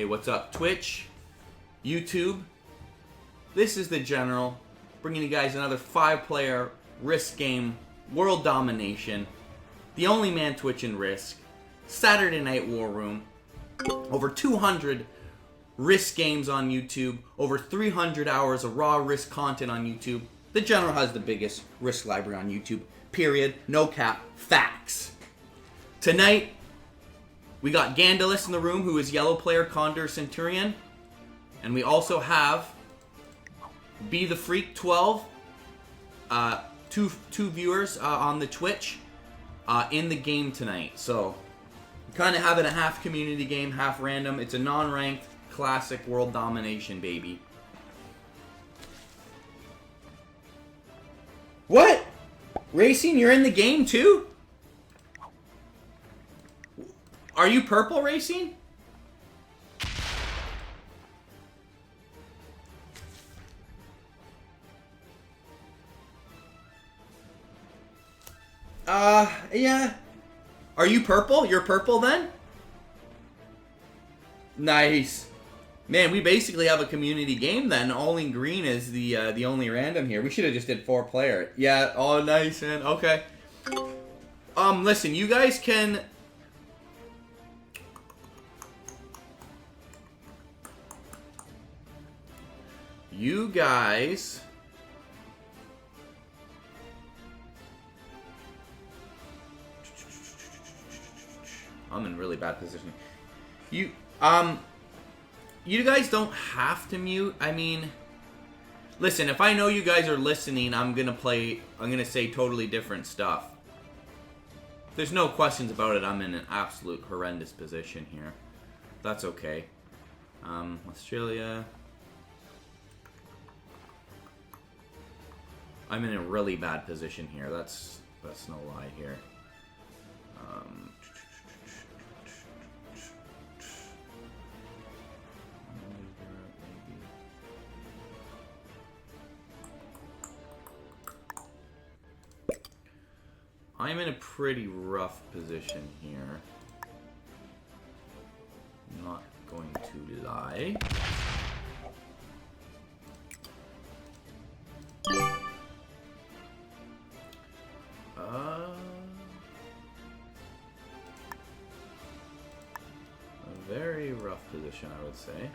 Hey, what's up, Twitch, YouTube? This is the General, bringing you guys another 5-player Risk game, World Domination, the only man Twitch in Risk, Saturday Night War Room, over 200 Risk games on YouTube, over 300 hours of raw Risk content on YouTube. The General has the biggest Risk library on YouTube, period, no cap, facts. Tonight, we got Gandalus in the room, who is Yellow Player Condor Centurion. And we also have Be the Freak 12, two viewers on the Twitch in the game tonight. So, kind of having a half community game, half random. It's a non-ranked classic World Domination, baby. What? Racing, you're in the game too? Are you purple, Racing? Yeah. Are you purple? You're purple then? Nice. Man, we basically have a community game then. Only green is the only random here. We should have just did 4-player. Yeah, oh nice, man. Okay. Listen, you guys can... You guys... I'm in really bad position. You guys don't have to mute. I mean, listen, if I know you guys are listening, I'm gonna say totally different stuff. There's no questions about it. I'm in an absolute horrendous position here. That's okay. Australia. I'm in a really bad position here. That's no lie here. I'm in a pretty rough position here. Not going to lie. A very rough position, I would say.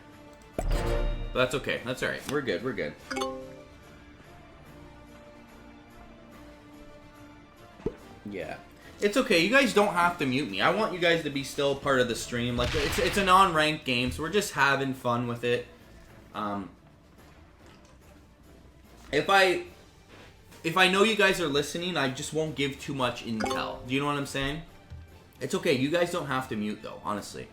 But that's okay. That's alright. We're good. We're good. Yeah. It's okay. You guys don't have to mute me. I want you guys to be still part of the stream. Like, it's a non-ranked game, so we're just having fun with it. If I know you guys are listening, I just won't give too much intel. Do you know what I'm saying? It's okay. You guys don't have to mute, though, honestly.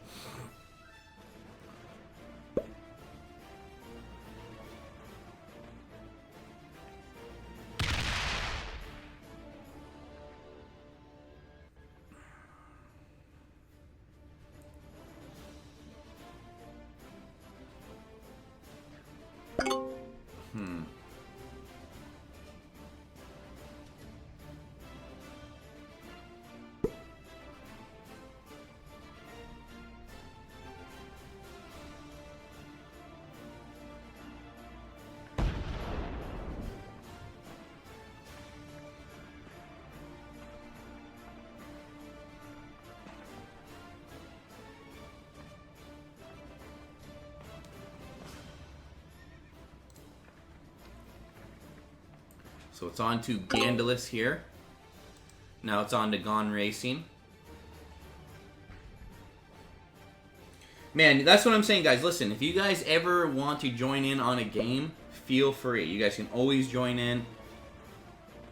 So it's on to Gandalus here. Now it's on to Gone Racing. Man, that's what I'm saying, guys. Listen, if you guys ever want to join in on a game, feel free. You guys can always join in.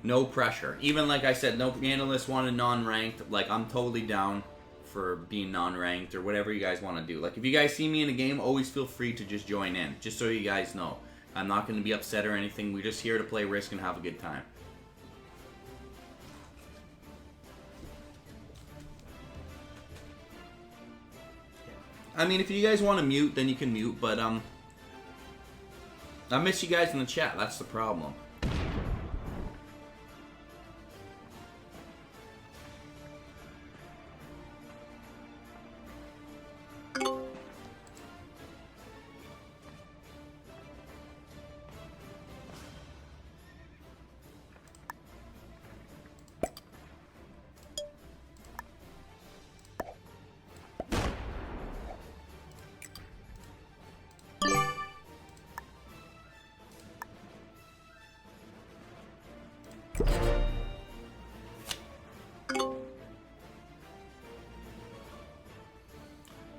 No pressure. Even like I said, no Gandalus wanted non-ranked. Like, I'm totally down for being non-ranked or whatever you guys want to do. Like, if you guys see me in a game, always feel free to just join in. Just so you guys know. I'm not going to be upset or anything. We're just here to play Risk and have a good time. I mean, if you guys want to mute, then you can mute, but I miss you guys in the chat. That's the problem.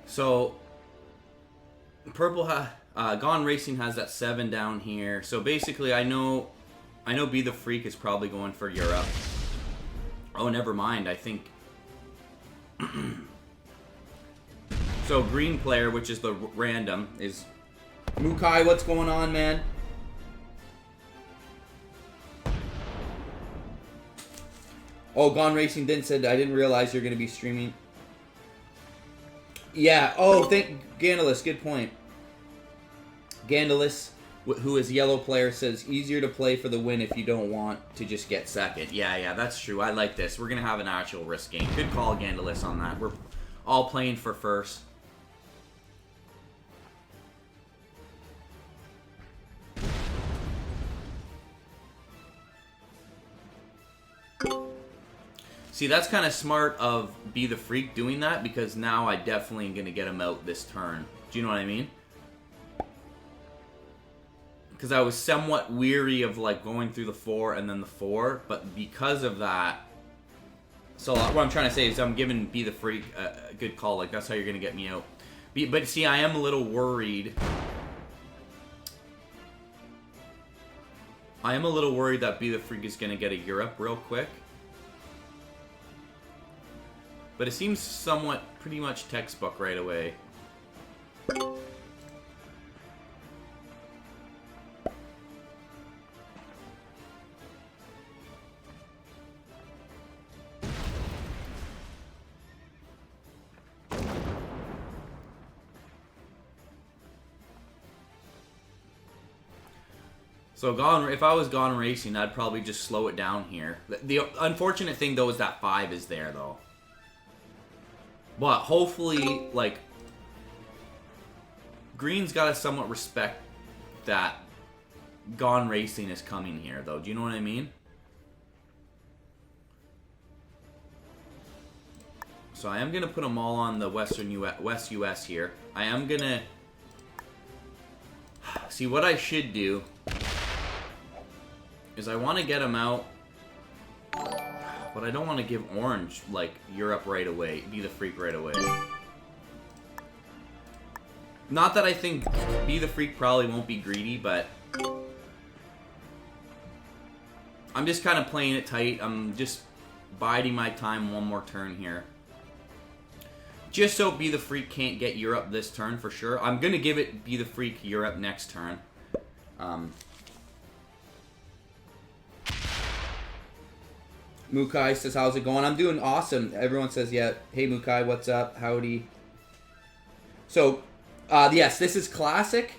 So, purple Gone Racing has that 7 down here. So basically, I know Be the Freak is probably going for Europe. Oh, never mind. I think. So green player, which is the random, is Mukai. What's going on, man? Oh, Gone Racing didn't said I didn't realize you're going to be streaming. Yeah. Oh, thank Gandalus. Good point. Gandalus, who is yellow player, says easier to play for the win if you don't want to just get second. Yeah, that's true. I like this. We're going to have an actual risk game. Good call, Gandalus, on that. We're all playing for first. See, that's kind of smart of Be the Freak doing that, because now I definitely am going to get him out this turn. Do you know what I mean? Because I was somewhat weary of like going through the 4 and then the 4, but because of that, so what I'm trying to say is I'm giving Be the Freak a good call. Like, that's how you're going to get me out. But see, I am a little worried. I am a little worried that Be the Freak is going to get a Europe real quick. But it seems somewhat pretty much textbook right away. So if I was Gone Racing, I'd probably just slow it down here. The unfortunate thing though is that 5 is there though. But hopefully, like, Green's got to somewhat respect that Gone Racing is coming here, though. Do you know what I mean? So I am going to put them all on the West US here. I am going to... See, what I should do is I want to get them out... But I don't want to give Orange, like, Europe right away. Be the Freak right away. Not that I think Be the Freak probably won't be greedy, but... I'm just kind of playing it tight. I'm just biding my time one more turn here. Just so Be the Freak can't get Europe this turn for sure. I'm going to give it Be the Freak Europe next turn. Mukai says, how's it going? I'm doing awesome. Everyone says, yeah. Hey, Mukai, what's up? Howdy. So, yes, this is classic.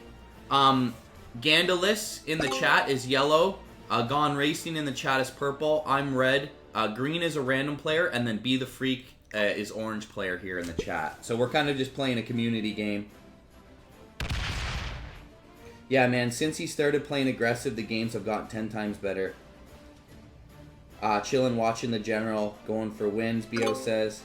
Gandalus in the chat is yellow. Gone Racing in the chat is purple. I'm red. Green is a random player. And then Be the Freak is orange player here in the chat. So we're kind of just playing a community game. Yeah, man, since he started playing aggressive, the games have gotten 10 times better. Chillin', watching the general, going for wins, BO says.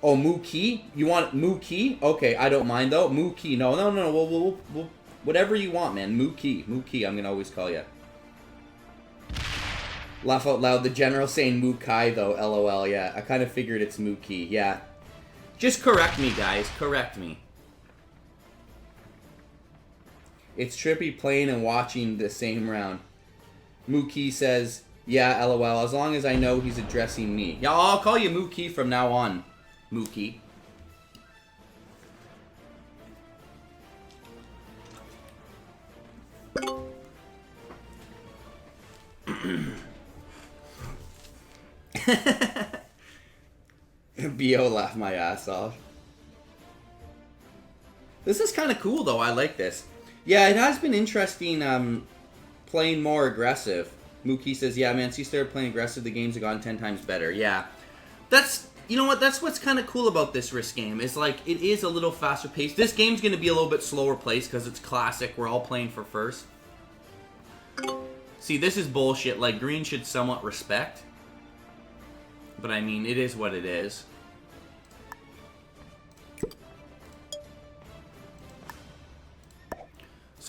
Oh, Mookie? You want Mookie? Okay, I don't mind, though. Mookie. No. We'll whatever you want, man. Mookie. I'm going to always call you. Laugh out loud. The general saying Mukai, though. LOL, yeah. I kind of figured it's Mookie. Yeah. Just correct me, guys. Correct me. It's trippy playing and watching the same round. Mookie says, yeah, LOL, as long as I know he's addressing me. Yeah, I'll call you Mookie from now on. Mookie. BO laughed my ass off. This is kind of cool, though. I like this. Yeah, it has been interesting playing more aggressive. Mookie says, yeah, man, since you started playing aggressive, the games have gone 10 times better. Yeah. That's, you know what, that's what's kind of cool about this risk game. Is like, it is a little faster paced. This game's going to be a little bit slower paced because it's classic. We're all playing for first. See, this is bullshit. Like, Green should somewhat respect. But, I mean, it is what it is.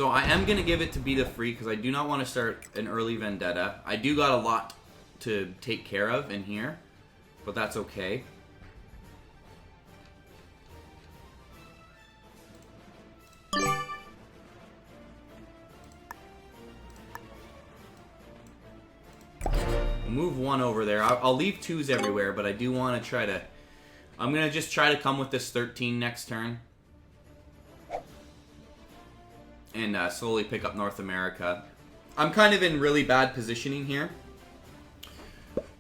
So I am going to give it to Be the Free because I do not want to start an early vendetta. I do got a lot to take care of in here, but that's okay. Move one over there. I'll leave 2s everywhere, but I do want to try to... I'm going to just try to come with this 13 next turn. And slowly pick up North America. I'm kind of in really bad positioning here.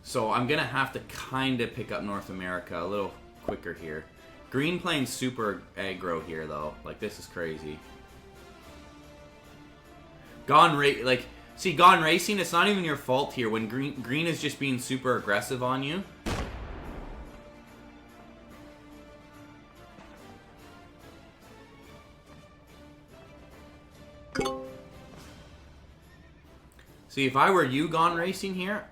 So I'm going to have to kind of pick up North America a little quicker here. Green playing super aggro here, though. Like, this is crazy. Like... See, Gone Racing, it's not even your fault here when green is just being super aggressive on you. See, if I were you, Gone Racing here,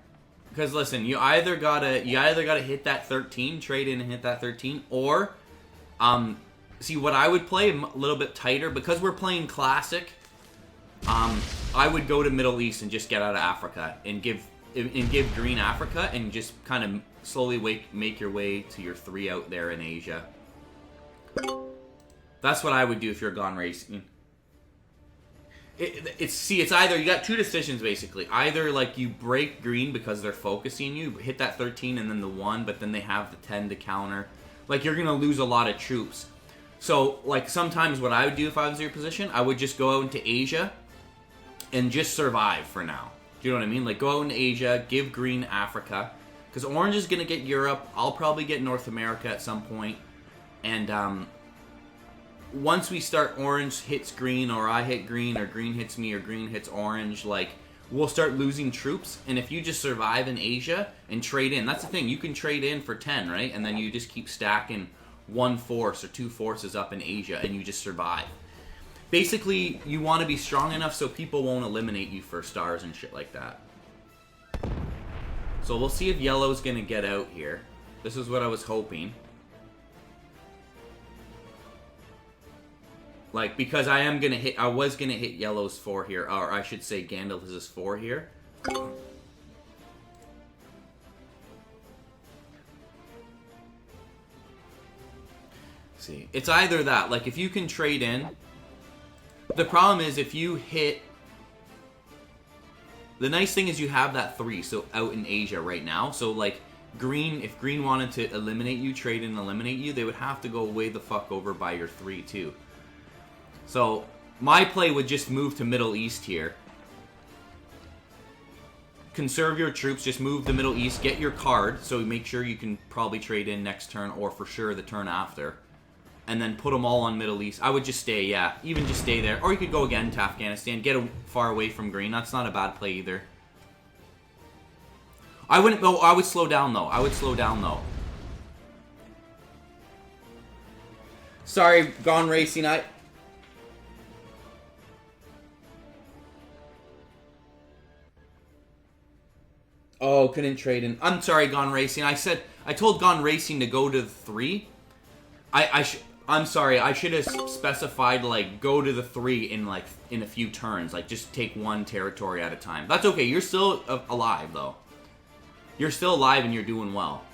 because listen, you either gotta hit that 13, trade in and hit that 13, or see what I would play a little bit tighter because we're playing classic. I would go to Middle East and just get out of Africa and give green Africa and just kind of slowly make your way to your 3 out there in Asia. That's what I would do if you're Gone Racing. It's either you got 2 decisions basically. Either like you break green because they're focusing you, hit that 13 and then the 1, but then they have the 10 to counter. Like you're gonna lose a lot of troops. So like sometimes what I would do if I was in your position, I would just go out into Asia and just survive for now. Do you know what I mean? Like, go out in Asia, give green Africa. Because orange is going to get Europe. I'll probably get North America at some point. And once we start orange hits green, or I hit green, or green hits me, or green hits orange, like, we'll start losing troops. And if you just survive in Asia and trade in, that's the thing. You can trade in for 10, right? And then you just keep stacking 1 force or 2 forces up in Asia, and you just survive. Basically, you want to be strong enough so people won't eliminate you for stars and shit like that. So we'll see if yellow's going to get out here. This is what I was hoping. Like, because I was going to hit yellow's 4 here. Or I should say Gandalf's 4 here. See, it's either that. Like, if you can trade in... The problem is if you hit... The nice thing is you have that 3, so out in Asia right now. So, like, green, if green wanted to eliminate you, trade and eliminate you, they would have to go way the fuck over by your 3, too. So, my play would just move to Middle East here. Conserve your troops, just move to Middle East, get your card, so make sure you can probably trade in next turn, or for sure the turn after. And then put them all on Middle East. I would just stay, yeah. Even just stay there. Or you could go again to Afghanistan. Get far away from green. That's not a bad play either. I wouldn't go... I would slow down, though. I would slow down, though. Sorry, Gone Racing. Oh, couldn't trade in. I'm sorry, Gone Racing. I told Gone Racing to go to the 3. I'm sorry, I should have specified, like, go to the 3 in a few turns. Like, just take 1 territory at a time. That's okay, you're still alive, though. You're still alive and you're doing well.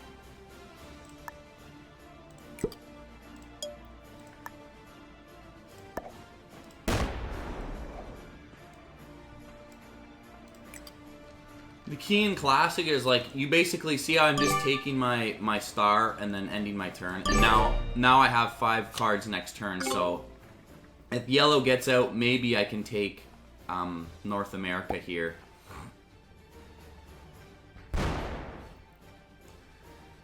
The key in Classic is, like, you basically see how I'm just taking my star and then ending my turn. And now I have 5 cards next turn, so if yellow gets out, maybe I can take North America here.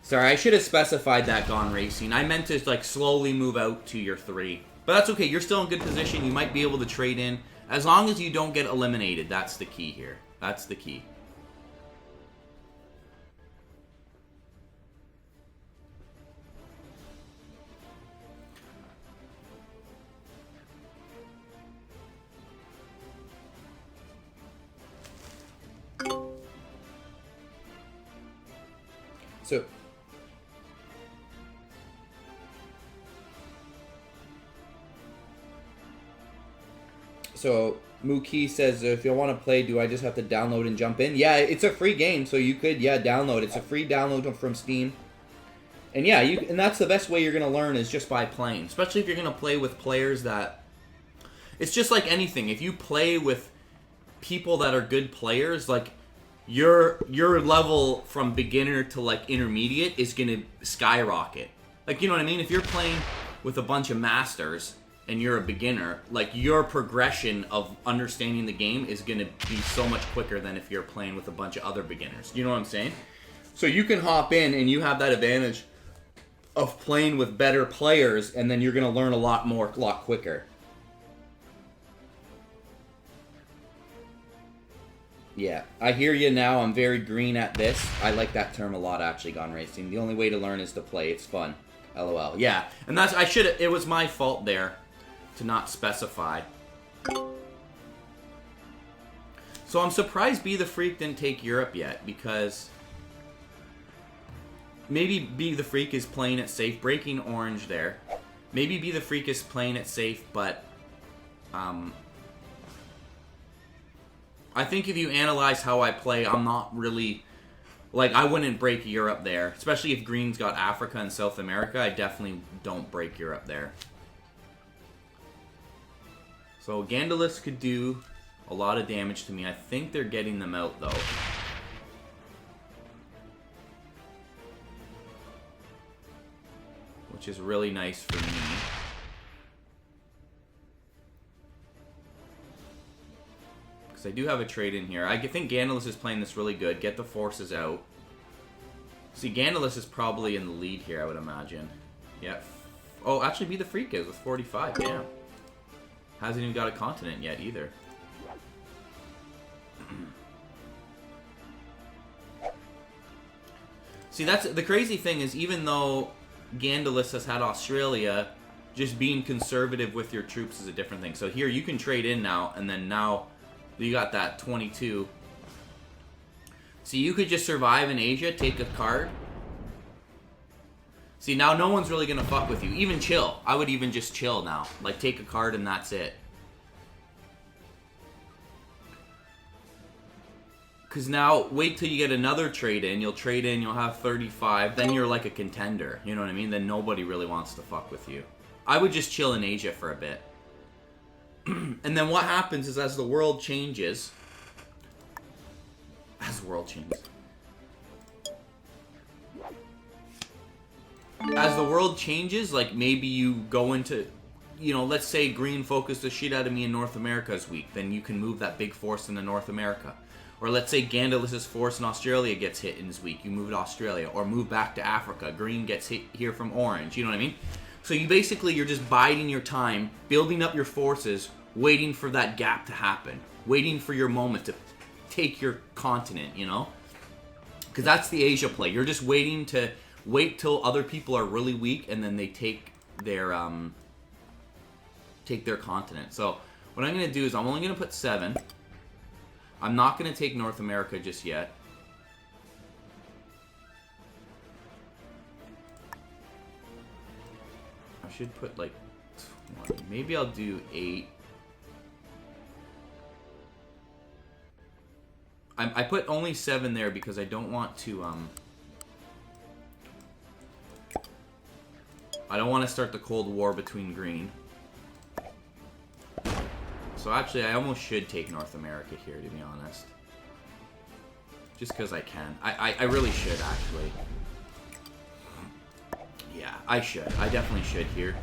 Sorry, I should have specified that, Gone Racing. I meant to, like, slowly move out to your 3. But that's okay, you're still in good position. You might be able to trade in. As long as you don't get eliminated, that's the key here. That's the key. So Mookie says, if you want to play, do I just have to download and jump in? Yeah, it's a free game, so you could, download. It's a free download from Steam. And yeah, and that's the best way you're going to learn is just by playing. Especially if you're going to play with players that... It's just like anything. If you play with people that are good players, like, your level from beginner to, like, intermediate is going to skyrocket. Like, you know what I mean? If you're playing with a bunch of masters and you're a beginner, like, your progression of understanding the game is going to be so much quicker than if you're playing with a bunch of other beginners. You know what I'm saying? So you can hop in and you have that advantage of playing with better players, and then you're going to learn a lot quicker. Yeah, I hear you now. I'm very green at this. I like that term a lot, actually, Gone Racing. The only way to learn is to play. It's fun. LOL. Yeah, and that's... it was my fault there to not specify. So I'm surprised Be the Freak didn't take Europe yet, because... Maybe Be the Freak is playing it safe. Breaking orange there. Maybe Be the Freak is playing it safe, but... I think if you analyze how I play, I'm not really... Like, I wouldn't break Europe there. Especially if Green's got Africa and South America. I definitely don't break Europe there. So, Gandalus could do a lot of damage to me. I think they're getting them out, though. Which is really nice for me. I do have a trade in here. I think Gandalus is playing this really good. Get the forces out. See, Gandalus is probably in the lead here, I would imagine. Yeah. Oh, actually, Be the Freak is with 45. Damn. Hasn't even got a continent yet, either. See, that's the crazy thing is, even though Gandalus has had Australia, just being conservative with your troops is a different thing. So here, you can trade in now, and then now... You got that 22. See, you could just survive in Asia, take a card. See, now no one's really gonna fuck with you. Even chill. I would even just chill now. Like, take a card and that's it. Because now, wait till you get another trade in. You'll trade in, you'll have 35. Then you're like a contender. You know what I mean? Then nobody really wants to fuck with you. I would just chill in Asia for a bit. And then what happens is as the world changes... As the world changes... As the world changes, like, maybe you go into... You know, let's say Green focused the shit out of me in North America this week. Then you can move that big force into North America. Or let's say Gandalus' force in Australia gets hit in this week. You move to Australia. Or move back to Africa. Green gets hit here from Orange. You know what I mean? So you basically, you're just biding your time, building up your forces, waiting for that gap to happen. Waiting for your moment to take your continent, you know? Because that's the Asia play. You're just waiting to wait till other people are really weak, and then they take their continent. So what I'm going to do is I'm only going to put 7. I'm not going to take North America just yet. I should put like 20. Maybe I'll do 8. I put only 7 there because I don't want to I don't want to start the Cold War between Green. So actually I almost should take North America here, to be honest. Just because I can. I really should, actually. Yeah, I should. I definitely should here.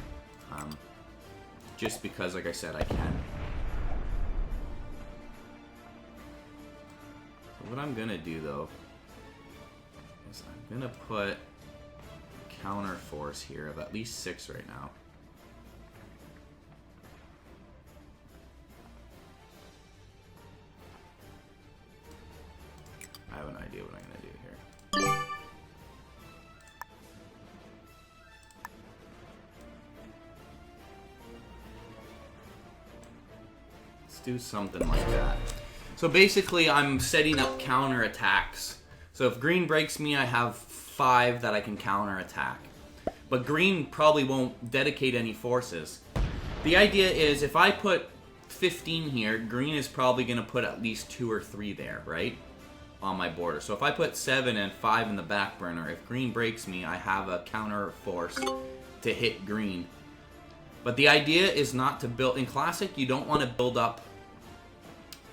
Just because, like I said, I can. So what I'm going to do, though, is I'm going to put counter force here of at least 6 right now. I have an idea what I'm going to do here. Let's do something like that. So basically, I'm setting up counter attacks. So if Green breaks me, I have 5 that I can counter attack. But Green probably won't dedicate any forces. The idea is if I put 15 here, green is probably going to put at least 2 or 3 there, right? On my border. So if I put 7 and 5 in the back burner, if green breaks me, I have a counter force to hit green. But the idea is not to build... In Classic, you don't want to build up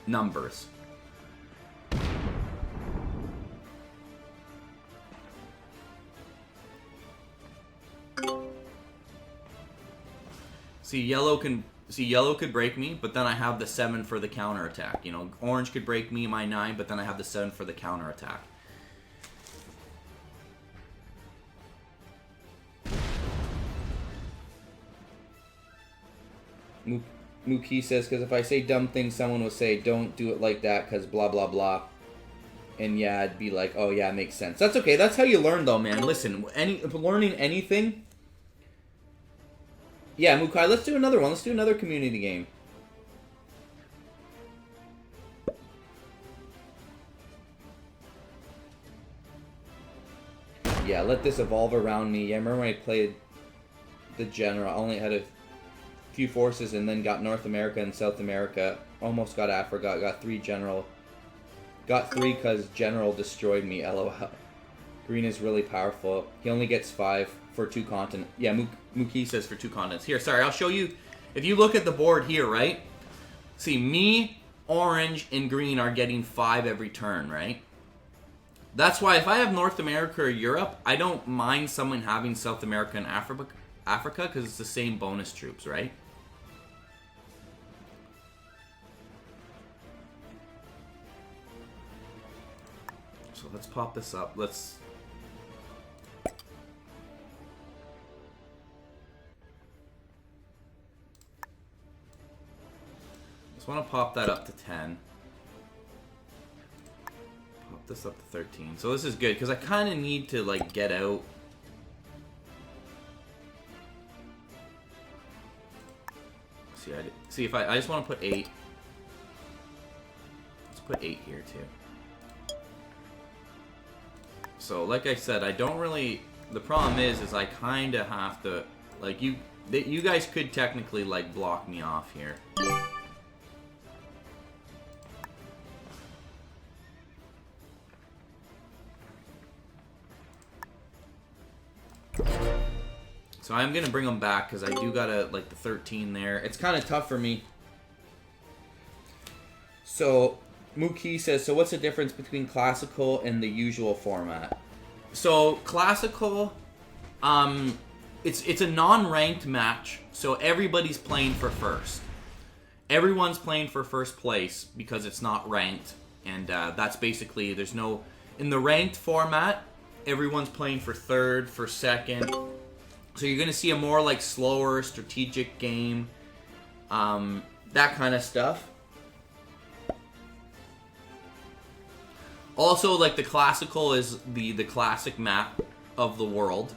numbers. See, yellow could break me, but then I have the 7 for the counter attack. You know, orange could break me, my 9, but then I have the 7 for the counter attack. Mookie says, because if I say dumb things, someone will say, don't do it like that, because blah, blah, blah. And yeah, I'd be like, oh yeah, it makes sense. That's okay. That's how you learn, though, man. Listen, learning anything... Yeah, Mukai, let's do another one. Let's do another community game. Yeah, let this evolve around me. Yeah, I remember when I played the General. I only had a few forces and then got North America and South America. Almost got Africa. Got 3 General. Got 3 because General destroyed me, LOL. Green is really powerful. He only gets 5 for 2 continents. Yeah, Mookie says for 2 continents. Here, sorry, I'll show you. If you look at the board here, right? See, me, orange, and green are getting 5 every turn, right? That's why if I have North America or Europe, I don't mind someone having South America and Africa because it's the same bonus troops, right? So let's pop this up. Let's... I want to pop that up to 10. Pop this up to 13. So this is good, because I kind of need to, like, get out. See, if I just want to put 8. Let's put 8 here, too. So, like I said, I don't really... The problem is I kind of have to... Like, you guys could technically, like, block me off here. So I'm going to bring them back because I do got like the 13 there. It's kind of tough for me. So Mookie says, so what's the difference between classical and the usual format? So classical, it's a non-ranked match. So everybody's playing for first. Everyone's playing for first place because it's not ranked. And that's basically, there's no... In the ranked format, everyone's playing for third, for second... So you're going to see a more, like, slower, strategic game. That kind of stuff. Also, like, the classical is the classic map of the world.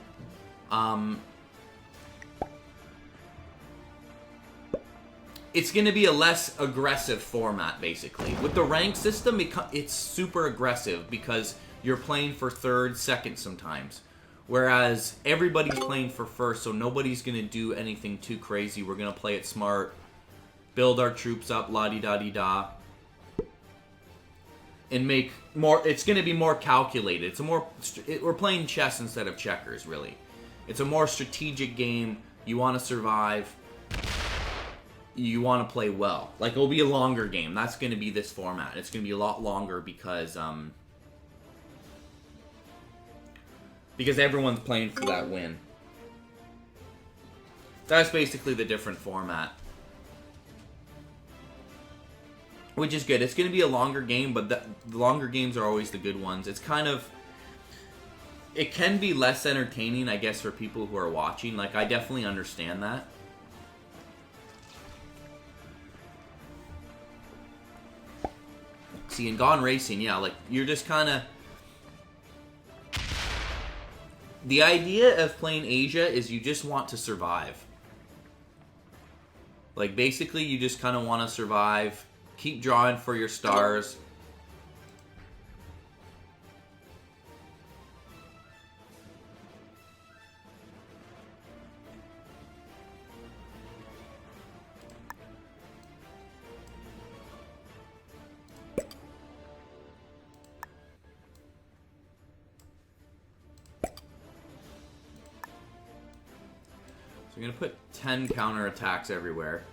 It's going to be a less aggressive format, basically. With the rank system, it's super aggressive because you're playing for third, second sometimes. Whereas everybody's playing for first, so nobody's going to do anything too crazy. We're going to play it smart, build our troops up, la-di-da-di-da, and make more... It's going to be more calculated. It's a more... We're playing chess instead of checkers, really. It's a more strategic game. You want to survive. You want to play well. Like, it'll be a longer game. That's going to be this format. It's going to be a lot longer because everyone's playing for that win. That's basically the different format. Which is good. It's going to be a longer game, but the longer games are always the good ones. It's kind of... It can be less entertaining, I guess, for people who are watching. Like, I definitely understand that. See, in Gone Racing, yeah, like, you're just kind of... The idea of playing Asia is you just want to survive. Like, basically, you just kind of want to survive. Keep drawing for your stars. we're going to put 10 counterattacks everywhere.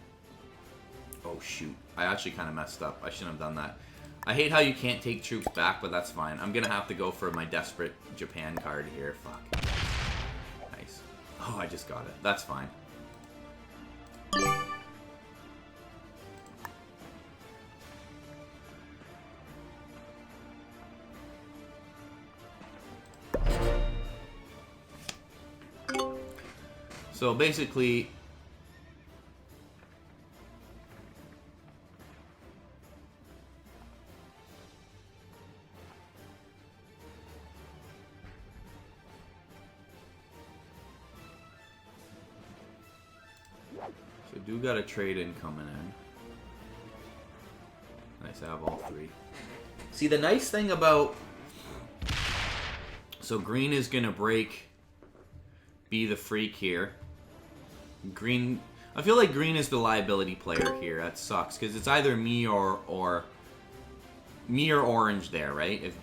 Oh, shoot. I actually kind of messed up. I shouldn't have done that. I hate how you can't take troops back, but that's fine. I'm going to have to go for my desperate Japan card here. Fuck. Nice. Oh, I just got it. That's fine. So basically, so do got a trade-in coming in. Nice, I have all three. See, the nice thing about... So green is going to break Be the Freak here. Green... I feel like green is the liability player here. That sucks, because it's either me or me or orange there, right? If,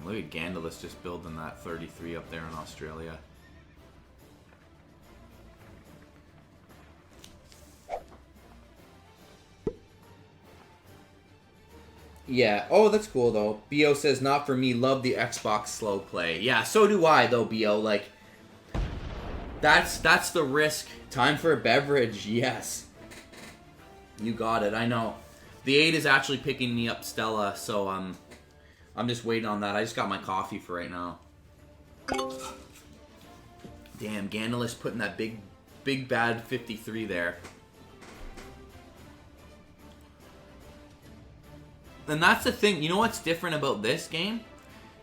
look at Gandalus just building that 33 up there in Australia. Yeah. Oh, that's cool, though. BO says, not for me. Love the Xbox slow play. Yeah, so do I, though, BO. Like, that's the risk. Time for a beverage. Yes. You got it. I know. The 8 is actually picking me up Stella, so, I'm just waiting on that. I just got my coffee for right now. Damn, Gandalus putting that big bad 53 there. And that's the thing. You know what's different about this game?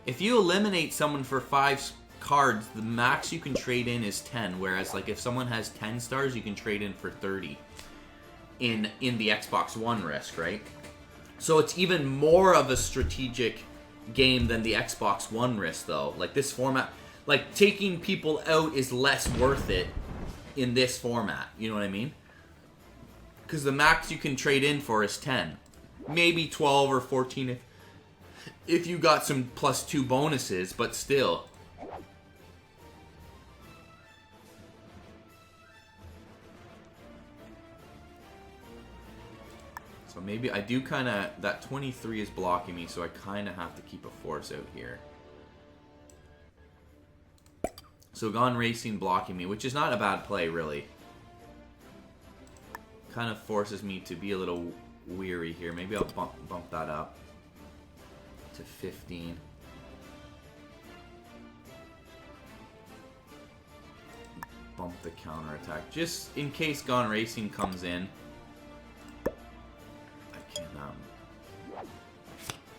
If you eliminate someone for 5 cards, the max you can trade in is 10. Whereas, like, if someone has 10 stars, you can trade in for 30 in the Xbox One risk, right? So it's even more of a strategic game than the Xbox One risk, though. Like, this format, like, taking people out is less worth it in this format. You know what I mean? Because the max you can trade in for is 10. Maybe 12 or 14 if you got some +2 bonuses, but still. So maybe I do kind of... That 23 is blocking me, so I kind of have to keep a force out here. So Gone Racing blocking me, which is not a bad play, really. Kind of forces me to be a little weary here. Maybe I'll bump that up to 15. Bump the counterattack. Just in case Gone Racing comes in.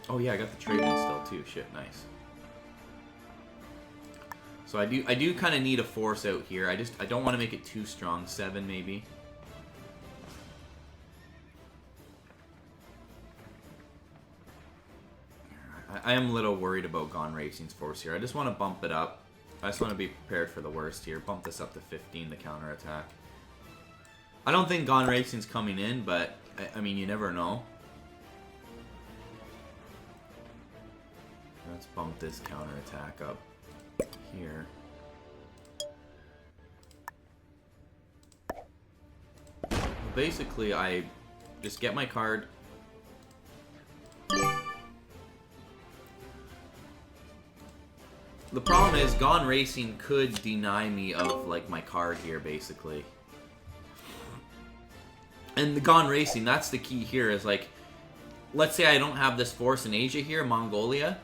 Oh yeah, I got the trade-in still too. Shit, nice. So I do kind of need a force out here. I don't want to make it too strong. 7 maybe. I am a little worried about Gone Racing's force here. I just want to bump it up. I just want to be prepared for the worst here. Bump this up to 15, the counterattack. I don't think Gone Racing's coming in, but I mean, you never know. Let's bump this counterattack up here. Basically, I just get my card. The problem is, Gone Racing could deny me of, like, my card here, basically. And the Gone Racing, that's the key here, is, like, let's say I don't have this force in Asia here, Mongolia.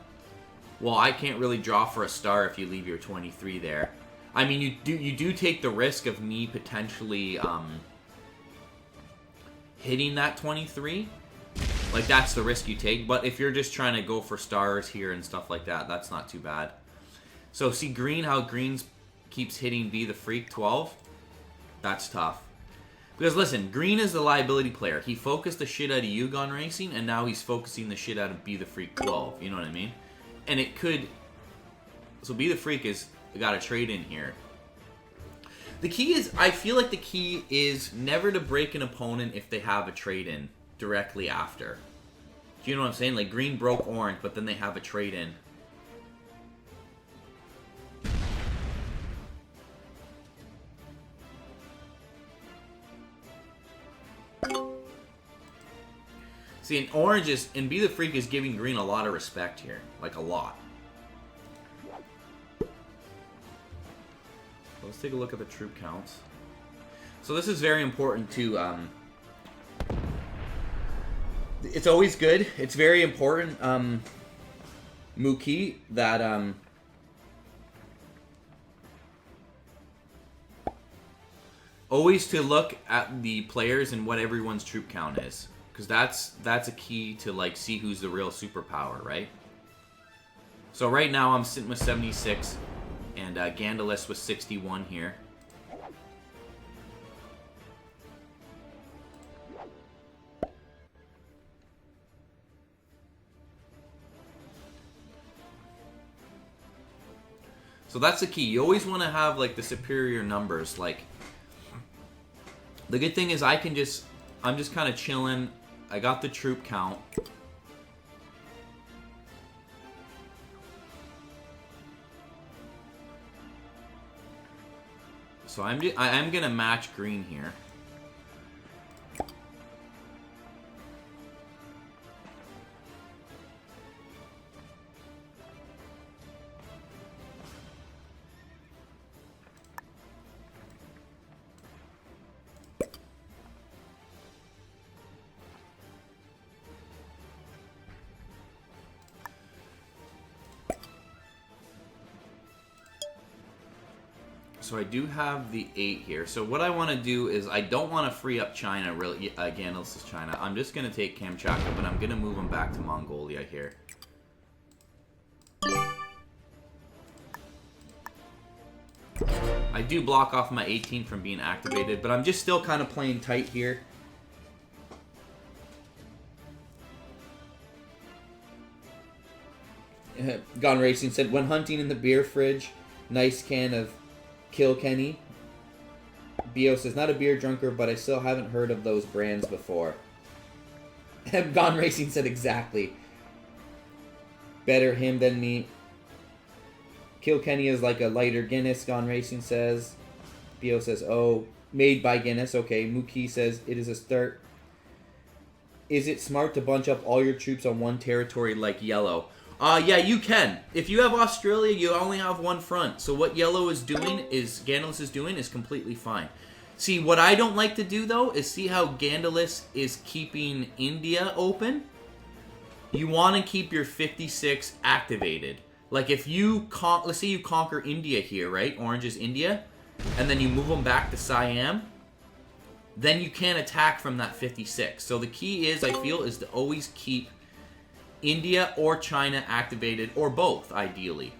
Well, I can't really draw for a star if you leave your 23 there. I mean, you do take the risk of me potentially hitting that 23. Like, that's the risk you take. But if you're just trying to go for stars here and stuff like that, that's not too bad. So, see green, how green keeps hitting Be the Freak 12? That's tough. Because, listen, green is the liability player. He focused the shit out of you, Gone Racing, and now he's focusing the shit out of Be the Freak 12. You know what I mean? And it could... So Be the Freak is got a trade in here. The key is... I feel like the key is never to break an opponent if they have a trade in directly after. Do you know what I'm saying? Like, green broke orange, but then they have a trade in. See, and orange is... And Be the Freak is giving green a lot of respect here. Like, a lot. Let's take a look at the troop counts. So this is very important to... It's always good. It's very important, Mookie, that... always to look at the players and what everyone's troop count is. Because that's a key to, like, see who's the real superpower, right? So right now I'm sitting with 76, and Gandalis with 61 here. So that's the key. You always want to have, like, the superior numbers. Like, the good thing is I'm just kind of chilling. I got the troop count. So I'm gonna match green here. So I do have the 8 here. So what I want to do is I don't want to free up China, really. Again, this is China. I'm just going to take Kamchatka, but I'm going to move them back to Mongolia here. I do block off my 18 from being activated, but I'm just still kind of playing tight here. Gone Racing said, when hunting in the beer fridge, nice can of Kilkenny. Bio says, not a beer drunker, but I still haven't heard of those brands before. Gone Racing said, exactly. Better him than me. Kilkenny is like a lighter Guinness, Gone Racing says. Bio says, oh, made by Guinness. Okay, Mookie says, it is a start. Is it smart to bunch up all your troops on one territory like yellow? Yeah, you can. If you have Australia, you only have one front. So what yellow is doing, Gandalis is doing, is completely fine. See, what I don't like to do, though, is see how Gandalis is keeping India open? You want to keep your 56 activated. Like, if you, let's say you conquer India here, right? Orange is India. And then you move them back to Siam. Then you can't attack from that 56. So the key is, I feel, is to always keep India or China activated, or both, ideally.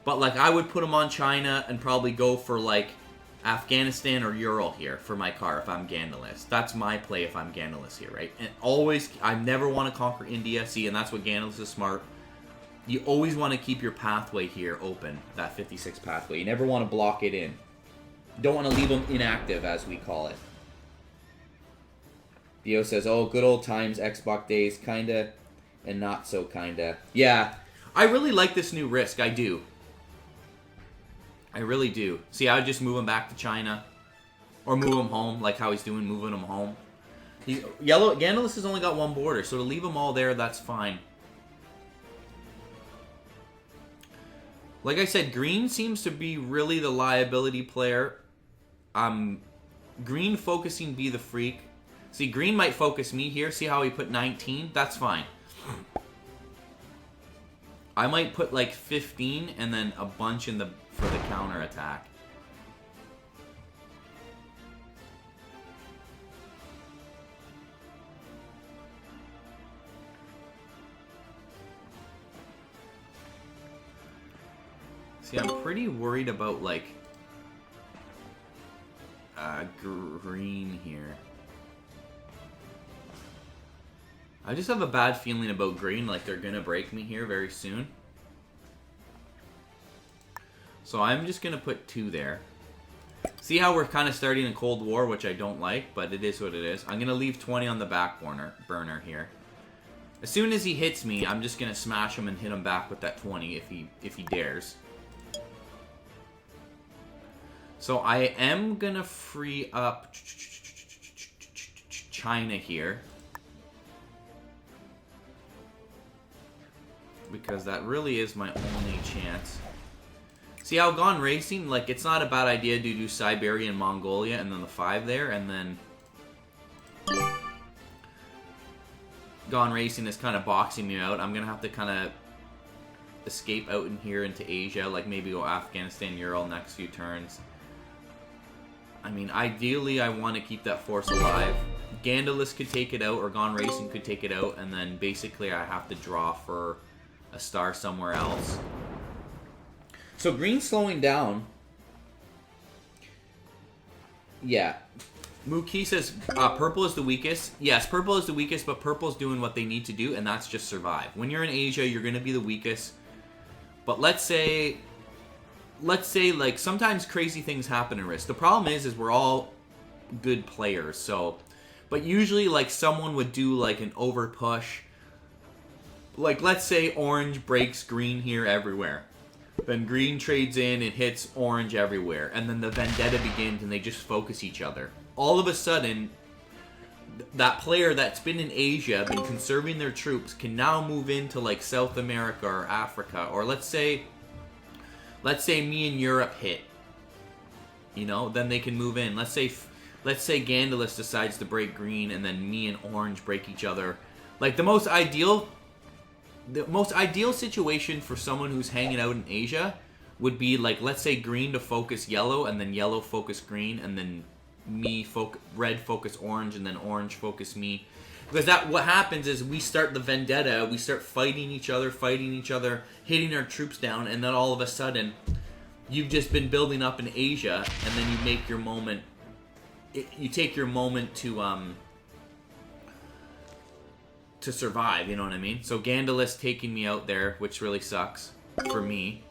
But, like, I would put them on China and probably go for, like, Afghanistan or Ural here for my car if I'm Gandalis. That's my play if I'm Gandalis here, right? And always, I never want to conquer India. See, and that's what Gandalis is smart. You always want to keep your pathway here open, that 56 pathway. You never want to block it in. You don't want to leave them inactive, as we call it. Dio says, oh, good old times, Xbox days, kinda and not so kinda. Yeah, I really like this new Risk, I do. I really do. See, I would just move him back to China. Or move him home, like how he's doing, moving him home. Gandalis has only got one border, so to leave them all there, that's fine. Like I said, green seems to be really the liability player. Green focusing Be the Freak. See, green might focus me here. See how he put 19? That's fine. I might put like 15 and then a bunch in for the counter attack. See, I'm pretty worried about like green here. I just have a bad feeling about green, like they're gonna break me here very soon. So I'm just gonna put 2 there. See how we're kind of starting a Cold War, which I don't like, but it is what it is. I'm gonna leave 20 on the back burner here. As soon as he hits me, I'm just gonna smash him and hit him back with that 20 if he dares. So I am gonna free up China here. Because that really is my only chance. See how Gone Racing, like, it's not a bad idea to do Siberia and Mongolia and then the 5 there, and then Gone Racing is kind of boxing me out. I'm going to have to kind of escape out in here into Asia, like maybe go Afghanistan, Ural next few turns. I mean, ideally, I want to keep that force alive. Gandalus could take it out, or Gone Racing could take it out, and then basically I have to draw for a star somewhere else. So green's slowing down. Yeah. Mookie says purple is the weakest. Yes, purple is the weakest, but purple's doing what they need to do, and that's just survive. When you're in Asia, you're going to be the weakest. But let's say like sometimes crazy things happen in Risk. The problem is we're all good players. So, but usually like someone would do like an over push. Like let's say orange breaks green here everywhere. Then green trades in and hits orange everywhere. And then the vendetta begins and they just focus each other. All of a sudden, that player that's been in Asia, been conserving their troops, can now move into like South America or Africa. Or let's say me and Europe hit. You know, then they can move in. Let's say Gandalus decides to break green and then me and orange break each other. Like the most ideal situation for someone who's hanging out in Asia would be like, let's say green to focus yellow and then yellow focus green and then red focus orange and then orange focus me. Because what happens is we start the vendetta, we start fighting each other, hitting our troops down, and then all of a sudden you've just been building up in Asia, and then you make your moment. You take your moment to survive, you know what I mean? So Gandalus taking me out there, which really sucks for me.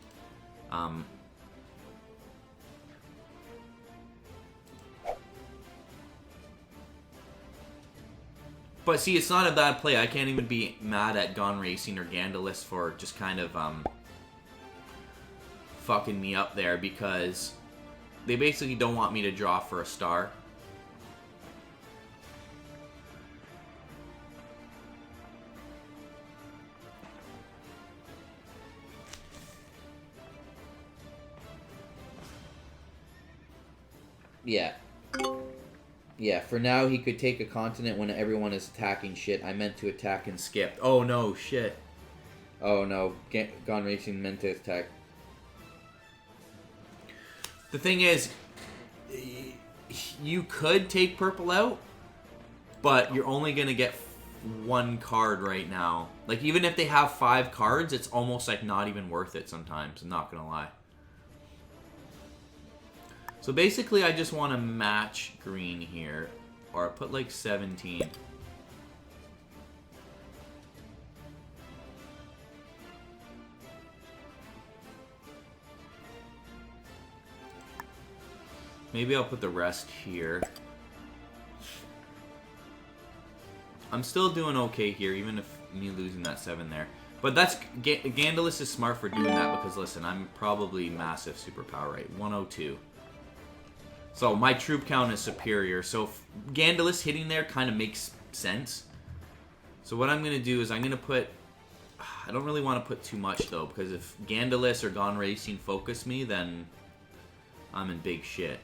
But see, it's not a bad play. I can't even be mad at Gone Racing or Gandalus for just kind of fucking me up there, because they basically don't want me to draw for a star. Yeah. Yeah, for now he could take a continent when everyone is attacking shit. I meant to attack and skipped. Oh no, shit. Oh no, Gone Racing meant to attack. The thing is, you could take purple out, but you're only going to get 1 card right now. Like, even if they have 5 cards, it's almost like not even worth it sometimes. I'm not going to lie. So basically, I just want to match green here, or put like 17. Maybe I'll put the rest here. I'm still doing okay here, even if me losing that 7 there. But that's Gandalus is smart for doing that because, listen, I'm probably massive superpower, right? 102. So my troop count is superior. So Gandalus hitting there kind of makes sense. So what I'm going to do is I'm going to put... I don't really want to put too much, though, because if Gandalus or Gone Racing focus me, then I'm in big shit.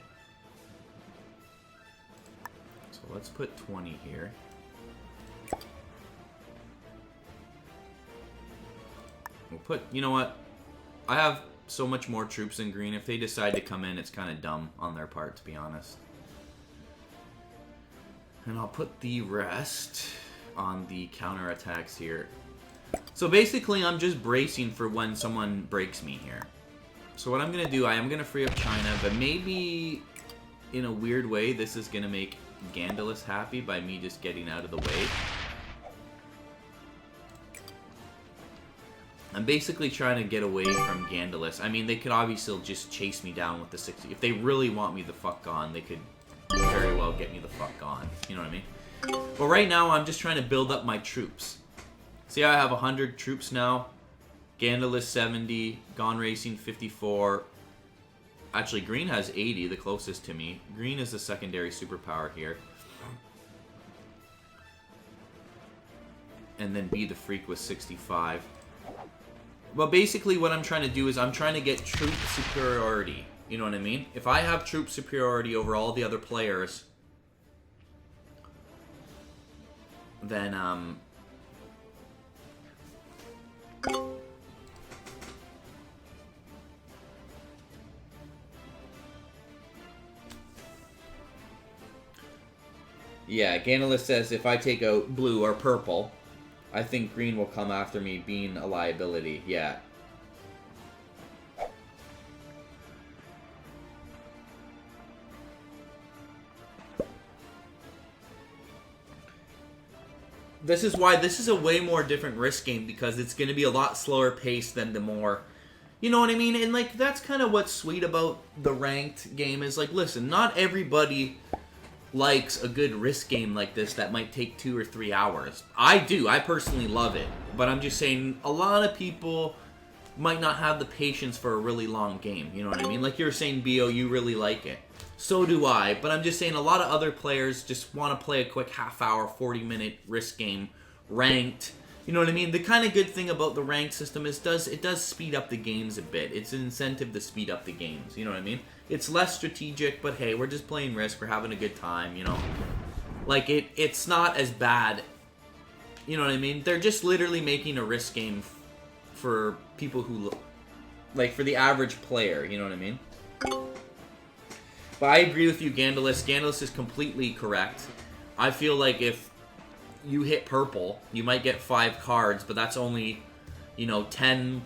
So let's put 20 here. We'll put... You know what? I have so much more troops in green. If they decide to come in, it's kind of dumb on their part, to be honest. And I'll put the rest on the counterattacks here. So basically, I'm just bracing for when someone breaks me here. So what I'm going to do, I am going to free up China, but maybe in a weird way, this is going to make Gandalus happy by me just getting out of the way. I'm basically trying to get away from Gandalus. I mean, they could obviously just chase me down with the 60. If they really want me the fuck gone, they could very well get me the fuck gone. You know what I mean? But right now, I'm just trying to build up my troops. See how I have 100 troops now? Gandalus 70, Gone Racing 54. Actually, Green has 80, the closest to me. Green is the secondary superpower here. And then Be the Freak with 65. But basically what I'm trying to do is I'm trying to get troop superiority. You know what I mean? If I have troop superiority over all the other players, then, yeah, Gandalus says if I take out blue or purple, I think green will come after me being a liability. Yeah. This is why this is a way more different risk game, because it's going to be a lot slower paced than the more... You know what I mean? And, like, that's kind of what's sweet about the ranked game is, like, listen, not everybody likes a good risk game like this that might take 2 or 3 hours. I do. I personally love it. But I'm just saying, a lot of people might not have the patience for a really long game. You know what I mean? Like you're saying, BO, you really like it. So do I. But I'm just saying, a lot of other players just want to play a quick half-hour, 40-minute risk game, ranked. You know what I mean? The kind of good thing about the ranked system is it does speed up the games a bit. It's an incentive to speed up the games. You know what I mean? It's less strategic, but hey, we're just playing Risk. We're having a good time, you know? Like, it's not as bad. You know what I mean? They're just literally making a Risk game for people who... Like, for the average player, you know what I mean? But I agree with you, Gandalus. Gandalus is completely correct. I feel like if you hit purple, you might get 5 cards, but that's only, 10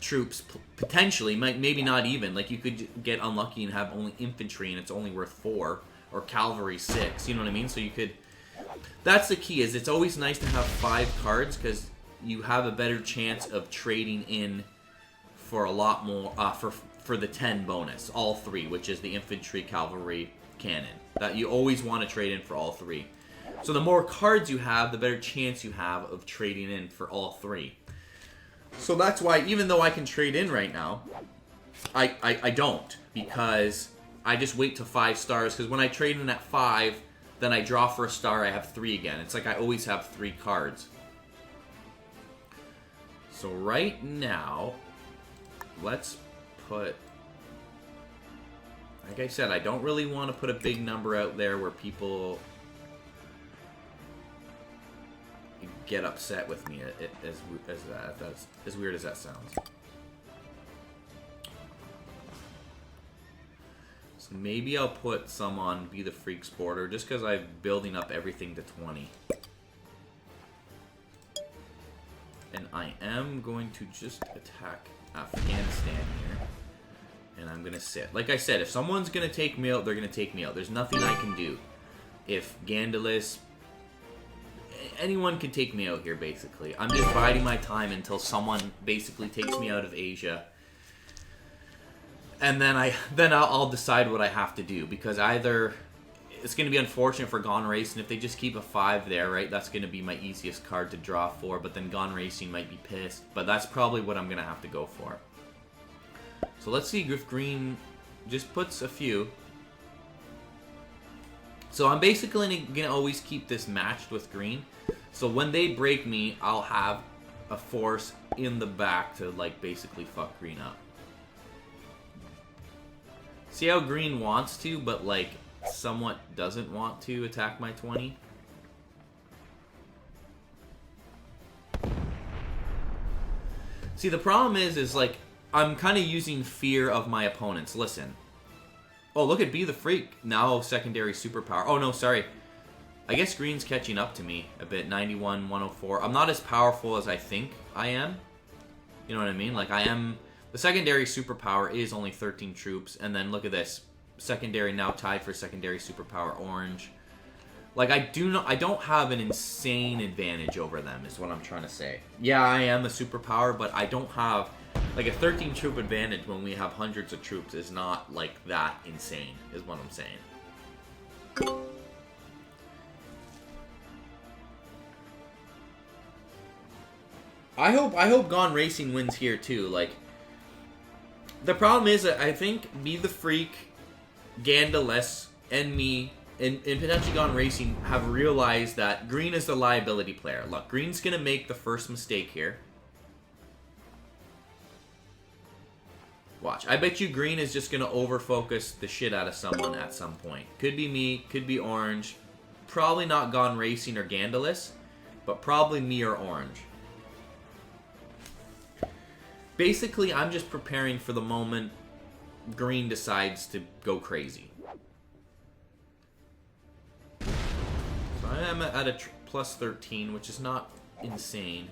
troops, potentially, maybe not even. Like, you could get unlucky and have only infantry, and it's only worth 4, or cavalry 6, you know what I mean? So you could... That's the key, is it's always nice to have 5 cards, because you have a better chance of trading in for a lot more, for the 10 bonus, all 3, which is the infantry, cavalry, cannon. That you always want to trade in for all 3. So the more cards you have, the better chance you have of trading in for all 3. So that's why, even though I can trade in right now, I don't. Because I just wait to 5 stars. Because when I trade in at 5, then I draw for a star, I have 3 again. It's like I always have 3 cards. So right now, let's put... Like I said, I don't really want to put a big number out there where people get upset with me, as weird as that sounds. So maybe I'll put some on Be the Freak's border, just because I'm building up everything to 20. And I am going to just attack Afghanistan here. And I'm going to sit. Like I said, if someone's going to take me out, they're going to take me out. There's nothing I can do. If Gandalus... Anyone can take me out here, basically. I'm just biding my time until someone basically takes me out of Asia. And then I'll decide what I have to do. Because either... It's going to be unfortunate for Gone Racing if they just keep a 5 there, right? That's going to be my easiest card to draw for. But then Gone Racing might be pissed. But that's probably what I'm going to have to go for. So let's see if Green just puts a few. So I'm basically going to always keep this matched with Green. So when they break me, I'll have a force in the back to, like, basically fuck Green up. See how Green wants to, but, like, somewhat doesn't want to attack my 20? See, the problem is like, I'm kind of using fear of my opponents. Listen. Oh, look at Be the Freak. Now secondary superpower. Oh, no, sorry. I guess Green's catching up to me a bit. 91, 104. I'm not as powerful as I think I am. You know what I mean? Like, I am... The secondary superpower is only 13 troops. And then look at this. Secondary now tied for secondary superpower, orange. Like, I don't have an insane advantage over them, is what I'm trying to say. Yeah, I am a superpower, but I don't have, like, a 13 troop advantage when we have hundreds of troops is not, like, that insane, is what I'm saying. I hope Gone Racing wins here, too. Like, the problem is that I think Be the Freak, Gandalus, and me, and potentially Gone Racing have realized that green is the liability player. Look, green's going to make the first mistake here. Watch. I bet you green is just going to overfocus the shit out of someone at some point. Could be me, could be orange. Probably not Gone Racing or Gandalus, but probably me or orange. Basically, I'm just preparing for the moment green decides to go crazy. So I am at a plus 13, which is not insane.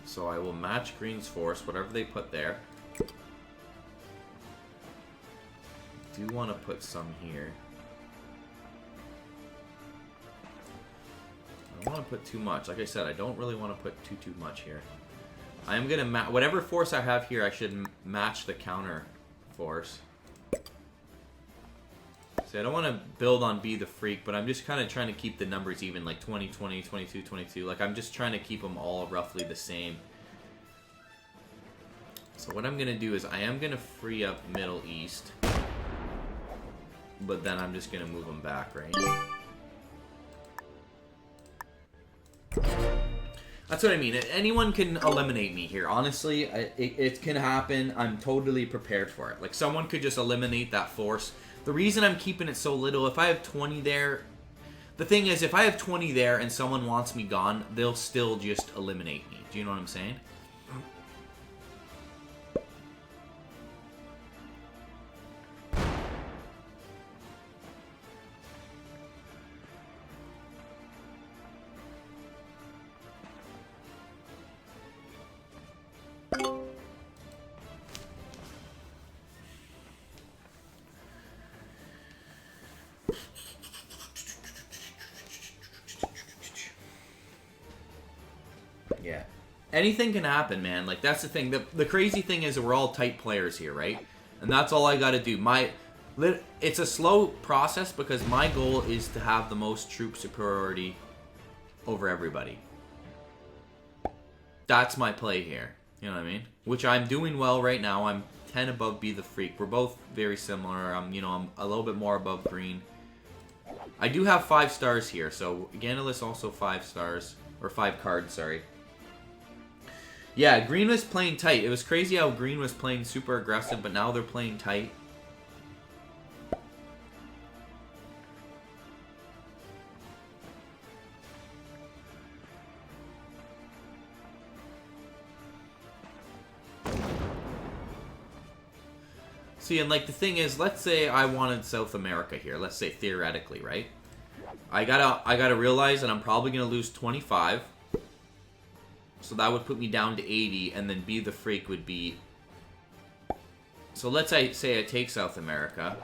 So I will match green's force, whatever they put there. Do want to put some here. I don't want to put too much. Like I said, I don't really want to put too much here. I am gonna whatever force I have here, I should match the counter force. See, I don't want to build on Be the Freak, but I'm just kind of trying to keep the numbers even, like 20, 20, 22, 22. Like, I'm just trying to keep them all roughly the same. So what I'm gonna do is I am gonna free up Middle East. But then I'm just going to move them back, right? That's what I mean. Anyone can eliminate me here. Honestly, it can happen. I'm totally prepared for it. Like, someone could just eliminate that force. The reason I'm keeping it so little, if I have 20 there... The thing is, if I have 20 there and someone wants me gone, they'll still just eliminate me. Do you know what I'm saying? Yeah. Anything can happen, man. Like, that's the thing. The crazy thing is that we're all tight players here, right? And that's all I gotta do. It's a slow process because my goal is to have the most troop superiority over everybody. That's my play here. You know what I mean? Which I'm doing well right now. I'm 10 above Be the Freak. We're both very similar. I'm a little bit more above green. I do have 5 stars here, so Gandalus also 5 stars. Or 5 cards, sorry. Yeah, green was playing tight. It was crazy how green was playing super aggressive, but now they're playing tight. See, and like the thing is, let's say I wanted South America here. Let's say theoretically, right? I gotta realize that I'm probably gonna lose 25. So that would put me down to 80, and then Be the Freak would be... So let's say I take South America,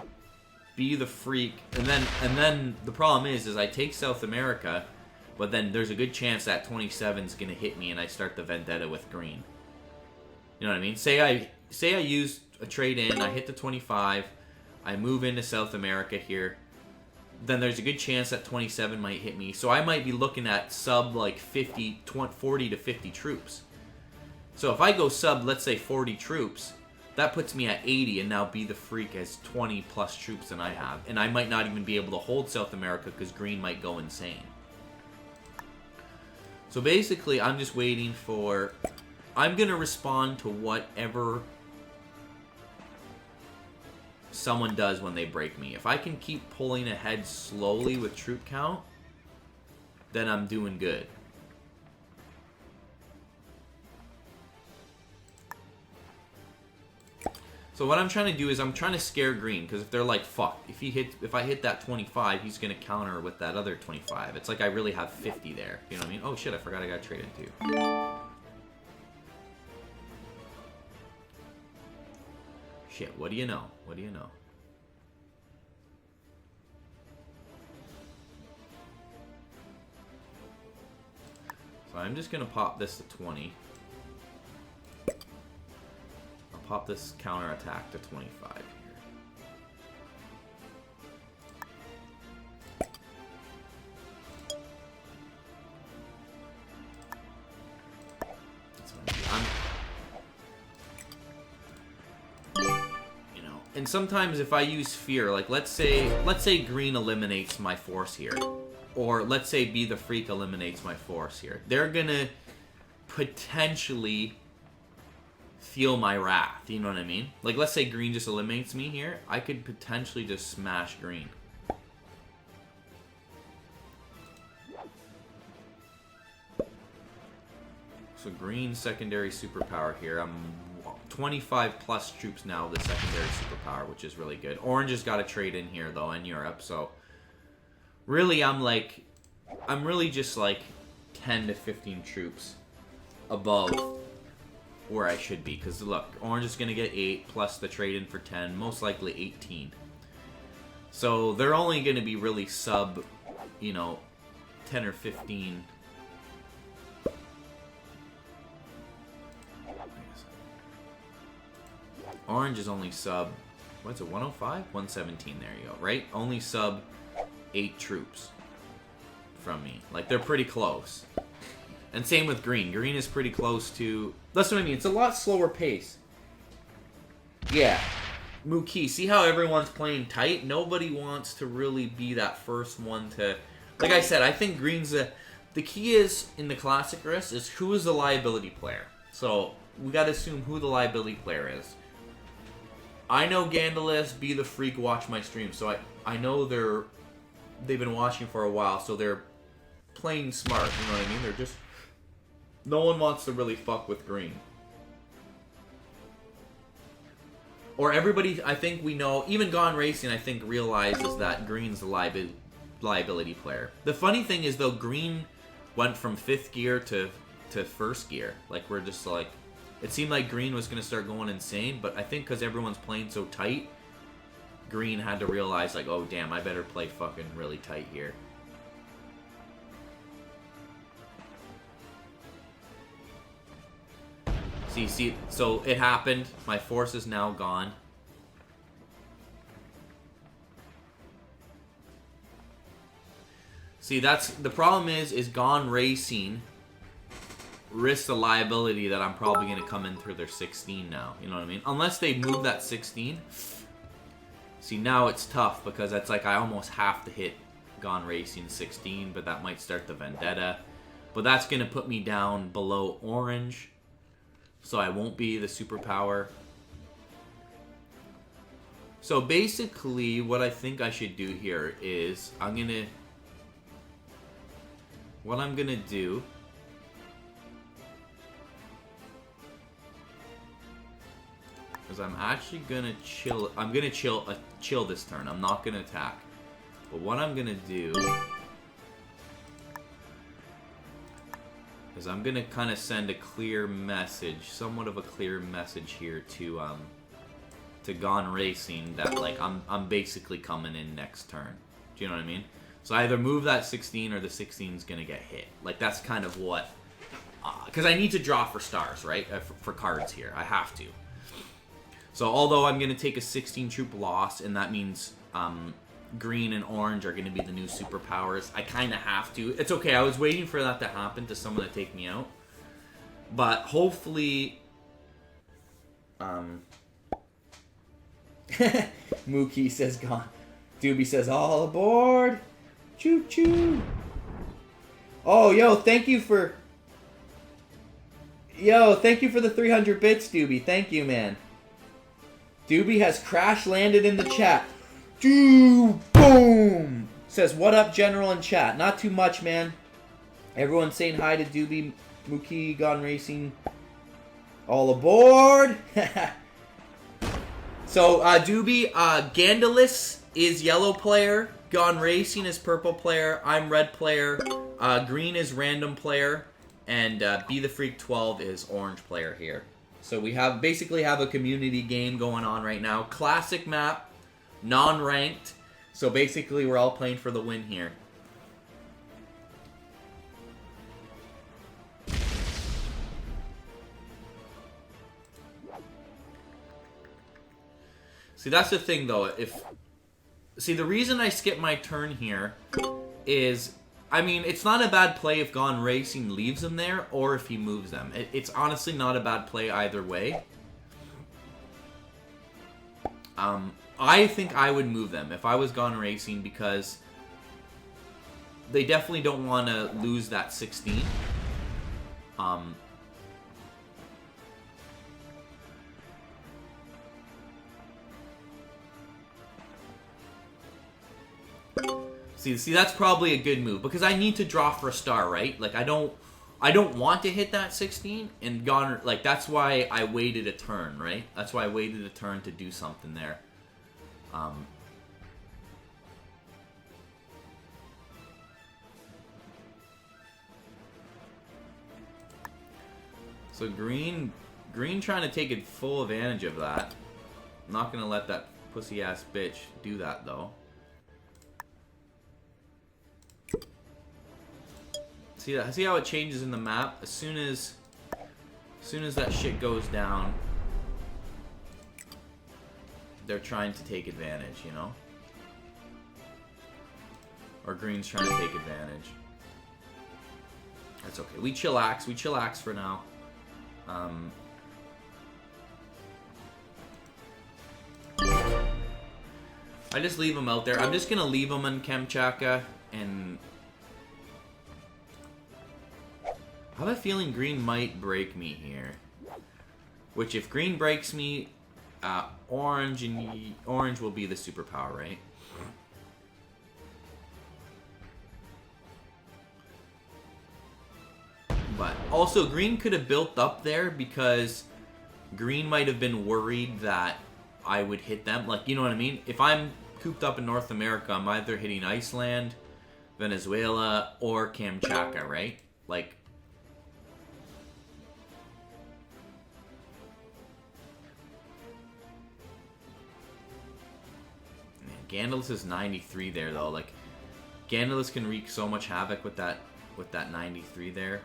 Be the Freak, and then the problem is I take South America, but then there's a good chance that 27 is gonna hit me, and I start the vendetta with green. You know what I mean? Say I use a trade in, I hit the 25, I move into South America here. Then there's a good chance that 27 might hit me. So I might be looking at sub like 40 to 50 troops. So if I go sub, let's say 40 troops, that puts me at 80, and now Be the Freak has 20 plus troops than I have. And I might not even be able to hold South America because green might go insane. So basically, I'm just waiting for... I'm going to respond to whatever someone does when they break me. If I can keep pulling ahead slowly with troop count, then I'm doing good. So what I'm trying to do is I'm trying to scare green, because if they're like, fuck, if I hit that 25, he's going to counter with that other 25. It's like I really have 50 there. You know what I mean? Oh shit, I forgot I got traded too. Shit, what do you know? What do you know? So I'm just going to pop this to 20. I'll pop this counter attack to 25 here. That's what you know, and sometimes if I use fear, like let's say green eliminates my force here. Or let's say Be the Freak eliminates my force here. They're gonna potentially feel my wrath. You know what I mean? Like let's say green just eliminates me here. I could potentially just smash green. So green secondary superpower here. I'm 25 plus troops now with the secondary superpower, which is really good. Orange has got a trade in here though in Europe, so really, I'm really just like 10 to 15 troops above where I should be. Because look, Orange is going to get 8 plus the trade in for 10, most likely 18. So they're only going to be really sub, you know, 10 or 15. Orange is only sub, what's it, 105? 117, there you go, right? Only sub 8 troops from me. Like, they're pretty close. And same with green. Green is pretty close to... That's what I mean. It's a lot slower pace. Yeah. Mookie, see how everyone's playing tight? Nobody wants to really be that first one to... Like I said, I think green's a... The key is, in the classic risk, is who is the liability player. So, we gotta assume who the liability player is. I know Gandalus, Be the Freak, watch my stream. So I know they've been watching for a while, so they're playing smart, you know what I mean? They're just... No one wants to really fuck with green. Or everybody, I think we know, even Gone Racing, I think, realizes that green's the liability player. The funny thing is, though, green went from 5th gear to 1st gear. Like, we're just like... It seemed like green was going to start going insane, but I think because everyone's playing so tight, green had to realize, like, oh, damn, I better play fucking really tight here. See, so it happened. My force is now gone. See, that's... The problem is Gone Racing risks the liability that I'm probably going to come in through their 16 now. You know what I mean? Unless they move that 16... See, now it's tough because that's like I almost have to hit Gone Racing 16, but that might start the vendetta. But that's going to put me down below orange, so I won't be the superpower. So basically, what I think I should do here is what I'm going to do is I'm actually gonna chill. I'm gonna chill this turn. I'm not gonna attack. But what I'm gonna do is I'm gonna kind of send a clear message, somewhat of a clear message here to Gone Racing that like I'm basically coming in next turn. Do you know what I mean? So I either move that 16 or the 16 is gonna get hit. Like that's kind of what, because I need to draw for stars, right? For cards here, I have to. So although I'm going to take a 16 troop loss, and that means green and orange are going to be the new superpowers, I kind of have to. It's okay, I was waiting for that to happen to someone to take me out. But hopefully... Mookie says gone. Doobie says all aboard! Choo choo! Oh, yo, thank you for... Yo, thank you for the 300 bits, Doobie. Thank you, man. Doobie has crash landed in the chat. Boom! Says, what up, General, in chat? Not too much, man. Everyone saying hi to Doobie, Mookie, Gone Racing. All aboard! So, Doobie, Gandalus is yellow player. Gone Racing is purple player. I'm red player. Green is random player. And Be the Freak 12 is orange player here. So we basically have a community game going on right now. Classic map, non-ranked. So basically we're all playing for the win here. See, that's the thing though. See, the reason I skip my turn here is, I mean, it's not a bad play if Gone Racing leaves them there or if he moves them. It's honestly not a bad play either way. I think I would move them if I was Gone Racing because they definitely don't want to lose that 16. See, that's probably a good move because I need to draw for a star, right? Like I don't want to hit that 16 and Gone, like that's why I waited a turn, right? That's why I waited a turn to do something there. So green trying to take full advantage of that. I'm not gonna let that pussy ass bitch do that though. See how it changes in the map? As soon as that shit goes down, they're trying to take advantage, you know? Or green's trying to take advantage. That's okay. We chillax for now. I just leave them out there. I'm just gonna leave them in Kamchatka and I have a feeling green might break me here. Which, if green breaks me, orange will be the superpower, right? But also, green could have built up there because green might have been worried that I would hit them. Like, you know what I mean? If I'm cooped up in North America, I'm either hitting Iceland, Venezuela, or Kamchatka, right? Like, Gandalus is 93 there though. Like, Gandalus can wreak so much havoc with that 93 there.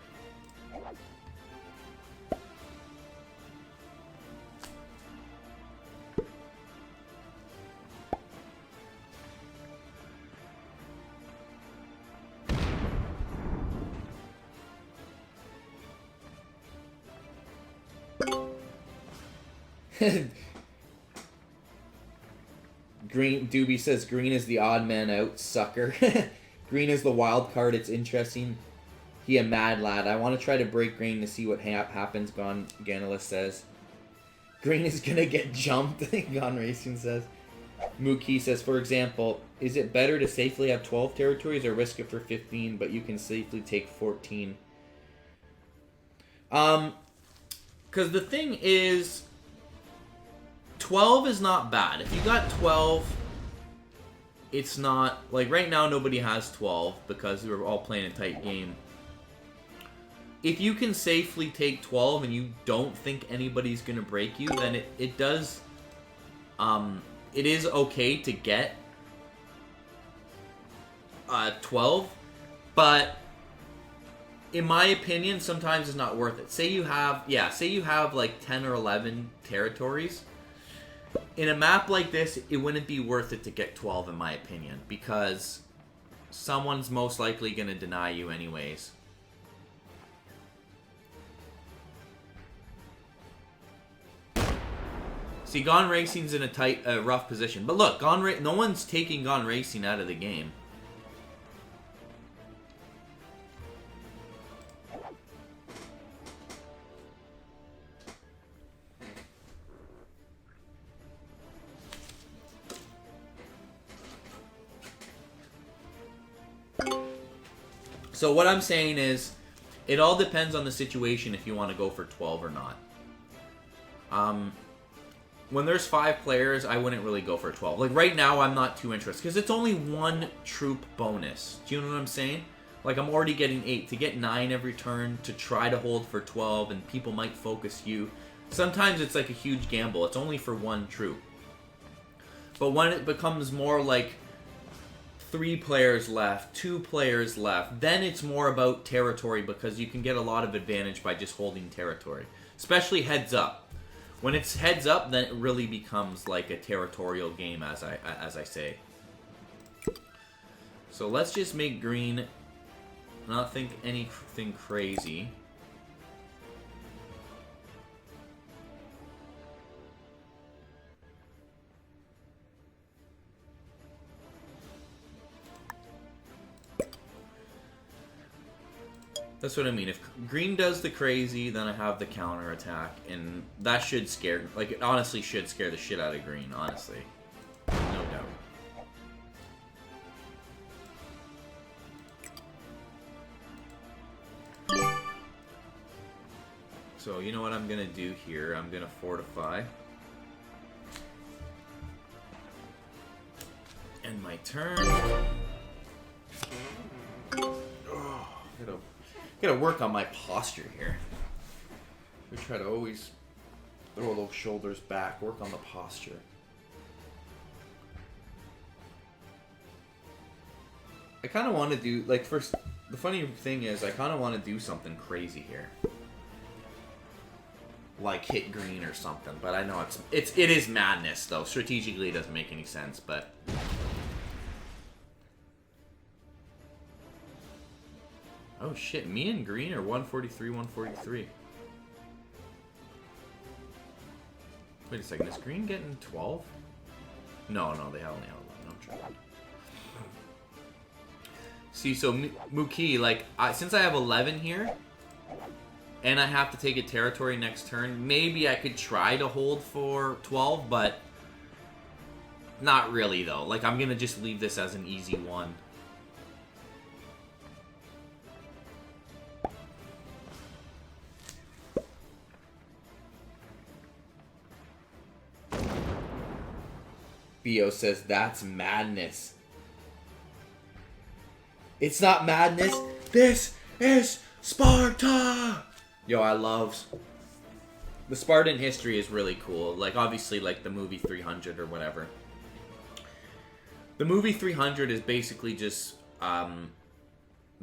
Green Doobie says green is the odd man out, sucker. Green is the wild card. It's interesting. He a mad lad. I want to try to break green to see what happens. Gandalus says. Green is gonna get jumped. Gone Racing says. Mookie says, for example, is it better to safely have 12 territories or risk it for 15, but you can safely take 14? Because the thing is, 12 is not bad. If you got 12, it's not... Like, right now, nobody has 12 because we're all playing a tight game. If you can safely take 12 and you don't think anybody's going to break you, then it does... it is okay to get 12, but in my opinion, sometimes it's not worth it. Say you have like 10 or 11 territories. In a map like this, it wouldn't be worth it to get 12 in my opinion, because someone's most likely going to deny you anyways. See, Gone Racing's in a rough position. But look, no one's taking Gone Racing out of the game. So what I'm saying is, it all depends on the situation if you want to go for 12 or not. when there's 5 players, I wouldn't really go for a 12. Like, right now, I'm not too interested, because it's only 1 troop bonus. Do you know what I'm saying? Like, I'm already getting 8. To get 9 every turn, to try to hold for 12, and people might focus you. Sometimes it's like a huge gamble. It's only for 1 troop. But when it becomes more like 3 players left, 2 players left, then it's more about territory, because you can get a lot of advantage by just holding territory. Especially heads up. When it's heads up, then it really becomes like a territorial game, as I say. So let's just make green not think anything crazy. That's what I mean. If green does the crazy, then I have the counter attack, and that should scare, like, it honestly should scare the shit out of green, honestly. No doubt. So, you know what I'm gonna do here? I'm gonna fortify. End my turn. Gotta work on my posture here. We try to always throw those shoulders back, work on the posture. I kind of want to do, like, first, the funny thing is, I kind of want to do something crazy here. Like hit green or something, but I know it is madness, though. Strategically, it doesn't make any sense, but... Oh shit, me and green are 143, 143. Wait a second, is green getting 12? No, they only have 11. I'm trying. See, so Muki, like, since I have 11 here, and I have to take a territory next turn, maybe I could try to hold for 12, but not really, though. Like, I'm gonna just leave this as an easy one. Bio says, that's madness. It's not madness. This is Sparta! Yo, I love... The Spartan history is really cool. Like, obviously, like, the movie 300 or whatever. The movie 300 is basically just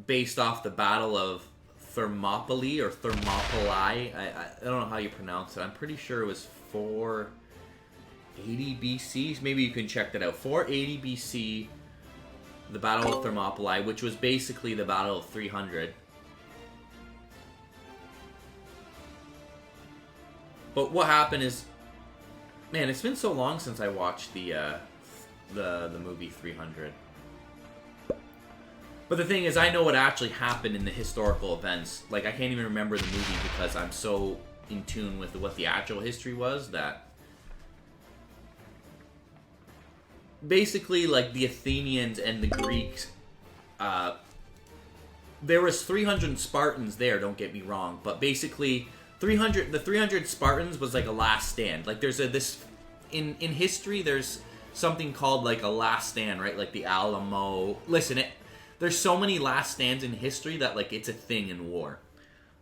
based off the Battle of Thermopylae, or Thermopylae. I don't know how you pronounce it. I'm pretty sure it was 480 BC. Maybe you can check that out. 480 BC, the Battle of Thermopylae, which was basically the Battle of 300. But what happened is, man, it's been so long since I watched the movie 300. But the thing is, I know what actually happened in the historical events. Like, I can't even remember the movie because I'm so in tune with what the actual history was that... Basically, like, the Athenians and the Greeks... there was 300 Spartans there, don't get me wrong. But basically, the 300 Spartans was like a last stand. Like, there's in history, there's something called, like, a last stand, right? Like the Alamo. Listen, there's so many last stands in history that, like, it's a thing in war.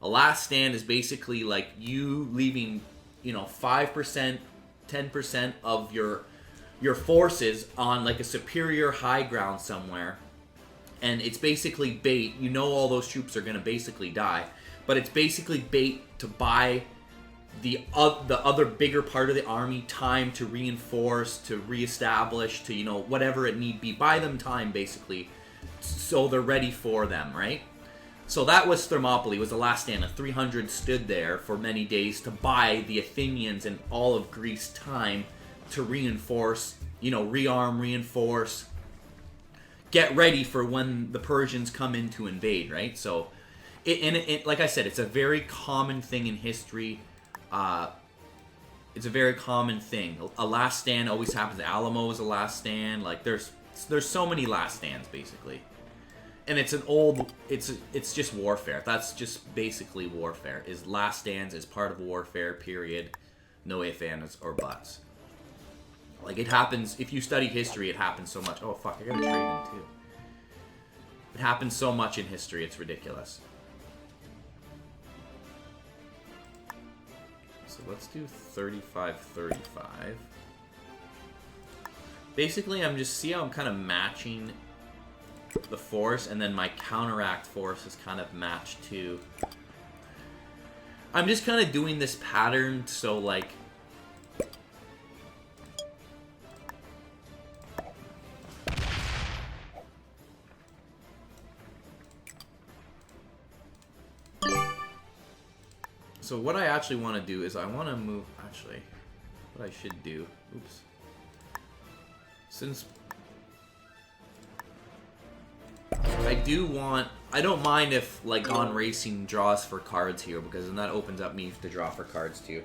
A last stand is basically, like, you leaving, 5%, 10% of your forces on, like, a superior high ground somewhere. And it's basically bait. You know all those troops are going to basically die. But it's basically bait to buy the other bigger part of the army time to reinforce, to reestablish, to, whatever it need be. Buy them time, basically, so they're ready for them, right? So that was Thermopylae. It was the last stand. The 300 stood there for many days to buy the Athenians and all of Greece time to reinforce, rearm, reinforce, get ready for when the Persians come in to invade, right? So, like I said, it's a very common thing in history. It's a very common thing. A last stand always happens. Alamo is a last stand. Like, there's so many last stands, basically. And it's just warfare. That's just basically warfare. Is last stands is part of warfare, period. No ifs, ands, or buts. Like, it happens, if you study history, it happens so much. Oh, fuck, I gotta trade in, too. It happens so much in history, it's ridiculous. So let's do 35-35. Basically, I'm just, see how I'm kind of matching the force, and then my counteract force is kind of matched to... I'm just kind of doing this pattern, so, like... So what I actually want to do is I want to move... Actually, what I should do... Oops. Since... I do want... I don't mind if, like, Gone Racing draws for cards here, because then that opens up me to draw for cards, too.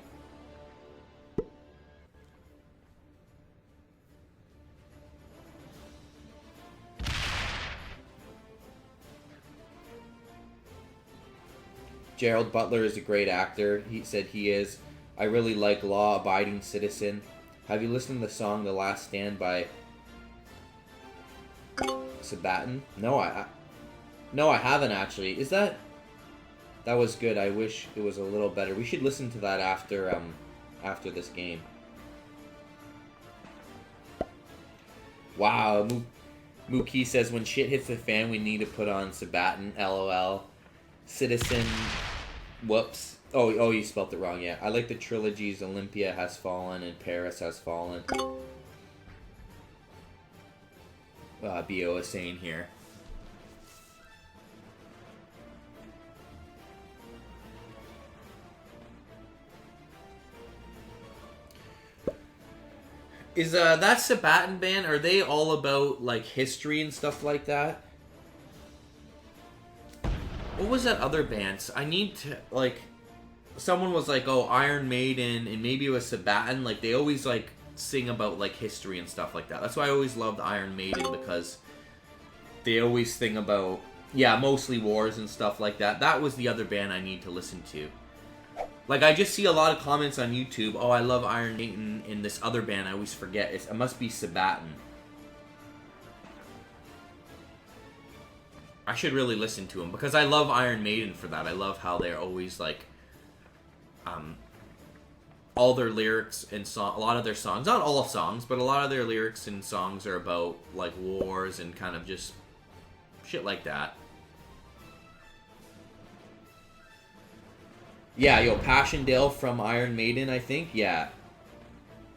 Gerald Butler is a great actor. He said he is. I really like Law Abiding Citizen. Have you listened to the song The Last Stand by Sabaton? No, I haven't actually. Is that was good. I wish it was a little better. We should listen to that after this game. Wow, Mookie says when shit hits the fan, we need to put on Sabaton. LOL. Citizen. Whoops. Oh, you spelt it wrong. Yeah, I like the trilogies. Olympia Has Fallen and Paris Has Fallen. B.O. is saying here. Is that Sabaton band? Are they all about like history and stuff like that? What was that other band? I need to, like, someone was like, oh, Iron Maiden, and maybe it was Sabaton. Like, they always, like, sing about, like, history and stuff like that. That's why I always loved Iron Maiden, because they always sing about, yeah, mostly wars and stuff like that. That was the other band I need to listen to. Like, I just see a lot of comments on YouTube, oh, I love Iron Maiden, and this other band I always forget. It must be Sabaton. I should really listen to them, because I love Iron Maiden for that. I love how they're always, like, all their lyrics and a lot of their songs, not all songs, but a lot of their lyrics and songs are about, like, wars and kind of just shit like that. Yeah, yo, Passchendaele from Iron Maiden, I think, yeah.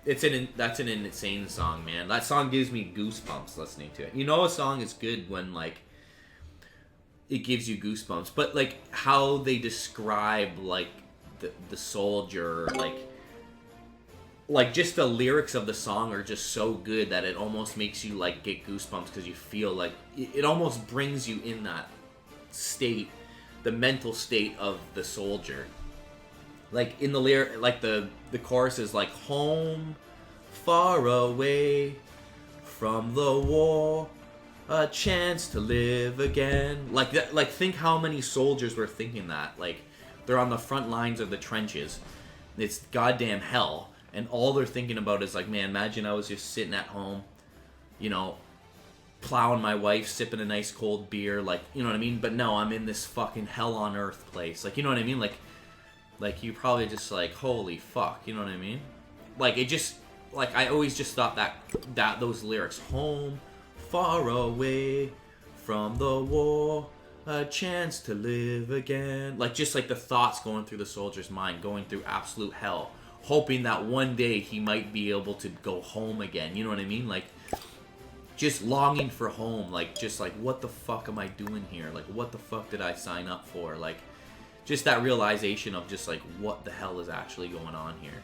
That's an insane song, man. That song gives me goosebumps listening to it. You know a song is good when, like, it gives you goosebumps, but like how they describe like the soldier, like just the lyrics of the song are just so good that it almost makes you like get goosebumps, because you feel like it almost brings you in that state, the mental state of the soldier. Like in the lyric, like the chorus is like, home far away from the war, a chance to live again. Like that, like think how many soldiers were thinking that. Like they're on the front lines of the trenches. It's goddamn hell, and all they're thinking about is like, man, imagine I was just sitting at home, you know, plowing my wife, sipping a nice cold beer, like, you know what I mean? But no, I'm in this fucking hell on earth place. Like, you know what I mean? Like you probably just like, holy fuck, you know what I mean? Like it just, like I always just thought that those lyrics, home far away from the war, a chance to live again. Like, just like the thoughts going through the soldier's mind, going through absolute hell, hoping that one day he might be able to go home again. You know what I mean? Like, just longing for home. Like, just like, what the fuck am I doing here? Like, what the fuck did I sign up for? Like, just that realization of just like, what the hell is actually going on here?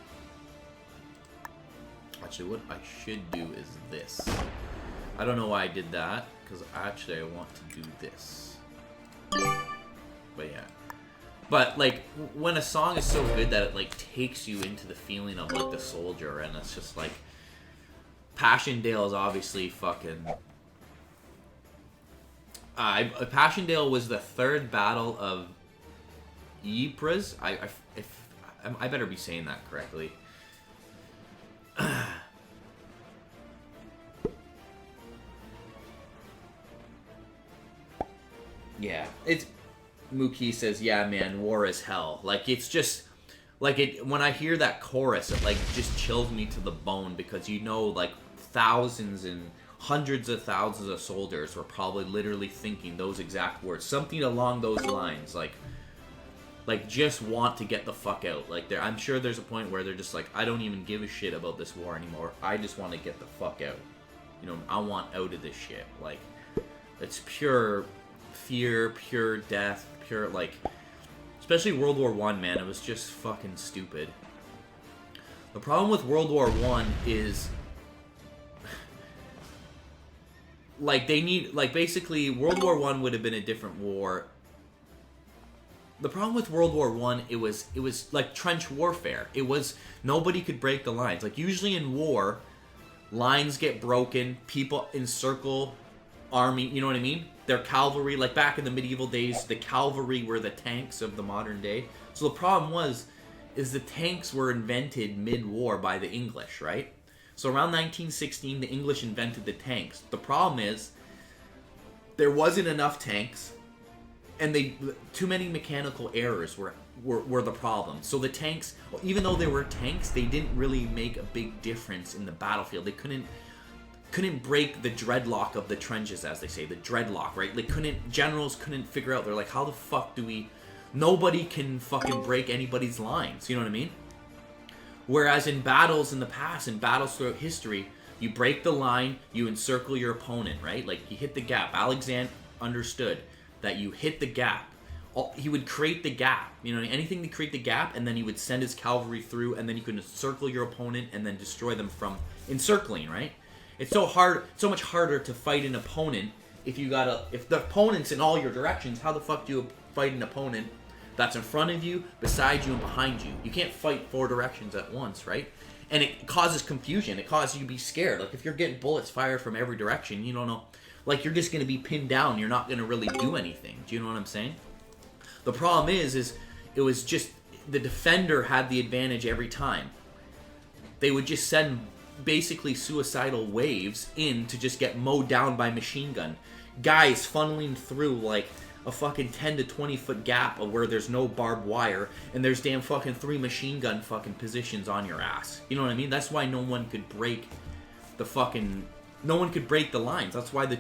Actually, what I should do is this. I don't know why I did that, because actually I want to do this. But yeah. But like, when a song is so good that it like takes you into the feeling of like the soldier, and it's just like, Passchendaele is obviously fucking... Passchendaele was the third battle of Ypres. I better be saying that correctly. Yeah, it's Mookie says, "Yeah, man, war is hell." Like it's just like it when I hear that chorus, it like just chills me to the bone because you know, like thousands and hundreds of thousands of soldiers were probably literally thinking those exact words, something along those lines, like just want to get the fuck out. Like I'm sure there's a point where they're just like, I don't even give a shit about this war anymore. I just want to get the fuck out. You know, I want out of this shit. Like it's pure fear, pure death, pure like. Especially World War I, man, it was just fucking stupid. The problem with World War I is like they need like basically World War I would have been a different war. The problem with World War I, it was like trench warfare. It was nobody could break the lines. Like usually in war, lines get broken, people encircle army, you know what I mean? Their cavalry, like back in the medieval days, the cavalry were the tanks of the modern day. So the problem is the tanks were invented mid-war by the English, right? So around 1916, the English invented the tanks. The problem is there wasn't enough tanks, and too many mechanical errors were the problem. So the tanks, even though they were tanks, they didn't really make a big difference in the battlefield. They couldn't break the dreadlock of the trenches, as they say, the dreadlock, right? Generals couldn't figure out, they're like, how the fuck do we, nobody can fucking break anybody's lines, you know what I mean? Whereas in battles in the past, in battles throughout history, you break the line, you encircle your opponent, right? Like, you hit the gap. Alexander understood that you hit the gap. He would create the gap, you know, anything to create the gap, and then he would send his cavalry through, and then you could encircle your opponent and then destroy them from encircling, right? It's so much harder to fight an opponent if the opponent's in all your directions. How the fuck do you fight an opponent that's in front of you, beside you, and behind you? You can't fight 4 directions at once, right? And it causes confusion. It causes you to be scared. Like if you're getting bullets fired from every direction, you don't know. Like you're just going to be pinned down. You're not going to really do anything. Do you know what I'm saying? The problem is it was just the defender had the advantage every time. They would just send basically suicidal waves in to just get mowed down by machine gun. Guys funneling through like a fucking 10 to 20 foot gap of where there's no barbed wire and there's damn fucking 3 machine gun fucking positions on your ass. You know what I mean? That's why no one could break the lines. That's why the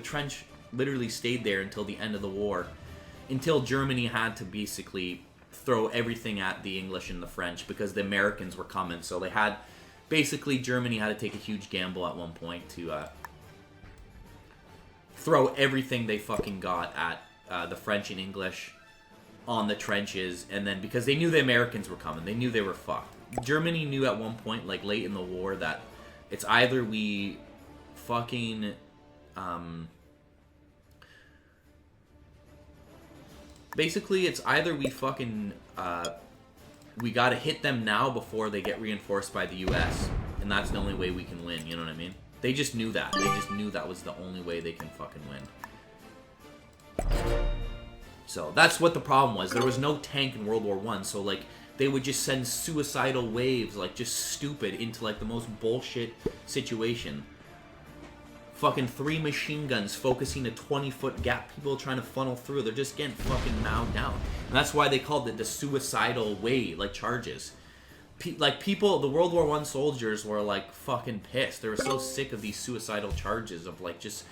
trench literally stayed there until the end of the war. Until Germany had to basically throw everything at the English and the French because the Americans were coming. So basically Germany had to take a huge gamble at one point to throw everything they fucking got at the French and English on the trenches. And then because they knew the Americans were coming, they knew they were fucked. Germany knew at one point, like late in the war, that it's either we fucking basically it's either we fucking we gotta hit them now before they get reinforced by the US, and that's the only way we can win, you know what I mean? They just knew that. They just knew that was the only way they can fucking win. So that's what the problem was. There was no tank in World War I, so like they would just send suicidal waves, like just stupid, into like the most bullshit situation. Fucking 3 machine guns focusing a 20-foot gap. People trying to funnel through. They're just getting fucking mowed down. And that's why they called it the suicidal wave, like charges. People, the World War I soldiers were like fucking pissed. They were so sick of these suicidal charges of like just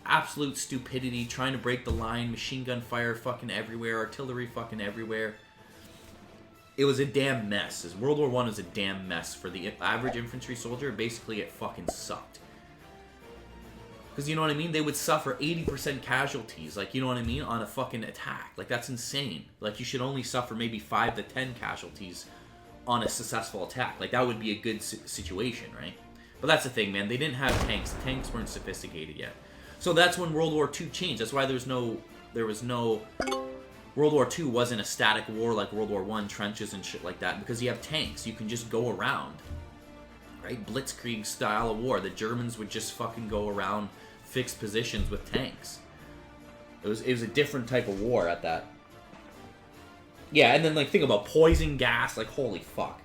absolute stupidity, trying to break the line, machine gun fire fucking everywhere, artillery fucking everywhere. It was a damn mess. World War I was a damn mess for the average infantry soldier. Basically, it fucking sucked. Because, you know what I mean? They would suffer 80% casualties, like, you know what I mean, on a fucking attack. Like, that's insane. Like, you should only suffer maybe 5 to 10 casualties on a successful attack. Like, that would be a good situation, right? But that's the thing, man. They didn't have tanks. The tanks weren't sophisticated yet. So that's when World War II changed. That's why there was no... World War II wasn't a static war like World War I, trenches and shit like that, because you have tanks. You can just go around. Right? Blitzkrieg style of war. The Germans would just fucking go around fixed positions with tanks. It was a different type of war at that. Yeah, and then like think about poison gas, like holy fuck.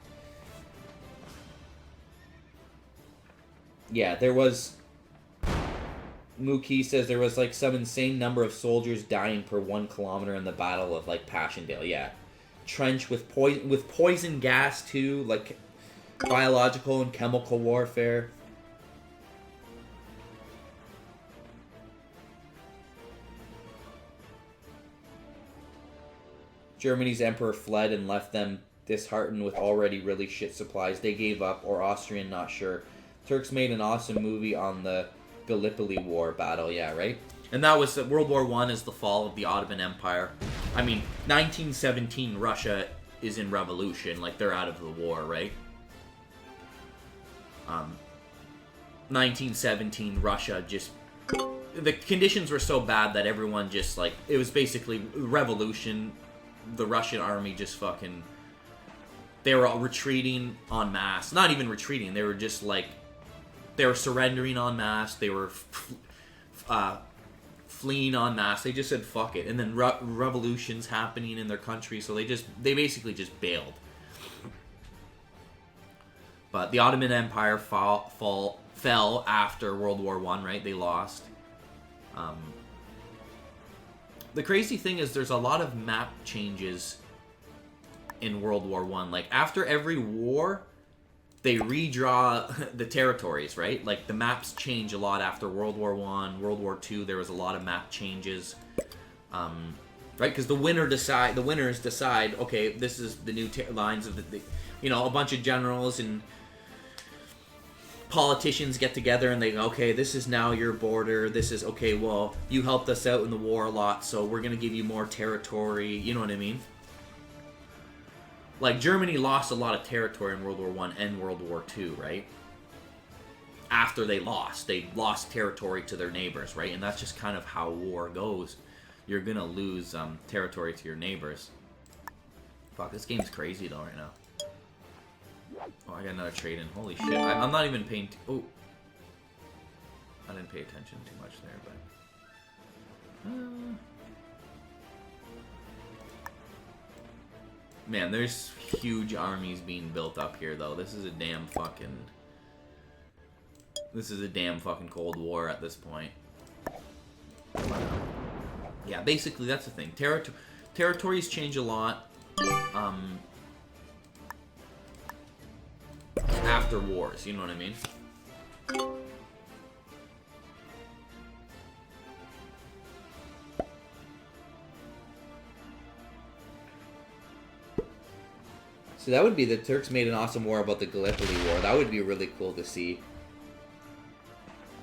Yeah, there was Mookie says there was like some insane number of soldiers dying per 1 kilometer in the Battle of like Passchendaele. Yeah, trench with poison gas too, like biological and chemical warfare. Germany's emperor fled and left them disheartened with already really shit supplies. They gave up, or Austrian, not sure. Turks made an awesome movie on the Gallipoli War battle, yeah, right? And that was World War I is the fall of the Ottoman Empire. I mean, 1917, Russia is in revolution, like they're out of the war, right? 1917, Russia just... The conditions were so bad that everyone just, like... It was basically revolution. The Russian army just fucking... They were all retreating en masse. Not even retreating. They were just, like... They were surrendering en masse. They were fleeing en masse. They just said, fuck it. And then revolutions happening in their country, so they basically just bailed. But the Ottoman Empire fell after World War I, right? They lost. The crazy thing is there's a lot of map changes in World War I. Like, after every war, they redraw the territories, right? Like, the maps change a lot after World War I, World War II. There was a lot of map changes. Right? Because the winners decide, okay, this is the new lines of the... You know, a bunch of generals and politicians get together and they go, okay, this is now your border. This is, okay, well, you helped us out in the war a lot, so we're going to give you more territory. You know what I mean? Like, Germany lost a lot of territory in World War I and World War II, right? After they lost territory to their neighbors, right? And that's just kind of how war goes. You're going to lose territory to your neighbors. Fuck, this game's crazy, though, right now. Oh, I got another trade in. Holy shit. I'm not even paying... Oh. I didn't pay attention too much there, but... Man, there's huge armies being built up here, though. This is a damn fucking Cold War at this point. Yeah, basically, that's the thing. Territories change a lot. After wars, you know what I mean? So that would be the Turks made an awesome war about the Gallipoli War. That would be really cool to see.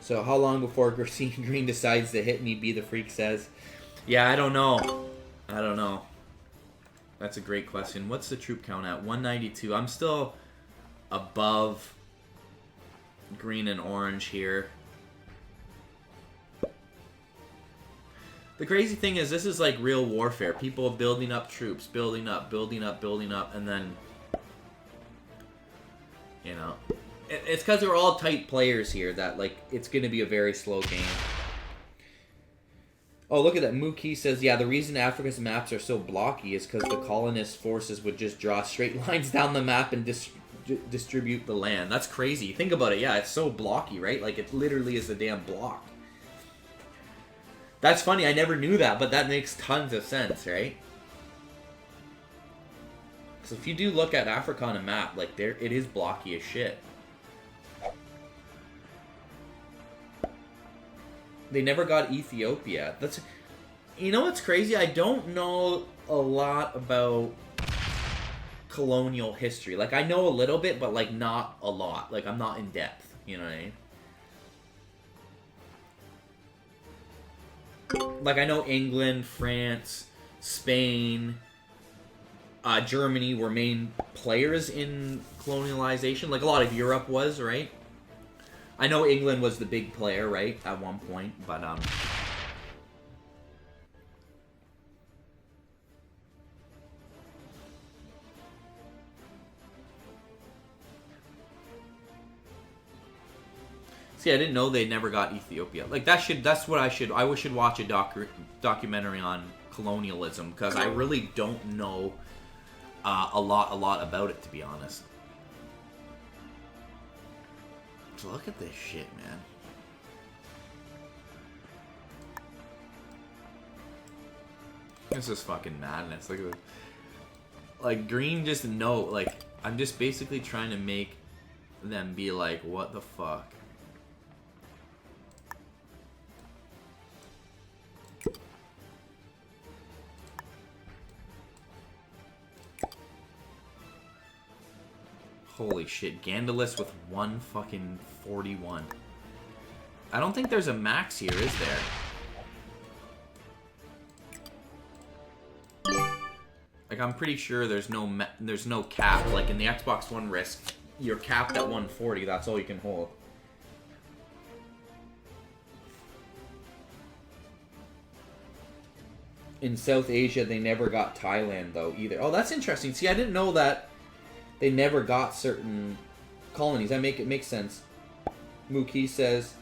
So how long before Green decides to hit me, Be the Freak says? Yeah, I don't know. I don't know. That's a great question. What's the troop count at? 192. I'm still above green and orange here. The crazy thing is, this is like real warfare. People building up troops, building up, and then, you know, it's because they're all tight players here that, like, it's going to be a very slow game. Oh, look at that. Mookie says, yeah, the reason Africa's maps are so blocky is because the colonist forces would just draw straight lines down the map and distribute the land. That's crazy. Think about it. Yeah, it's so blocky, right? Like, it literally is a damn block. That's funny. I never knew that, but that makes tons of sense, right? So if you do look at Africa on a map, like, there, it is blocky as shit. They never got Ethiopia. That's, you know what's crazy? I don't know a lot about colonial history. Like, I know a little bit, but, like, not a lot. Like, I'm not in depth. You know what I mean? Like, I know England, France, Spain, Germany were main players in colonialization. Like, a lot of Europe was, right? I know England was the big player, right, at one point, but, See, I didn't know they never got Ethiopia. Like, I should watch a documentary on colonialism, because I really don't know a lot about it, to be honest. So look at this shit, man. This is fucking madness. Look at this. Like, green just know, like, I'm just basically trying to make them be like, what the fuck? Holy shit, Gandalus with 141. I don't think there's a max here, is there? Like, I'm pretty sure there's no cap. Like, in the Xbox One Risk, you're capped at 140. That's all you can hold. In South Asia, they never got Thailand, though, either. Oh, that's interesting. See, I didn't know that they never got certain colonies. It makes sense. Mookie says,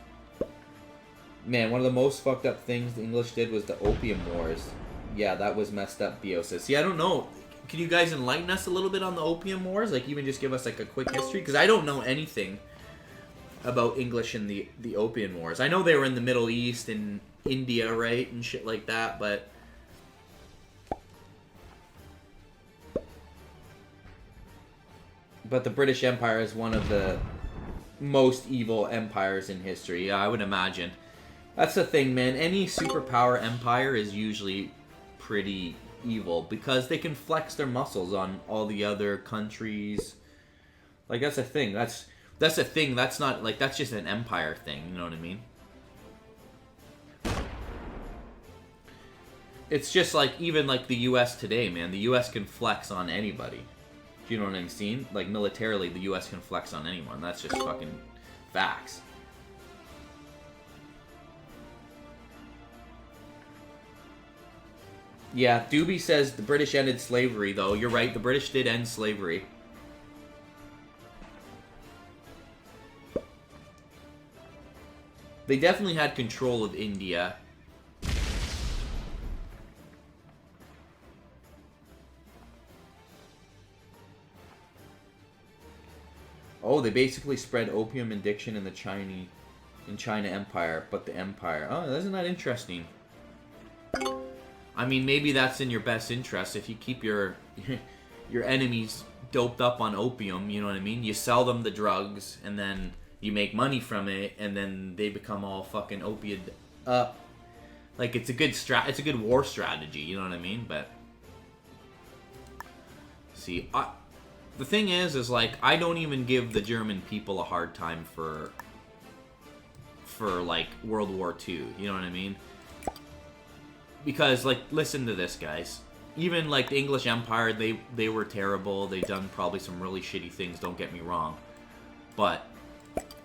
man, one of the most fucked up things the English did was the Opium Wars. Yeah, that was messed up, Theo says. See, I don't know. Can you guys enlighten us a little bit on the Opium Wars? Like, even just give us, like, a quick history? Because I don't know anything about English and the Opium Wars. I know they were in the Middle East and India, right? And shit like that, but... But the British Empire is one of the most evil empires in history, I would imagine. That's the thing, man. Any superpower empire is usually pretty evil because they can flex their muscles on all the other countries. Like, that's a thing. That's a thing. That's not, like, that's just an empire thing. You know what I mean? It's just like, even like the U.S. today, man. The U.S. can flex on anybody. Do you know what I'm saying? Like, militarily, the U.S. can flex on anyone. That's just fucking facts. Yeah, Doobie says the British ended slavery, though. You're right, the British did end slavery. They definitely had control of India. Oh, they basically spread opium addiction in the China Empire, but the Empire. Oh, isn't that interesting? I mean, maybe that's in your best interest if you keep your enemies doped up on opium. You know what I mean? You sell them the drugs, and then you make money from it, and then they become all fucking opiate up. Like, it's a good war strategy. You know what I mean? But see, the thing is like, I don't even give the German people a hard time for like World War II. You know what I mean? Because, like, listen to this, guys. Even, like, the English Empire, they were terrible. They done probably some really shitty things, don't get me wrong. But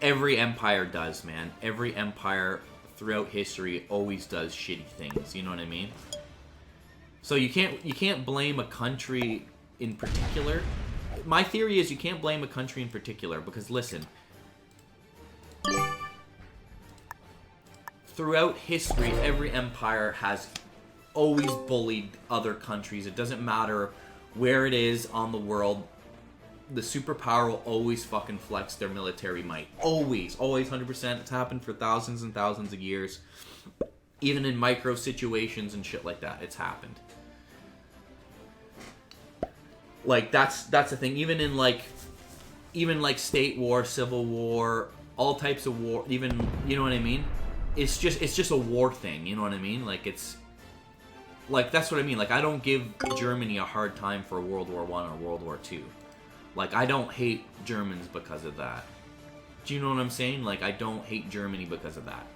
every empire does, man. Every empire throughout history always does shitty things. You know what I mean? So you can't blame a country in particular. My theory is you can't blame a country in particular because, listen, throughout history, every empire has always bullied other countries. It doesn't matter where it is on the world. The superpower will always fucking flex their military might. Always. Always, 100%. It's happened for thousands and thousands of years. Even in micro situations and shit like that, it's happened. Like, that's the thing. Even in, like, state war, civil war, all types of war, even, you know what I mean? It's just a war thing, you know what I mean? Like, it's... Like, that's what I mean. Like, I don't give Germany a hard time for World War I or World War II. Like, I don't hate Germans because of that. Do you know what I'm saying? Like, I don't hate Germany because of that.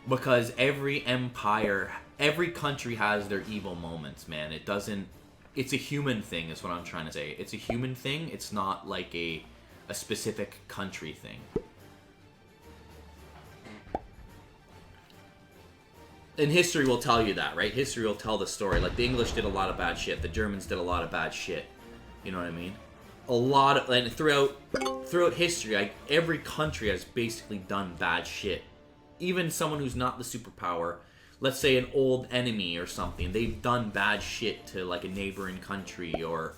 Because every empire, every country has their evil moments, man. It doesn't... It's a human thing, is what I'm trying to say. It's a human thing. It's not like a specific country thing. And history will tell you that, right? History will tell the story. Like, the English did a lot of bad shit. The Germans did a lot of bad shit. You know what I mean? And throughout history, every country has basically done bad shit. Even someone who's not the superpower, let's say an old enemy or something, they've done bad shit to, like, a neighboring country or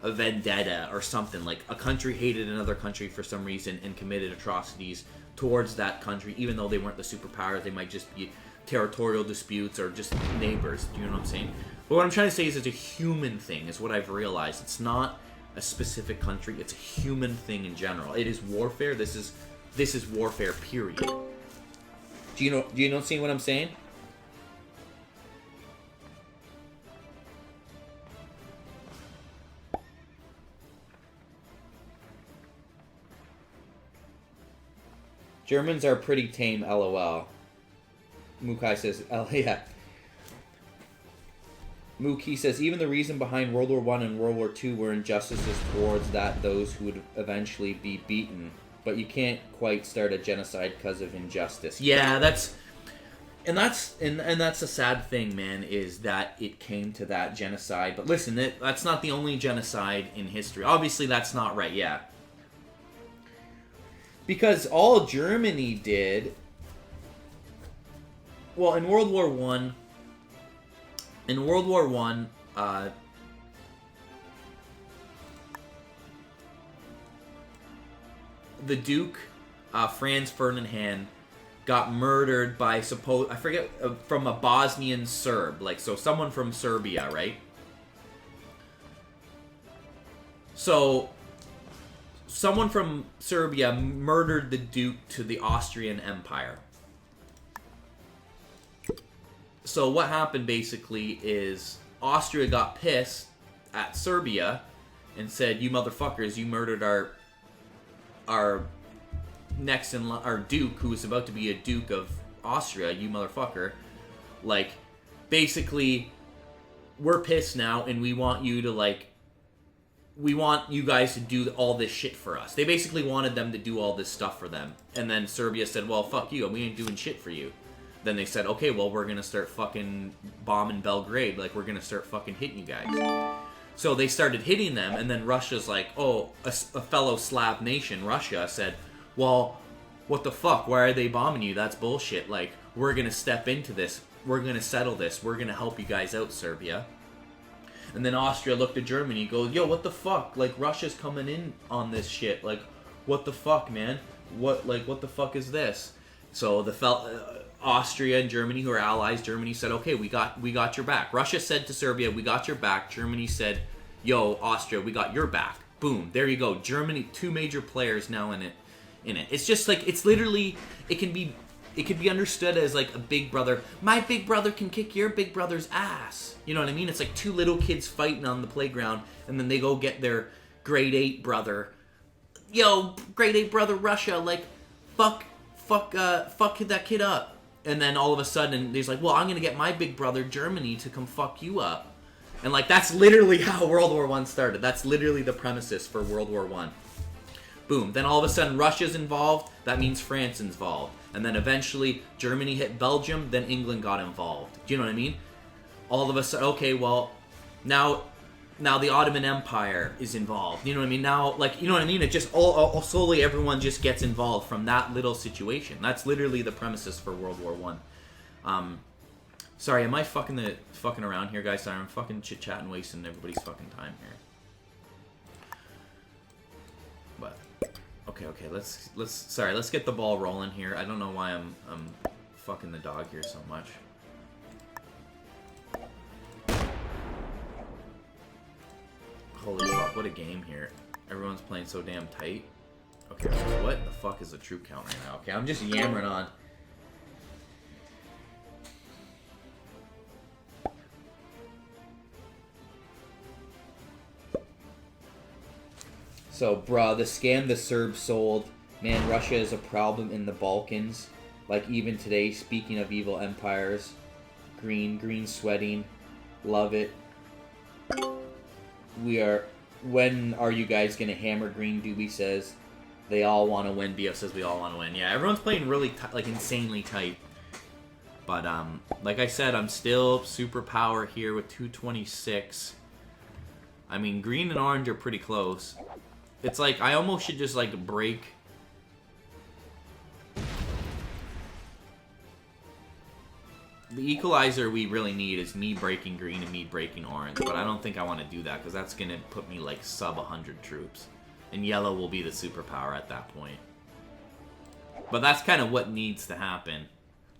a vendetta or something. Like, a country hated another country for some reason and committed atrocities towards that country, even though they weren't the superpower. They might just be territorial disputes or just neighbors. Do you know what I'm saying? But what I'm trying to say is it's a human thing, is what I've realized. It's not a specific country. It's a human thing in general. It is warfare. This is warfare, period. Do you know see what I'm saying? Germans are pretty tame, lol. Mukai says, yeah. Mookie says, even the reason behind World War I and World War II were injustices towards those who would eventually be beaten. But you can't quite start a genocide because of injustice. Yeah, that's a sad thing, man, is that it came to that genocide. But listen, that's not the only genocide in history. Obviously, that's not right, yeah. Because all Germany did... Well, in World War One, the Duke, Franz Ferdinand, got murdered by from a Bosnian Serb, so someone from Serbia, right? So someone from Serbia murdered the Duke to the Austrian Empire. So what happened basically is Austria got pissed at Serbia and said, "You motherfuckers, you murdered our next in line, our Duke, who was about to be a Duke of Austria, you motherfucker. Basically, we're pissed now, and we want you to, we want you guys to do all this shit for us." They basically wanted them to do all this stuff for them. And then Serbia said, "Well, fuck you, we ain't doing shit for you." Then they said, "Okay, well, we're gonna start fucking bombing Belgrade. We're gonna start fucking hitting you guys." So they started hitting them, and then Russia's like, oh, a fellow Slav nation, Russia, said, "Well, what the fuck? Why are they bombing you? That's bullshit. We're gonna step into this. We're gonna settle this. We're gonna help you guys out, Serbia." And then Austria looked at Germany and goes, "Yo, what the fuck? Russia's coming in on this shit. What the fuck, man? What the fuck is this?" So Austria and Germany, who are allies, Germany said, "Okay, we got your back." Russia said to Serbia, "We got your back." Germany said, "Yo, Austria, we got your back." Boom, there you go. Germany, two major players now in it. It's just it's literally, it can be understood as a big brother. My big brother can kick your big brother's ass. You know what I mean? It's like two little kids fighting on the playground, and then they go get their grade 8 brother. Yo, grade 8 brother Russia, fuck that kid up. And then all of a sudden, he's like, "Well, I'm gonna get my big brother Germany to come fuck you up." And that's literally how World War I started. That's literally the premises for World War I. Boom. Then all of a sudden, Russia's involved. That means France is involved. And then eventually, Germany hit Belgium. Then England got involved. Do you know what I mean? All of a sudden, okay, well, now the Ottoman Empire is involved. You know what I mean? Now, you know what I mean? It just all slowly everyone just gets involved from that little situation. That's literally the premises for World War I. Sorry, am I fucking around here, guys? Sorry, I'm fucking chit-chatting, wasting everybody's fucking time here. But okay, let's get the ball rolling here. I don't know why I'm fucking the dog here so much. Holy fuck, what a game here. Everyone's playing so damn tight. Okay, what the fuck is the troop count right now? Okay, I'm just yammering on. So, bruh, the scam the Serbs sold. Man, Russia is a problem in the Balkans. Even today, speaking of evil empires. Green sweating. Love it. When are you guys gonna hammer green? Doobie says. They all want to win. BF says we all want to win. Yeah, everyone's playing really insanely tight. But like I said, I'm still superpower here with 226. I mean, green and orange are pretty close. It's I almost should just break. The equalizer we really need is me breaking green and me breaking orange, but I don't think I want to do that because that's going to put me sub 100 troops. And yellow will be the superpower at that point. But that's kind of what needs to happen.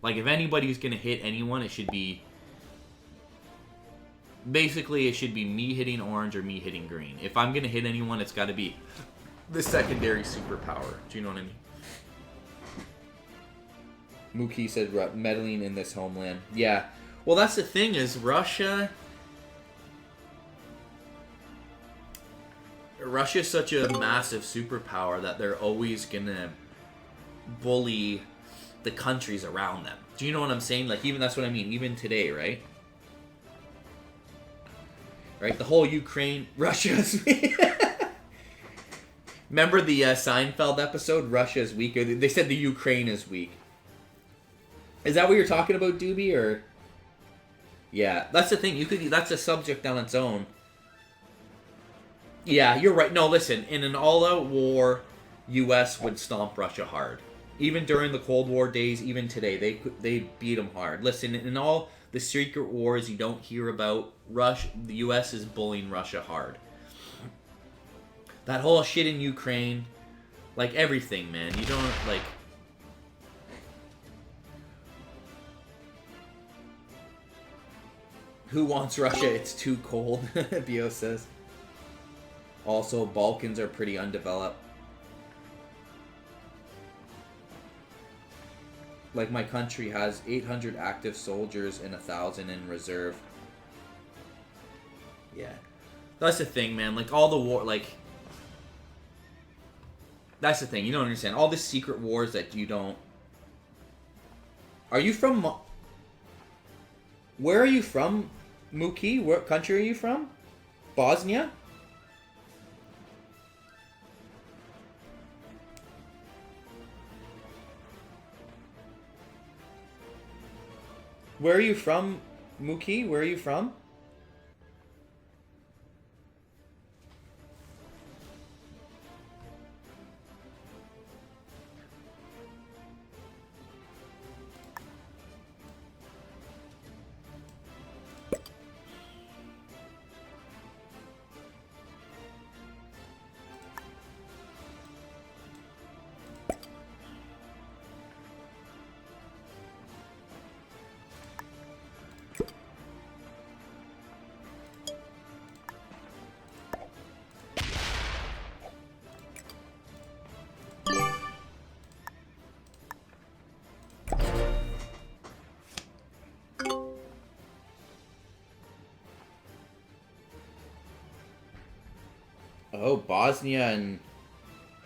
Like, if anybody's going to hit anyone, it should be... Basically, it should be me hitting orange or me hitting green. If I'm going to hit anyone, it's got to be the secondary superpower. Do you know what I mean? Mookie said meddling in this homeland. Yeah. Well, that's the thing is Russia's such a massive superpower that they're always going to bully the countries around them. Do you know what I'm saying? Like, even that's what I mean. Even today, right? Right? The whole Ukraine, Russia's Remember the Seinfeld episode, Russia's weak? Or they said the Ukraine is weak. Is that what you're talking about, Doobie? Or yeah, that's the thing. That's a subject on its own. Yeah, you're right. No, listen. In an all-out war, U.S. would stomp Russia hard. Even during the Cold War days, even today, they beat them hard. Listen, in all the secret wars you don't hear about, the U.S. is bullying Russia hard. That whole shit in Ukraine, like everything, man. You don't like. Who wants Russia? It's too cold, Bio says. Also, Balkans are pretty undeveloped. Like, my country has 800 active soldiers and 1,000 in reserve. Yeah. That's the thing, man. Like, all the war, like... That's the thing. You don't understand. All the secret wars that you don't... Are you from... Where are you from, Mookie? What country are you from? Bosnia? Where are you from, Mookie? Where are you from? Oh, Bosnia and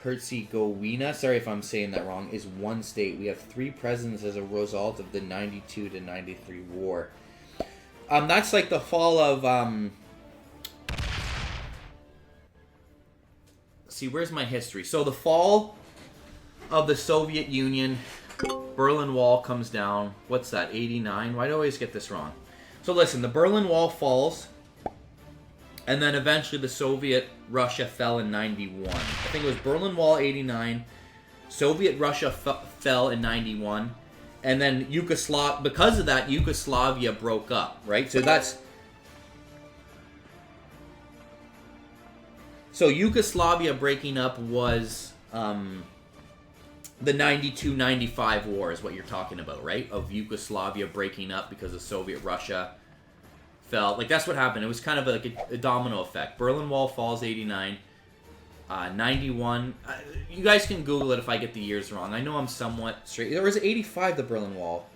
Herzegovina, sorry if I'm saying that wrong, is one state. We have 3 presidents as a result of the 92 to 93 war. That's like the fall of, see, where's my history? So the fall of the Soviet Union, Berlin Wall comes down. What's that, 89? Why do I always get this wrong? So listen, the Berlin Wall falls, and then eventually the Soviet Russia fell in 91. I think it was Berlin Wall 89, Soviet Russia fell in 91, and then because of that, Yugoslavia broke up, right? So Yugoslavia breaking up was the 92-95 war is what you're talking about, right? Of Yugoslavia breaking up because of Soviet Russia fell. Like, that's what happened. It was kind of like a domino effect. Berlin Wall falls 89, 91. You guys can Google it if I get the years wrong. I know I'm somewhat straight. Or is it 85, the Berlin Wall?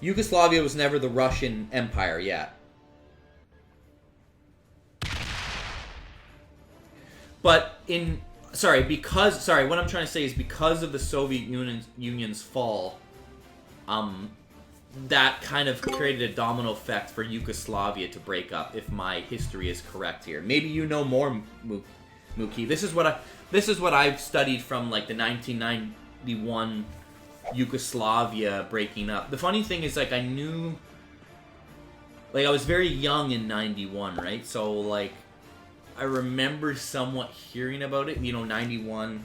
Yugoslavia was never the Russian Empire yet. But what I'm trying to say is because of the Soviet Union's fall, that kind of created a domino effect for Yugoslavia to break up, if my history is correct here. Maybe you know more, Mookie. This is what I've studied from, like, the 1991 Yugoslavia breaking up. The funny thing is, like, I was very young in 91, right? So, like, I remember somewhat hearing about it, 91.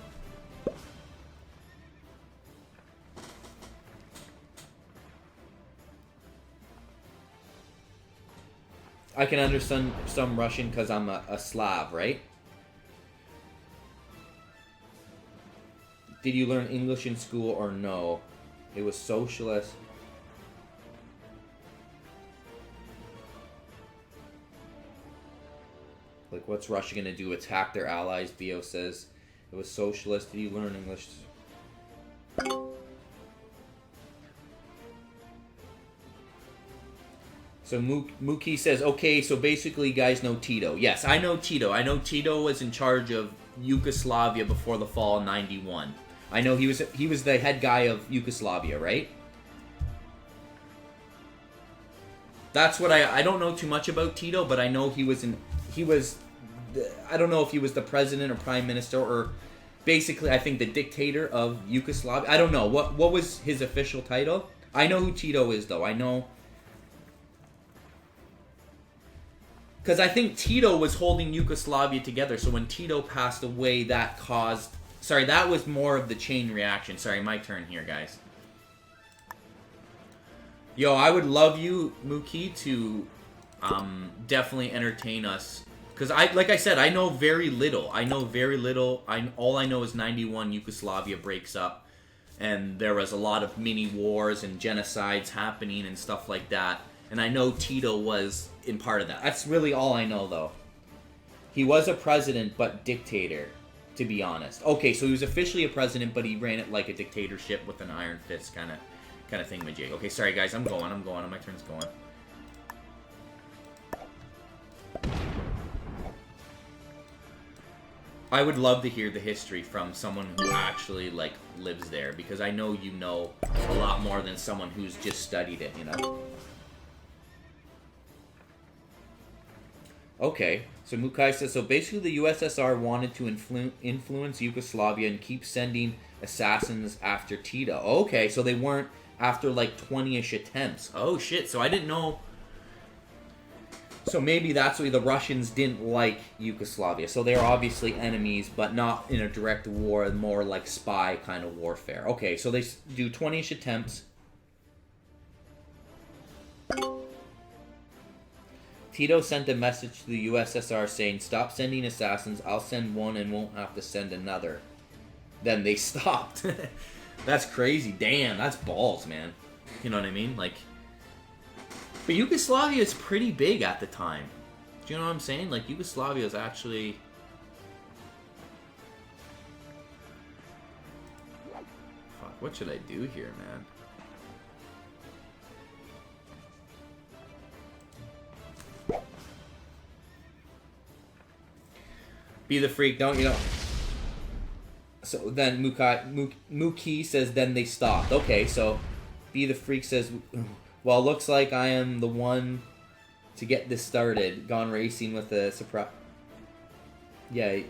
I can understand some Russian because I'm a Slav, right? Did you learn English in school or no? It was socialist. Like, what's Russia gonna do? Attack their allies? Bio says it was socialist. Did you learn English? So Mookie says, okay, so basically you guys know Tito. Yes, I know Tito. I know Tito was in charge of Yugoslavia before the fall of '91. I know he was the head guy of Yugoslavia, right? That's what I don't know too much about Tito, but I know I don't know if he was the president or prime minister or basically I think the dictator of Yugoslavia. I don't know. What was his official title? I know who Tito is though. I know because I think Tito was holding Yugoslavia together. So when Tito passed away, that caused... Sorry, that was more of the chain reaction. Sorry, my turn here, guys. Yo, I would love you, Mookie, to definitely entertain us. Because, like I said, I know very little. All I know is 91 Yugoslavia breaks up. And there was a lot of mini wars and genocides happening and stuff like that. And I know Tito was in part of that. That's really all I know, though. He was a president, but dictator, to be honest. Okay, so he was officially a president, but he ran it like a dictatorship with an iron fist kind of thing, majig. Okay, sorry, guys. I'm going. My turn's going. I would love to hear the history from someone who actually, like, lives there. Because I know you know a lot more than someone who's just studied it, you know? Okay, so Mukai says, so basically the USSR wanted to influence Yugoslavia and keep sending assassins after Tito. Okay, so they weren't after like 20-ish attempts. Oh shit, so I didn't know. So maybe that's why the Russians didn't like Yugoslavia. So they're obviously enemies, but not in a direct war, more like spy kind of warfare. Okay, so they do 20-ish attempts. Tito sent a message to the USSR saying, stop sending assassins, I'll send one and won't have to send another. Then they stopped. That's crazy. Damn, that's balls, man. You know what I mean? Like, but Yugoslavia is pretty big at the time. Do you know what I'm saying? Like, Yugoslavia is actually... Fuck, what should I do here, man? Be the freak, don't you know? So then Mookie says, then they stopped. Okay, so Be the freak says, well, looks like I am the one to get this started. Gone racing with a surprise. Yeah,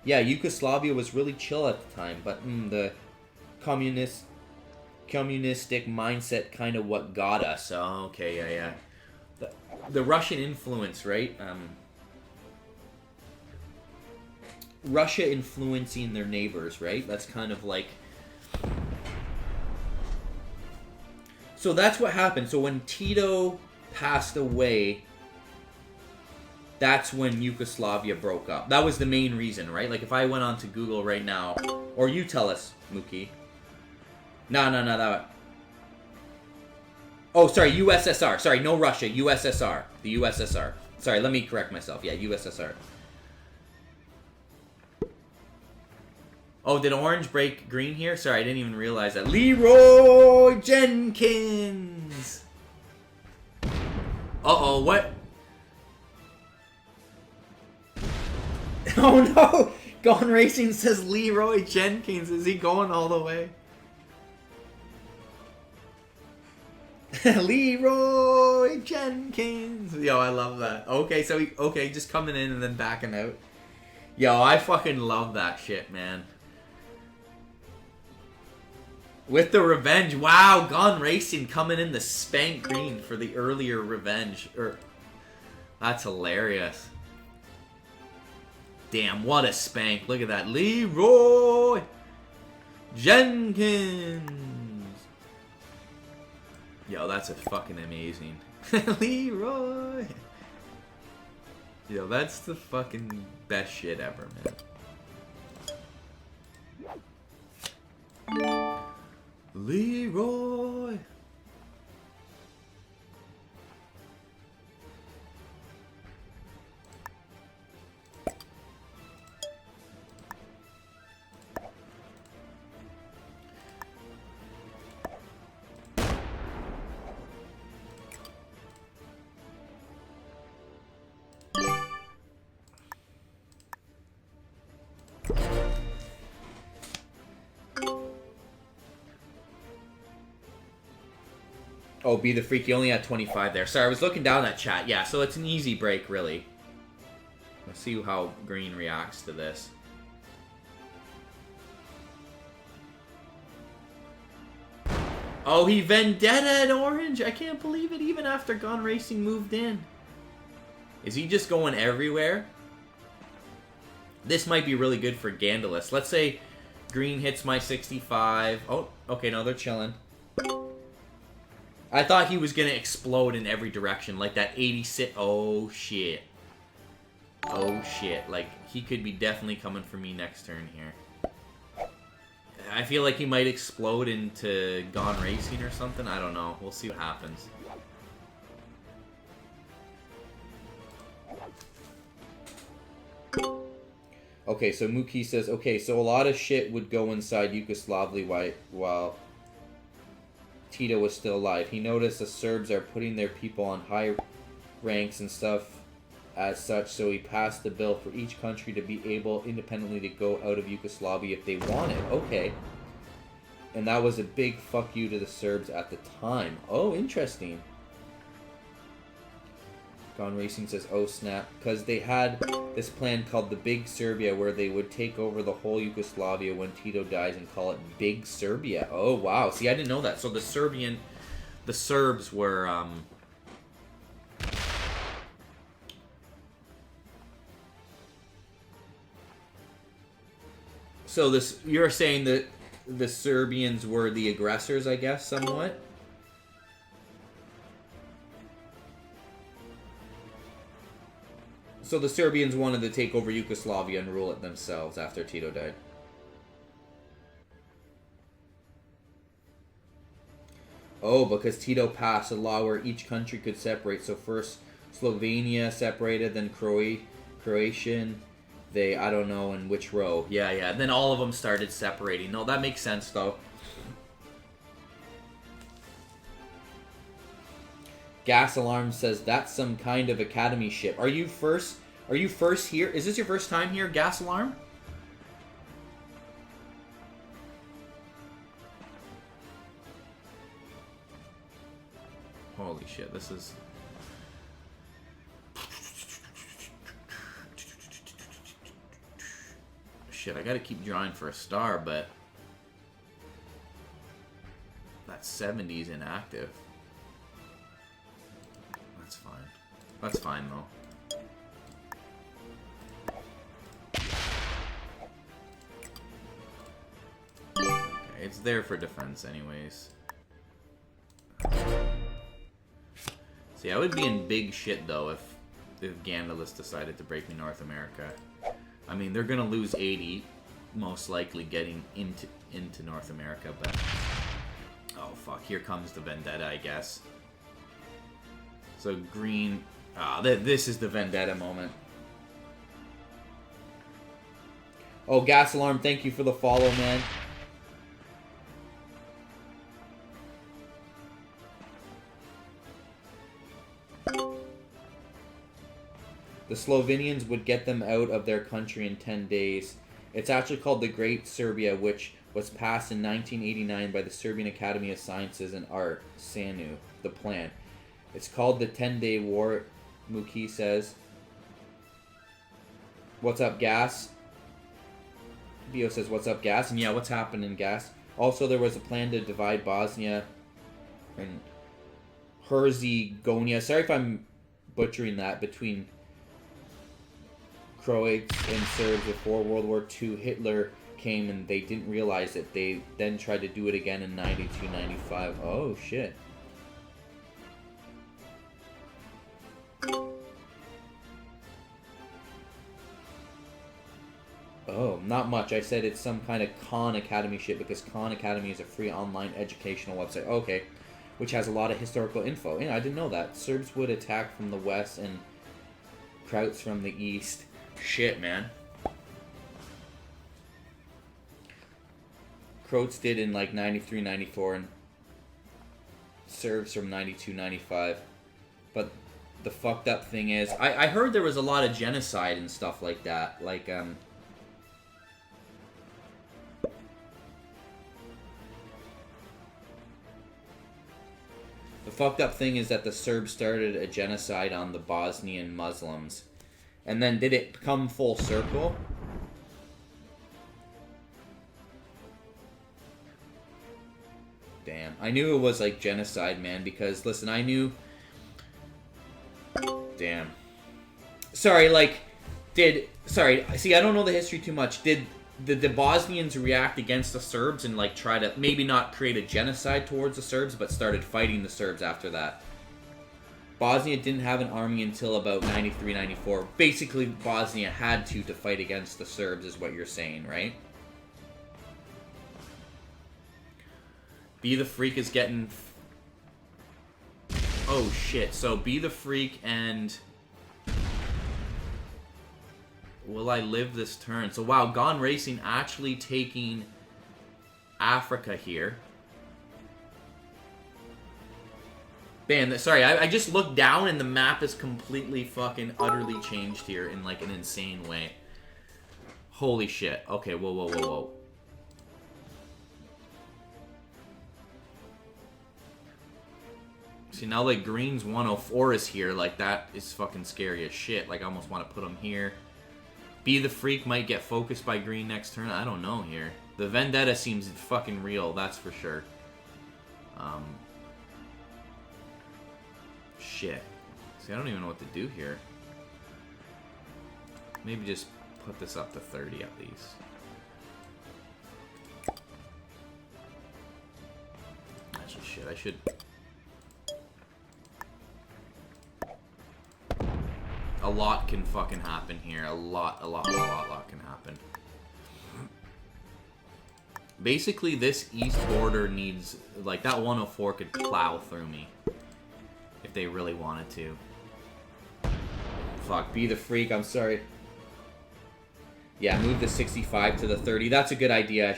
Yugoslavia was really chill at the time, but the communistic mindset kind of what got us. Oh, okay, yeah. The Russian influence, right? Russia influencing their neighbors, right? That's kind of like... So that's what happened. So when Tito passed away, that's when Yugoslavia broke up. That was the main reason, right? Like, if I went on to Google right now, or you tell us, Mookie. No, that... Oh, sorry, USSR. Sorry, no Russia, USSR. The USSR. Sorry, let me correct myself. Yeah, USSR. Oh, did orange break green here? Sorry, I didn't even realize that. Leroy Jenkins! Uh-oh, what? Oh no! Gone Racing says Leroy Jenkins. Is he going all the way? Leroy Jenkins! Yo, I love that. Okay, so just coming in and then backing out. Yo, I fucking love that shit, man. With the revenge. Wow, Gone Racing coming in the spank green for the earlier revenge. That's hilarious. Damn, what a spank. Look at that. Leroy Jenkins. Yo, that's a fucking amazing. Leroy. Yo, that's the fucking best shit ever, man. Leroy. Oh, be the freak. You only had 25 there. Sorry, I was looking down that chat. Yeah, so it's an easy break, really. Let's see how green reacts to this. Oh, he vendetta at orange. I can't believe it, even after Gone Racing moved in. Is he just going everywhere? This might be really good for Gandalus. Let's say green hits my 65. Oh, okay, no, they're chilling. I thought he was going to explode in every direction, like that 86. Oh, shit. Oh, shit. Like, he could be definitely coming for me next turn here. I feel like he might explode into Gone Racing or something. I don't know. We'll see what happens. Okay, so Mookie says, okay, so a lot of shit would go inside Yugoslavia while Tito was still alive. He noticed the Serbs are putting their people on high ranks and stuff as such, so he passed the bill for each country to be able independently to go out of Yugoslavia if they wanted. Okay. And that was a big fuck you to the Serbs at the time. Oh, interesting. Gone Racing says, oh snap, because they had this plan called the Big Serbia where they would take over the whole Yugoslavia when Tito dies and call it Big Serbia. Oh wow, see, I didn't know that. So the Serbs were so this, you're saying that the Serbians were the aggressors, I guess, somewhat? So the Serbians wanted to take over Yugoslavia and rule it themselves after Tito died. Oh, because Tito passed a law where each country could separate. So first Slovenia separated, then Croatian. They, I don't know in which row. Yeah. Then all of them started separating. No, that makes sense, though. Gas Alarm says, that's some kind of academy ship. Are you first here? Is this your first time here, Gas Alarm? Holy shit, this is... Shit, I gotta keep drawing for a star, but... That 70 is inactive. That's fine. That's fine, though. Okay, it's there for defense anyways. See, I would be in big shit, though, if Gandalus decided to break me North America. I mean, they're gonna lose 80, most likely getting into North America, but... Oh, fuck. Here comes the Vendetta, I guess. So, green... this is the Vendetta moment. Oh, Gas Alarm, thank you for the follow, man. The Slovenians would get them out of their country in 10 days. It's actually called the Great Serbia, which was passed in 1989 by the Serbian Academy of Sciences and Art, SANU, the plan. It's called the 10-Day War, Mookie says. What's up, Gas? Bio says, what's up, Gas? And yeah, what's happening, Gas? Also, there was a plan to divide Bosnia and Herzegovina. Sorry if I'm butchering that, between Croats and Serbs before World War II. Hitler came and they didn't realize it. They then tried to do it again in 92, 95. Oh, shit. Oh, not much. I said it's some kind of Khan Academy shit because Khan Academy is a free online educational website. Okay. Which has a lot of historical info. Yeah, I didn't know that. Serbs would attack from the west and Krauts from the east. Shit, man. Croats did in like 93, 94, and Serbs from 92, 95. But the fucked up thing is, I heard there was a lot of genocide and stuff like that. Like, the fucked up thing is that the Serbs started a genocide on the Bosnian Muslims. And then did it come full circle? Damn. I knew it was like genocide, man, because, listen, I knew... Damn. Sorry, like, Sorry, see, I don't know the history too much. Did the Bosnians react against the Serbs and, like, try to maybe not create a genocide towards the Serbs, but started fighting the Serbs after that? Bosnia didn't have an army until about 93, 94. Basically, Bosnia had to fight against the Serbs, is what you're saying, right? Be the Freak is getting... Oh, shit. So, Be the Freak and... Will I live this turn? So, wow, Gone Racing actually taking Africa here. Man, sorry, I just looked down and the map is completely fucking utterly changed here in, like, an insane way. Holy shit. Okay, whoa, whoa, whoa, whoa. See, now, like, Green's 104 is here. Like, that is fucking scary as shit. Like, I almost want to put him here. Be the Freak might get focused by Green next turn. I don't know here. The Vendetta seems fucking real, that's for sure. Shit. See, I don't even know what to do here. Maybe just put this up to 30 at least. That's just shit. I should... A lot can fucking happen here. A lot can happen. Basically, this east border needs... Like, that 104 could plow through me. If they really wanted to. Fuck, Be the Freak, I'm sorry. Yeah, move the 65 to the 30. That's a good idea.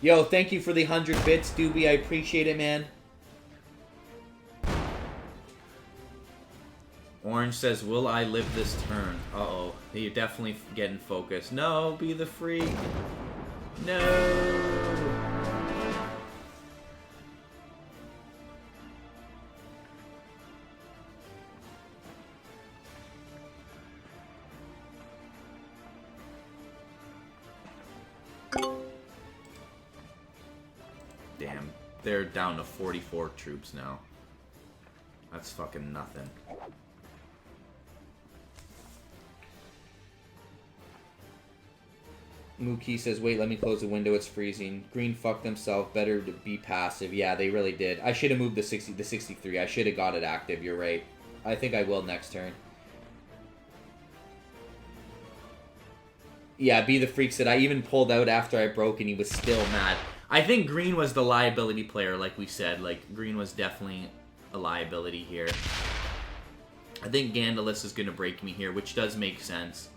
Yo, thank you for the 100 bits, Doobie. I appreciate it, man. Orange says, will I live this turn? Uh-oh. You're definitely getting focused. No, Be the Freak. No. Damn. They're down to 44 troops now. That's fucking nothing. Mookie says, wait, let me close the window, it's freezing. Green fucked themselves, better to be passive. Yeah, they really did. I should have moved the 63. I should have got it active, you're right. I think I will next turn. Yeah, Be the Freak said, I even pulled out after I broke and he was still mad. I think Green was the liability player, like we said. Like, Green was definitely a liability here. I think Gandalus is going to break me here, which does make sense.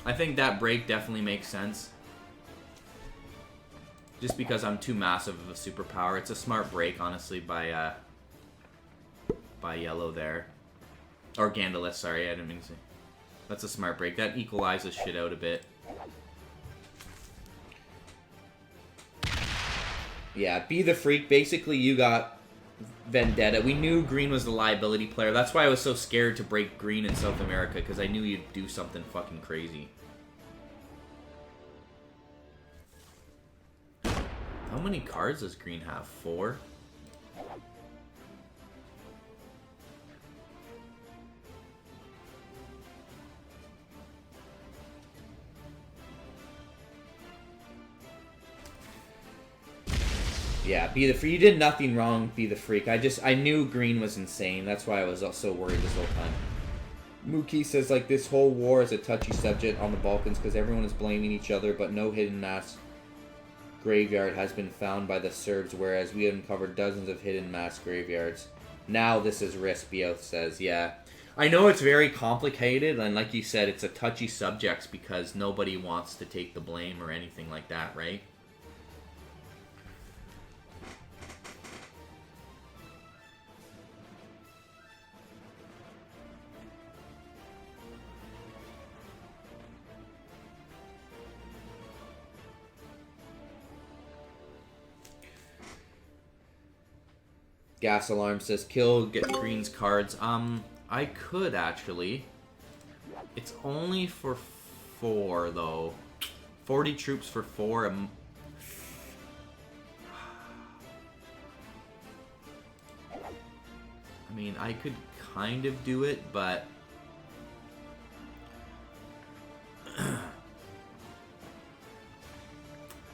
I think that break definitely makes sense. Just because I'm too massive of a superpower. It's a smart break, honestly, by Yellow there. Or Gandalus, sorry, I didn't mean to say. That's a smart break. That equalizes shit out a bit. Yeah, Be the Freak. Basically, you got Vendetta. We knew Green was the liability player. That's why I was so scared to break Green in South America, because I knew you'd do something fucking crazy. How many cards does Green have? 4? Yeah, be the freak. You did nothing wrong, be the freak. I knew green was insane. That's why I was so worried this whole time. Mookie says, like, this whole war is a touchy subject on the Balkans because everyone is blaming each other, but no hidden mass graveyard has been found by the Serbs, whereas we uncovered dozens of hidden mass graveyards. Now this is risk, Bioth says. Yeah. I know it's very complicated, and like you said, it's a touchy subject because nobody wants to take the blame or anything like that, right? Gas Alarm says, kill, get Green's cards. I could, actually. It's only for 4, though. 40 troops for 4. I mean, I could kind of do it, but...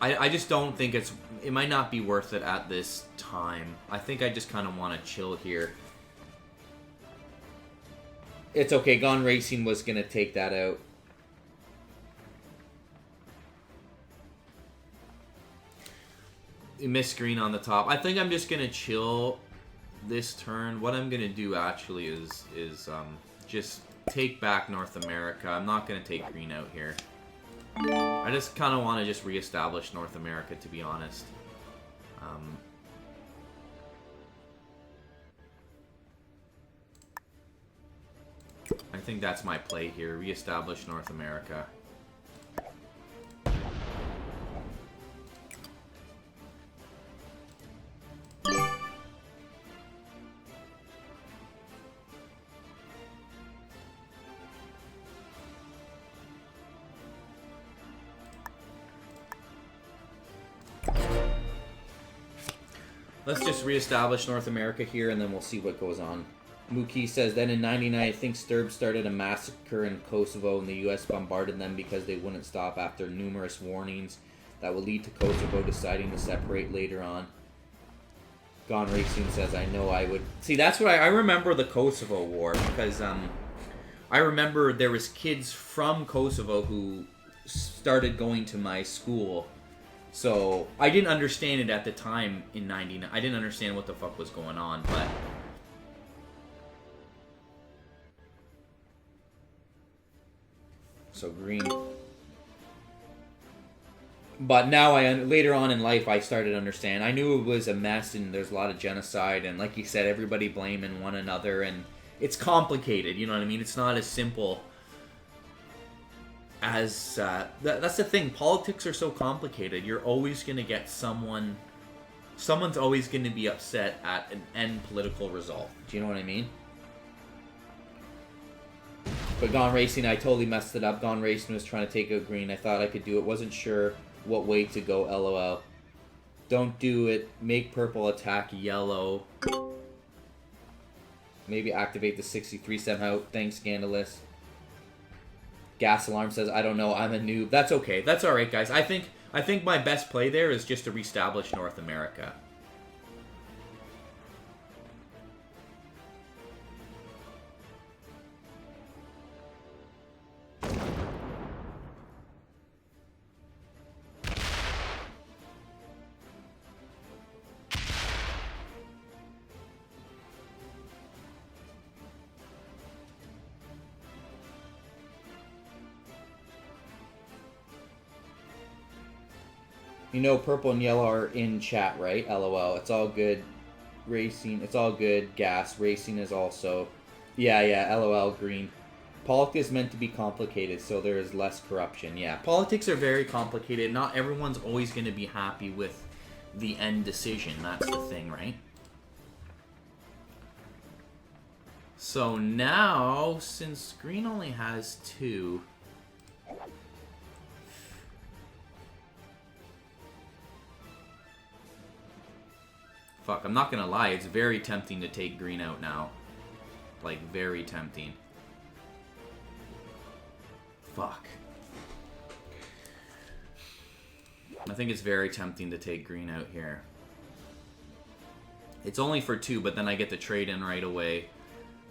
I just don't think it might not be worth it at this time. I think I just kind of want to chill here. It's okay, Gone Racing was going to take that out. Miss Green on the top. I think I'm just going to chill this turn. What I'm going to do actually is just take back North America. I'm not going to take Green out here. I just kind of want to just reestablish North America, to be honest. I think that's my play here. Reestablish North America. Let's just reestablish North America here, and then we'll see what goes on. Mookie says, then in 99, I think Serbs started a massacre in Kosovo, and the U.S. bombarded them because they wouldn't stop after numerous warnings that will lead to Kosovo deciding to separate later on. Gone Racing says, I know I would... See, that's what I remember the Kosovo War, because I remember there was kids from Kosovo who started going to my school. So, I didn't understand it at the time in 99. I didn't understand what the fuck was going on, but... So, green. But now, later on in life, I started to understand. I knew it was a mess, and there's a lot of genocide, and like you said, everybody blaming one another, and it's complicated, you know what I mean? It's not as simple as... that's the thing. Politics are so complicated. You're always going to get someone... Someone's always going to be upset at an end political result. Do you know what I mean? But Gone Racing, I totally messed it up. Gone Racing was trying to take out green. I thought I could do it. Wasn't sure what way to go, LOL. Don't do it. Make purple attack yellow. Maybe activate the 63 somehow. Thanks, Scandalous. Gas Alarm says, I don't know, I'm a noob. That's okay. That's alright, guys. I think my best play there is just to reestablish North America. You know purple and yellow are in chat, right? LOL. It's all good. Racing. It's all good. Gas. Racing is also... Yeah, LOL. Green. Politics is meant to be complicated, so there is less corruption. Yeah, politics are very complicated. Not everyone's always going to be happy with the end decision. That's the thing, right? So now, since green only has 2... Fuck, I'm not gonna lie, it's very tempting to take green out now. Like, very tempting. Fuck. I think it's very tempting to take green out here. It's only for 2, but then I get the trade in right away.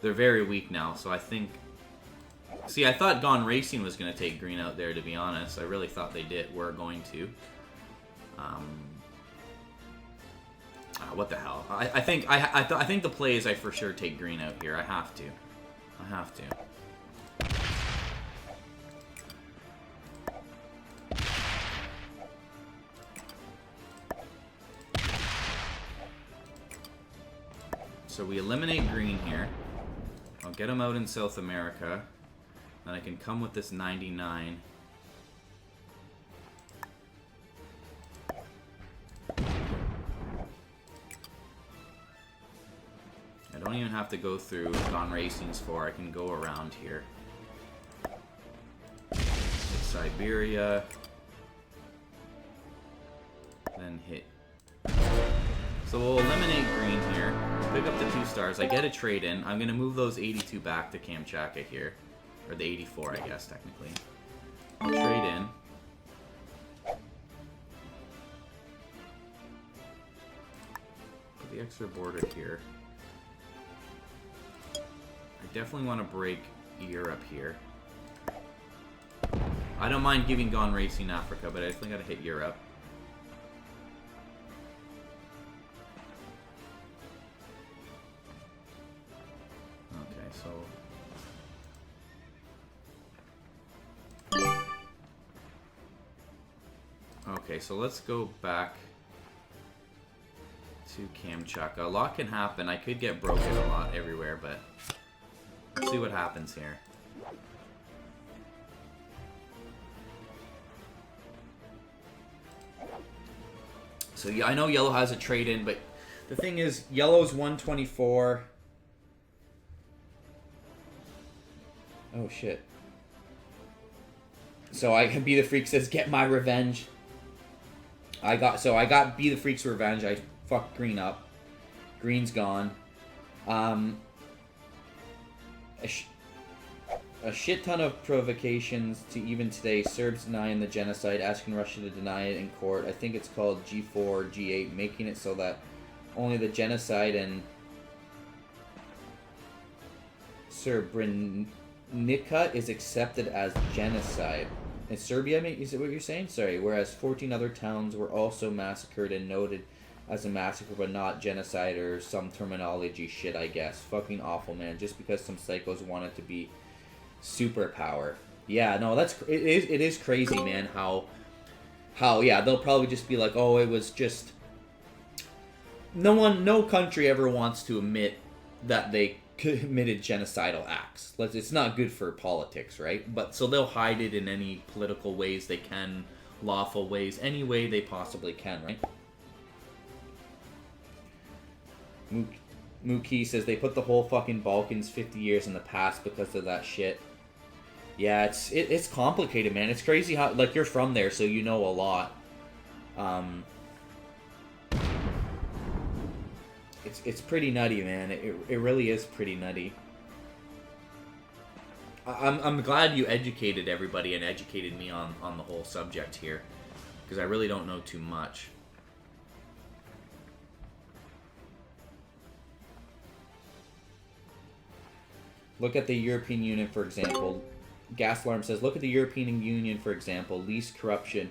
They're very weak now, so I think... See, I thought Gone Racing was going to take green out there, to be honest. I really thought they were going to. What the hell? I think the play is I for sure take green out here. I have to. I have to. So we eliminate green here. I'll get him out in South America. Then I can come with this 99. I don't even have to go through Gone Racing's 4. I can go around here. Hit Siberia. Then hit. So we'll eliminate green here. Pick up the 2 stars. I get a trade in. I'm going to move those 82 back to Kamchatka here. Or the 84, I guess, technically. I'll trade in. Put the extra border here. I definitely want to break Europe here. I don't mind giving Gone Racing Africa, but I definitely got to hit Europe. Okay, so let's go back to Kamchatka. A lot can happen. I could get broken a lot everywhere, but let's see what happens here. So yeah, I know yellow has a trade-in, but the thing is, yellow's 124. Oh shit. So I Be the Freak says, get my revenge. I got Be the Freak's revenge. I fucked green up. Green's gone. A shit ton of provocations to even today. Serbs denying the genocide, asking Russia to deny it in court. I think it's called G4 or G8, making it so that only the genocide and Srebrenica is accepted as genocide. In Serbia, is it what you're saying? Sorry. Whereas 14 other towns were also massacred and noted as a massacre, but not genocide or some terminology shit, I guess. Fucking awful, man. Just because some psychos wanted to be superpower. Yeah, no, it is crazy, man. How yeah, they'll probably just be like, oh, it was just. No country ever wants to admit that they committed genocidal acts. It's not good for politics, right? But so they'll hide it in any political ways they can, lawful ways, any way they possibly can, right? Mookie says they put the whole fucking Balkans 50 years in the past because of that shit. Yeah, it's complicated, man. It's crazy how, like, you're from there, so you know a lot. It's pretty nutty, man. It really is pretty nutty. I'm glad you educated everybody and educated me on the whole subject here, because I really don't know too much. Look at the European Union, for example. Gas Alarm says, look at the European Union, for example. Least corruption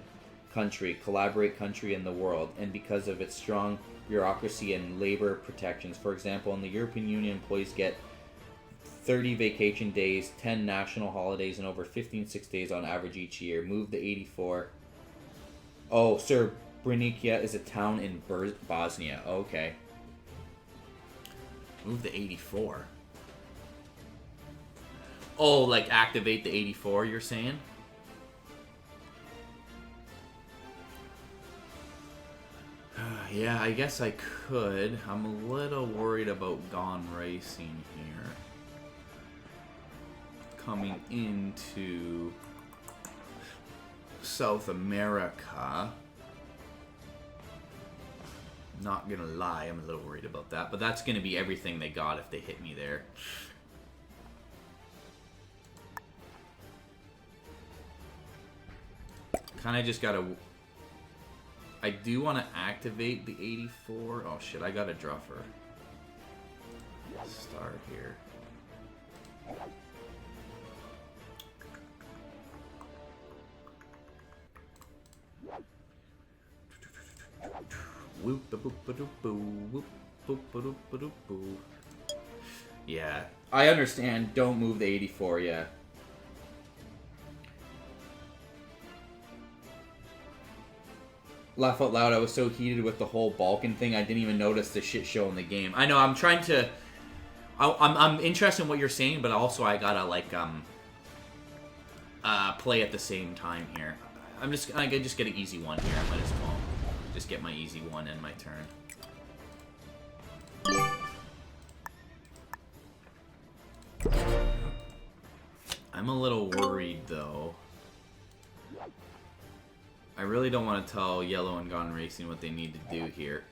country, collaborate country in the world, and because of its strong bureaucracy and labor protections. For example, in the European Union, employees get 30 vacation days, 10 national holidays, and over 15 sick days on average each year. Move the 84. Oh, Srebrenica is a town in Bosnia. Okay. Move the 84. Oh, like activate the 84, you're saying? Yeah, I guess I could. I'm a little worried about Gone Racing here. Coming into South America. Not gonna lie, I'm a little worried about that. But that's gonna be everything they got if they hit me there. Kinda just gotta... I do want to activate the 84. Oh shit, I got a druffer. Start here. Yeah, I understand. Don't move the 84, yeah. Laugh out loud, I was so heated with the whole Balkan thing, I didn't even notice the shit show in the game. I know, I'm trying to... I'm interested in what you're saying, but also I gotta, like, play at the same time here. I just get an easy one here. I might as well just get my easy one in my turn. I'm a little worried, though. I really don't want to tell Yellow and Gone Racing what they need to do here.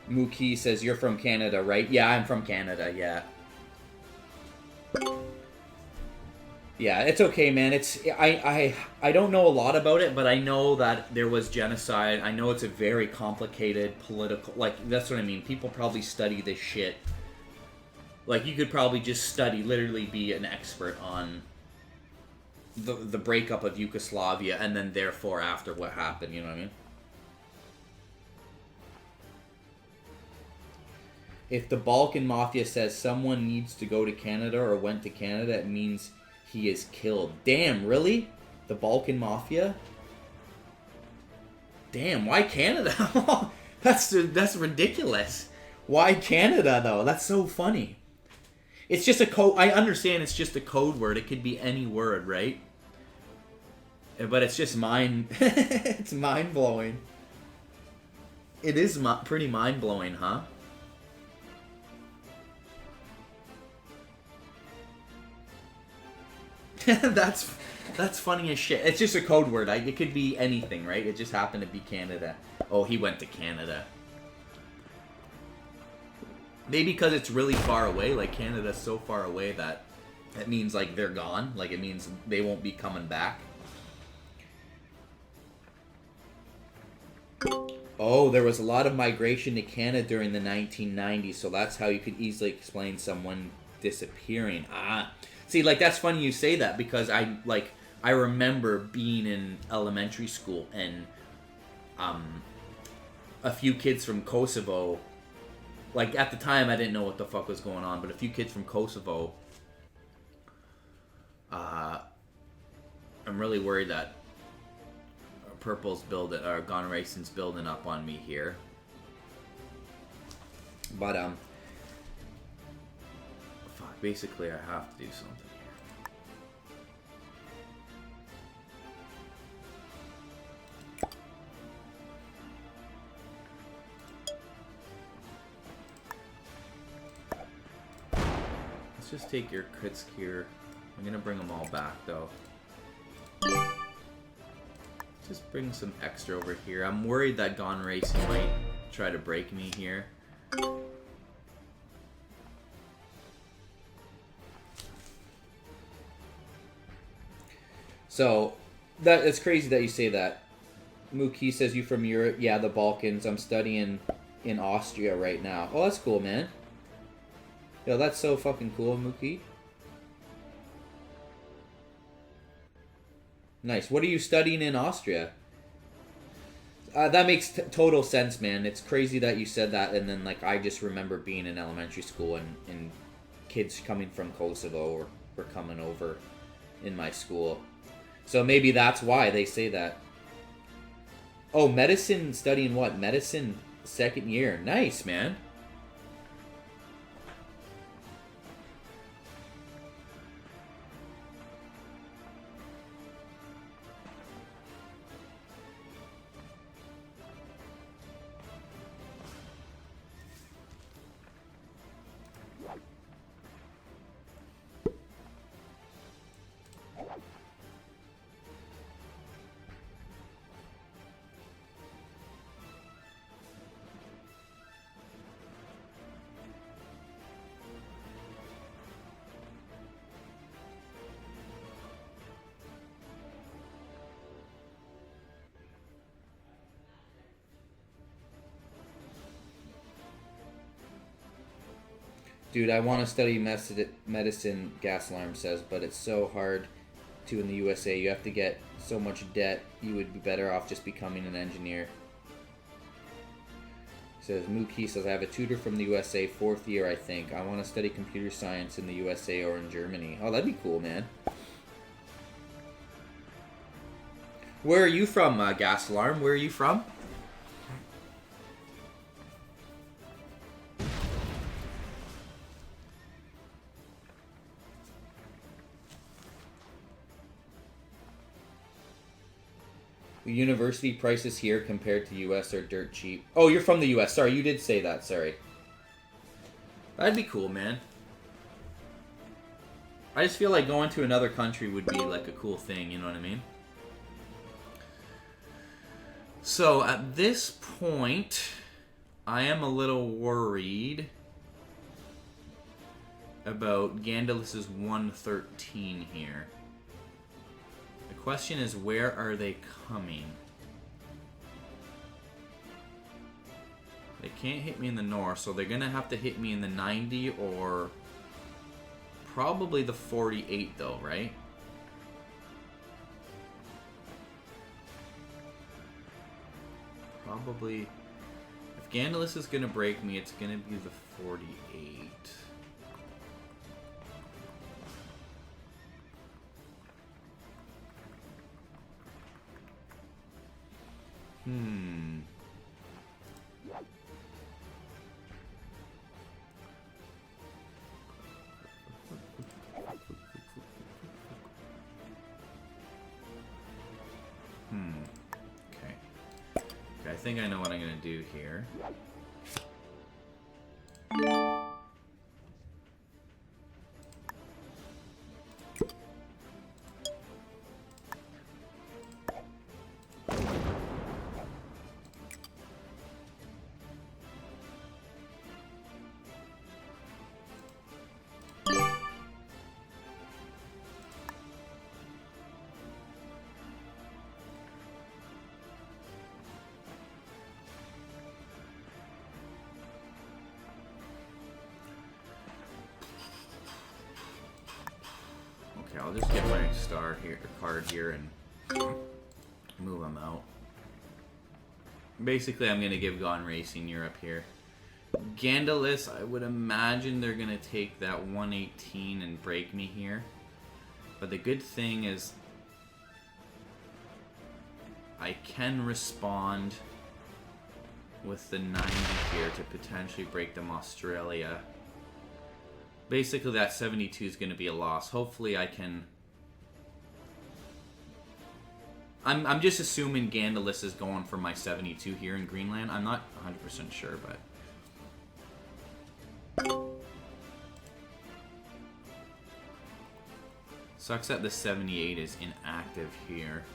Mookie says, you're from Canada, right? Yeah, I'm from Canada, yeah. Yeah, it's okay, man. I don't know a lot about it, but I know that there was genocide. I know it's a very complicated political... Like, that's what I mean. People probably study this shit. Like, you could probably just study, literally be an expert on the breakup of Yugoslavia, and then therefore after what happened, you know what I mean? If the Balkan Mafia says someone needs to go to Canada or went to Canada, it means he is killed. Damn, really? The Balkan Mafia? Damn, why Canada? That's ridiculous. Why Canada, though? That's so funny. It's just a code. I understand it's just a code word. It could be any word, right? But it's just it's mind-blowing. It is pretty mind-blowing, huh? That's funny as shit. It's just a code word. It could be anything, right? It just happened to be Canada. Oh, he went to Canada. Maybe because it's really far away. Like, Canada's so far away that it means, like, they're gone. Like, it means they won't be coming back. Oh, there was a lot of migration to Canada during the 1990s, so that's how you could easily explain someone disappearing. Ah. See, like, that's funny you say that, because I remember being in elementary school and a few kids from Kosovo, like, at the time I didn't know what the fuck was going on, but a few kids from Kosovo, I'm really worried that Purple's building, or Gone Racing's building up on me here. But, fuck, basically I have to do something here. Let's just take your crits here. I'm gonna bring them all back, though. Just bring some extra over here. I'm worried that Gone Racing might try to break me here. So, it's crazy that you say that. Mookie says, you from Europe? Yeah, the Balkans. I'm studying in Austria right now. Oh, that's cool, man. Yo, that's so fucking cool, Mookie. Nice. What are you studying in Austria? That makes total sense, man. It's crazy that you said that, and then, like, I just remember being in elementary school and kids coming from Kosovo were coming over in my school. So maybe that's why they say that. Oh, medicine, studying what? Medicine, second year. Nice, man. Dude, I want to study medicine, Gas Alarm says, but it's so hard to in the USA. You have to get so much debt, you would be better off just becoming an engineer. Says Mookie says, I have a tutor from the USA, 4th year, I think. I want to study computer science in the USA or in Germany. Oh, that'd be cool, man. Where are you from, Gas Alarm? Where are you from? The university prices here compared to US are dirt cheap. Oh, you're from the US. Sorry, you did say that. Sorry. That'd be cool, man. I just feel like going to another country would be like a cool thing, you know what I mean? So at this point, I am a little worried about Gandalus's 113 here. The question is, where are they coming? They can't hit me in the north, so they're going to have to hit me in the 90 or probably the 48 though, right? Probably. If Gandalus is going to break me, it's going to be the 48. Okay. I think I know what I'm going to do here. Okay, I'll just get my star here, card here, and move them out. Basically, I'm going to give Gone Racing Europe here. Gandalus, I would imagine they're going to take that 118 and break me here. But the good thing is I can respond with the 90 here to potentially break them Australia. Basically, that 72 is going to be a loss. Hopefully, I can... I'm just assuming Gandalus is going for my 72 here in Greenland. I'm not 100% sure, but... Sucks that the 78 is inactive here.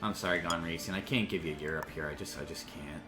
I'm sorry, Gone Racing. I can't give you Europe here. I just can't.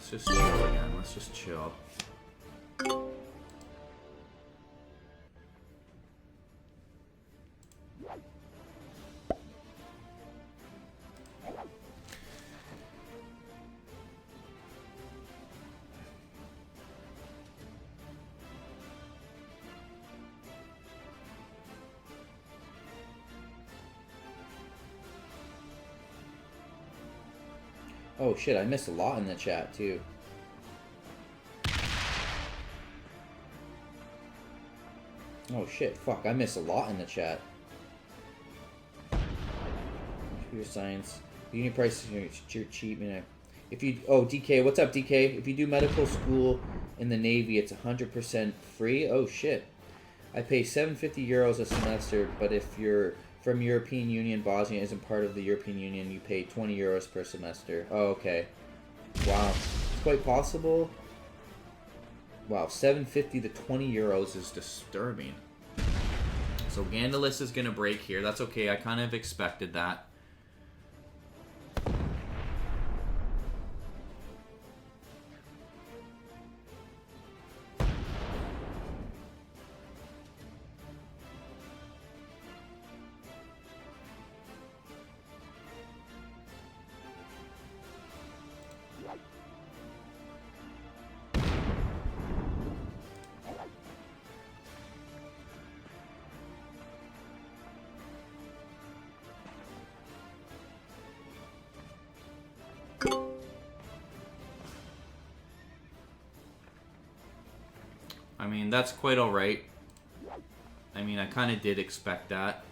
let's just chill again. Let's just chill. Oh shit, I missed a lot in the chat too. Oh shit, fuck, I missed a lot in the chat. Computer science. Uni prices are cheap, you know. If you DK, what's up DK? If you do medical school in the Navy, it's 100% free. Oh shit. I pay 750 euros a semester, but if you're from European Union, Bosnia isn't part of the European Union, you pay 20 euros per semester. Oh, okay. Wow. It's quite possible. Wow, 750 to 20 euros is disturbing. So Gandalus is going to break here. That's okay. I kind of expected that. I mean, that's quite alright. I mean, I kind of did expect that.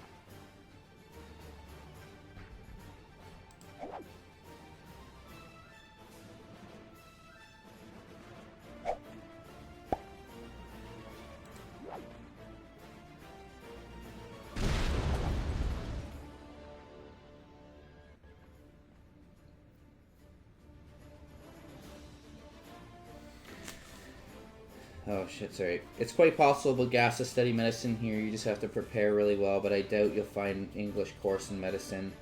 Oh shit, sorry. It's quite possible Gas to study medicine here. You just have to prepare really well, but I doubt you'll find an English course in medicine.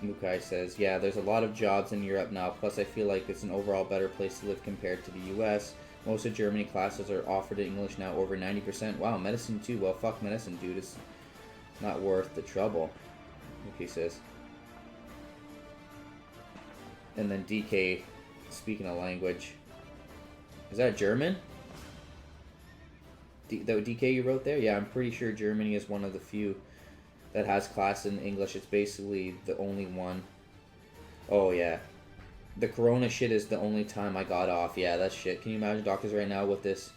Mukai says, yeah, there's a lot of jobs in Europe now, plus I feel like it's an overall better place to live compared to the US. Most of Germany classes are offered in English now, over 90%. Wow, medicine too. Well, fuck medicine, dude. It's not worth the trouble. Mukai says. And then DK, speaking a language. Is that German? The DK you wrote there? Yeah, I'm pretty sure Germany is one of the few that has class in English. It's basically the only one. Oh, yeah. The corona shit is the only time I got off. Yeah, that's shit. Can you imagine doctors right now with this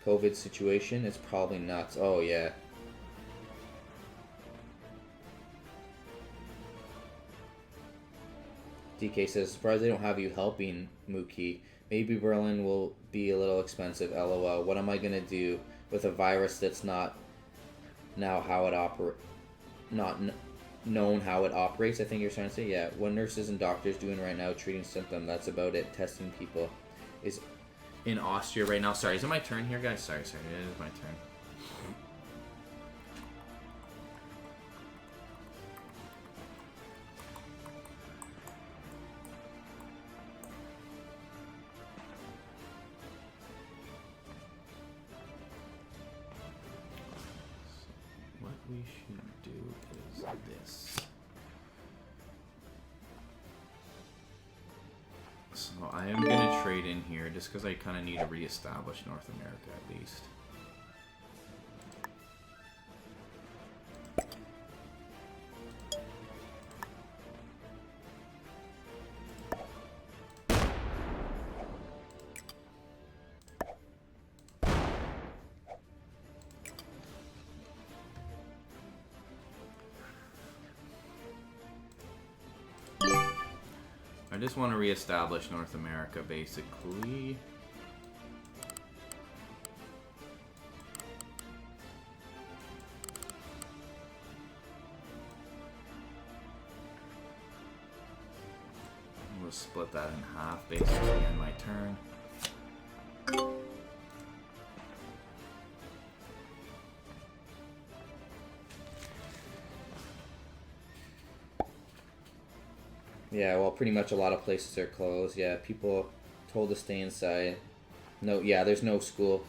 COVID situation? It's probably nuts. Oh, yeah. DK says, surprised they don't have you helping, Mookie. Maybe Berlin will be a little expensive, lol. What am I gonna do with a virus that's not now how it known how it operates? I think you're trying to say. Yeah, what nurses and doctors doing right now, treating symptoms, that's about it. Testing people is In Austria right now. Sorry, is it my turn here, guys? Sorry, it is my turn. We should do is this. So I am going to trade in here just because I kind of need to reestablish North America at least. I just want to reestablish North America, basically. We'll split that in half, basically, in my turn. Yeah, well, pretty much a lot of places are closed. Yeah, people Told to stay inside. No, yeah, there's no school.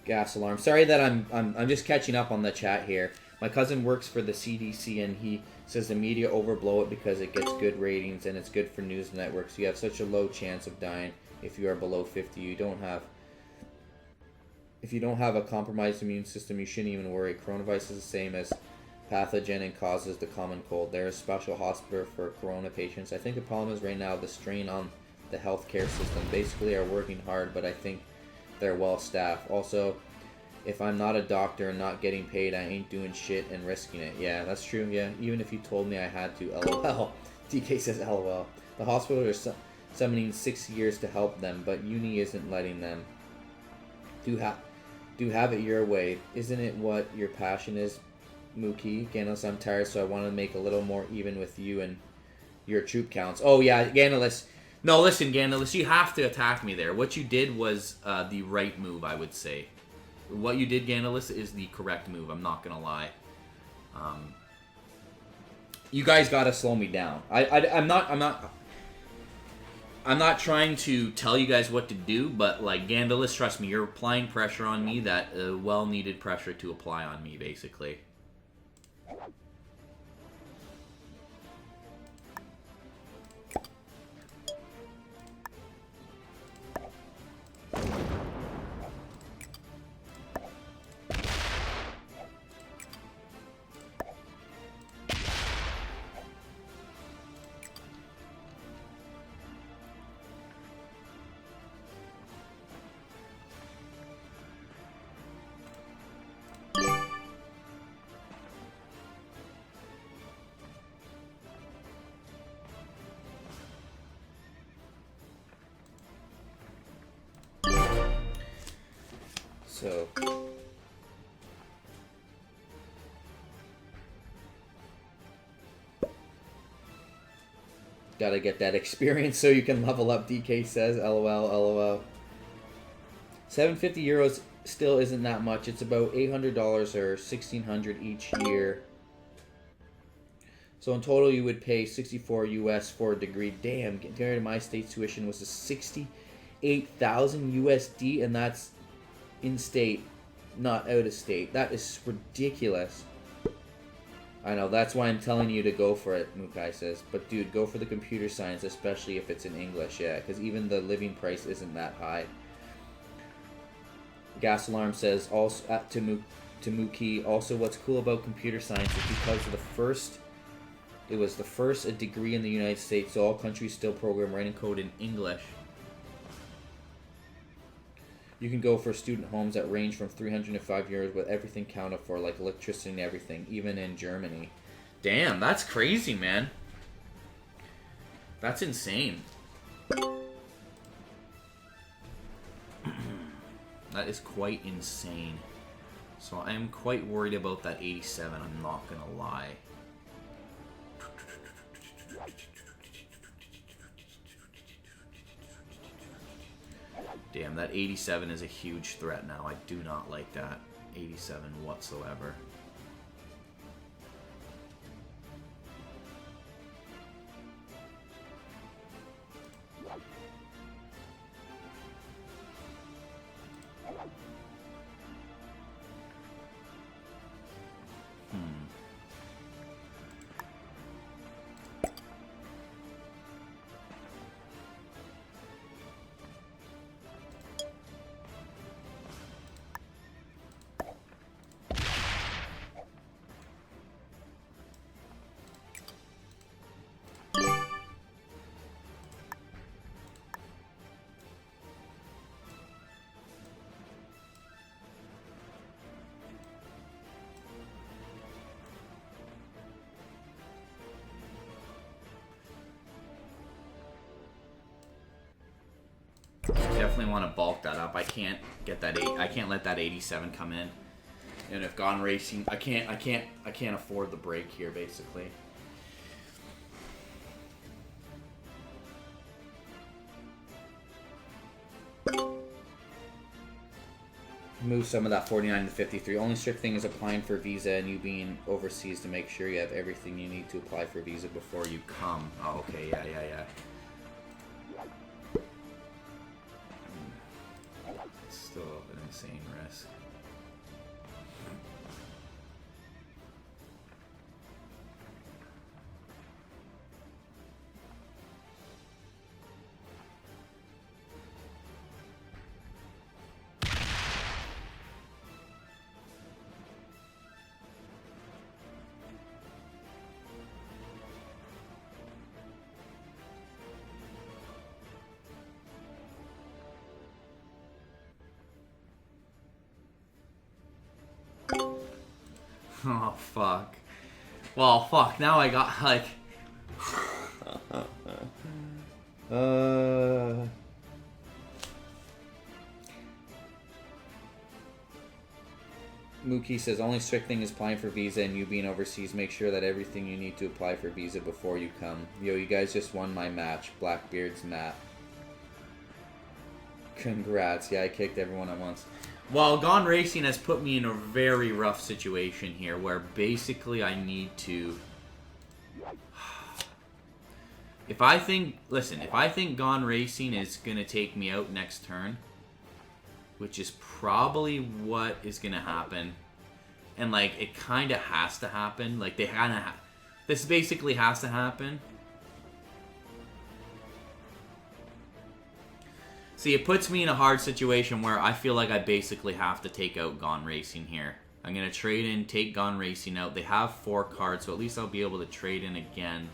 Gas alarm. Sorry that I'm just catching up on the chat here. My cousin works for the CDC and he says the media overblow it because it gets good ratings and it's good for news networks. You have such a low chance of dying if you are below 50. If you don't have a compromised immune system, you shouldn't even worry. Coronavirus is the same as pathogen and causes the common cold. There is a special hospital for corona patients. I think the problem is right now the strain on the healthcare system. Basically are working hard, but I think they're well staffed. Also, if I'm not a doctor and not getting paid, I ain't doing shit and risking it. Yeah, that's true. Yeah, even if you told me I had to, lol. DK says lol. The hospital are summoning 6 years to help them, but uni isn't letting them. Do have it your way. Isn't it what your passion is, Mookie? Ganos, I'm tired, so I want to make a little more even with you and your troop counts. Oh yeah, Ganos. No, listen, Ganos, you have to attack me there. What you did was the right move, I would say. What you did, Ganos, is the correct move. I'm not gonna lie. You guys gotta slow me down. I'm not trying to tell you guys what to do, but like Gandalis, trust me, you're applying pressure on me, that well-needed pressure to apply on me, basically. So, gotta get that experience so you can level up, DK says. LOL, LOL. 750 euros still isn't that much. It's about $800 or $1,600 each year. So in total, you would pay 64 US for a degree. Damn, compared to my state tuition was a 68,000 USD, and that's in state, not out of state. That is ridiculous. I know, that's why I'm telling you to go for it, Mukai says. But dude, go for the computer science, especially if it's in English, yeah, because even the living price isn't that high. Gas Alarm says, also to Mookie, also what's cool about computer science is because of it was the first degree in the United States, so all countries still program writing code in English. You can go for student homes that range from 300 to 5 years with everything counted for, like electricity and everything, even in Germany. Damn, that's crazy, man. That's insane. That is quite insane. So I am quite worried about that 87, I'm not gonna lie. Damn, that 87 is a huge threat now. I do not like that 87 whatsoever. Definitely want to bulk that up. I can't get that I can't let that 87 come in. And if Gone Racing, I can't afford the break here, basically. Move some of that 49 to 53. Only strict thing is applying for visa and you being overseas to make sure you have everything you need to apply for visa before you come. Oh, okay, yeah. insane risk. Oh, fuck. Well, fuck. Now I got, like... Mookie says, only strict thing is applying for visa and you being overseas. Make sure that everything you need to apply for visa before you come. Yo, you guys just won my match. Blackbeard's Matt. Congrats. Yeah, I kicked everyone at once. Well, Gone Racing has put me in a very rough situation here where basically I need to... If I think Gone Racing is going to take me out next turn, which is probably what is going to happen, and like it kind of has to happen, like they kind of this basically has to happen. See, it puts me in a hard situation where I feel like I basically have to take out Gone Racing here. I'm going to trade in, take Gone Racing out. They have 4 cards, so at least I'll be able to trade in again.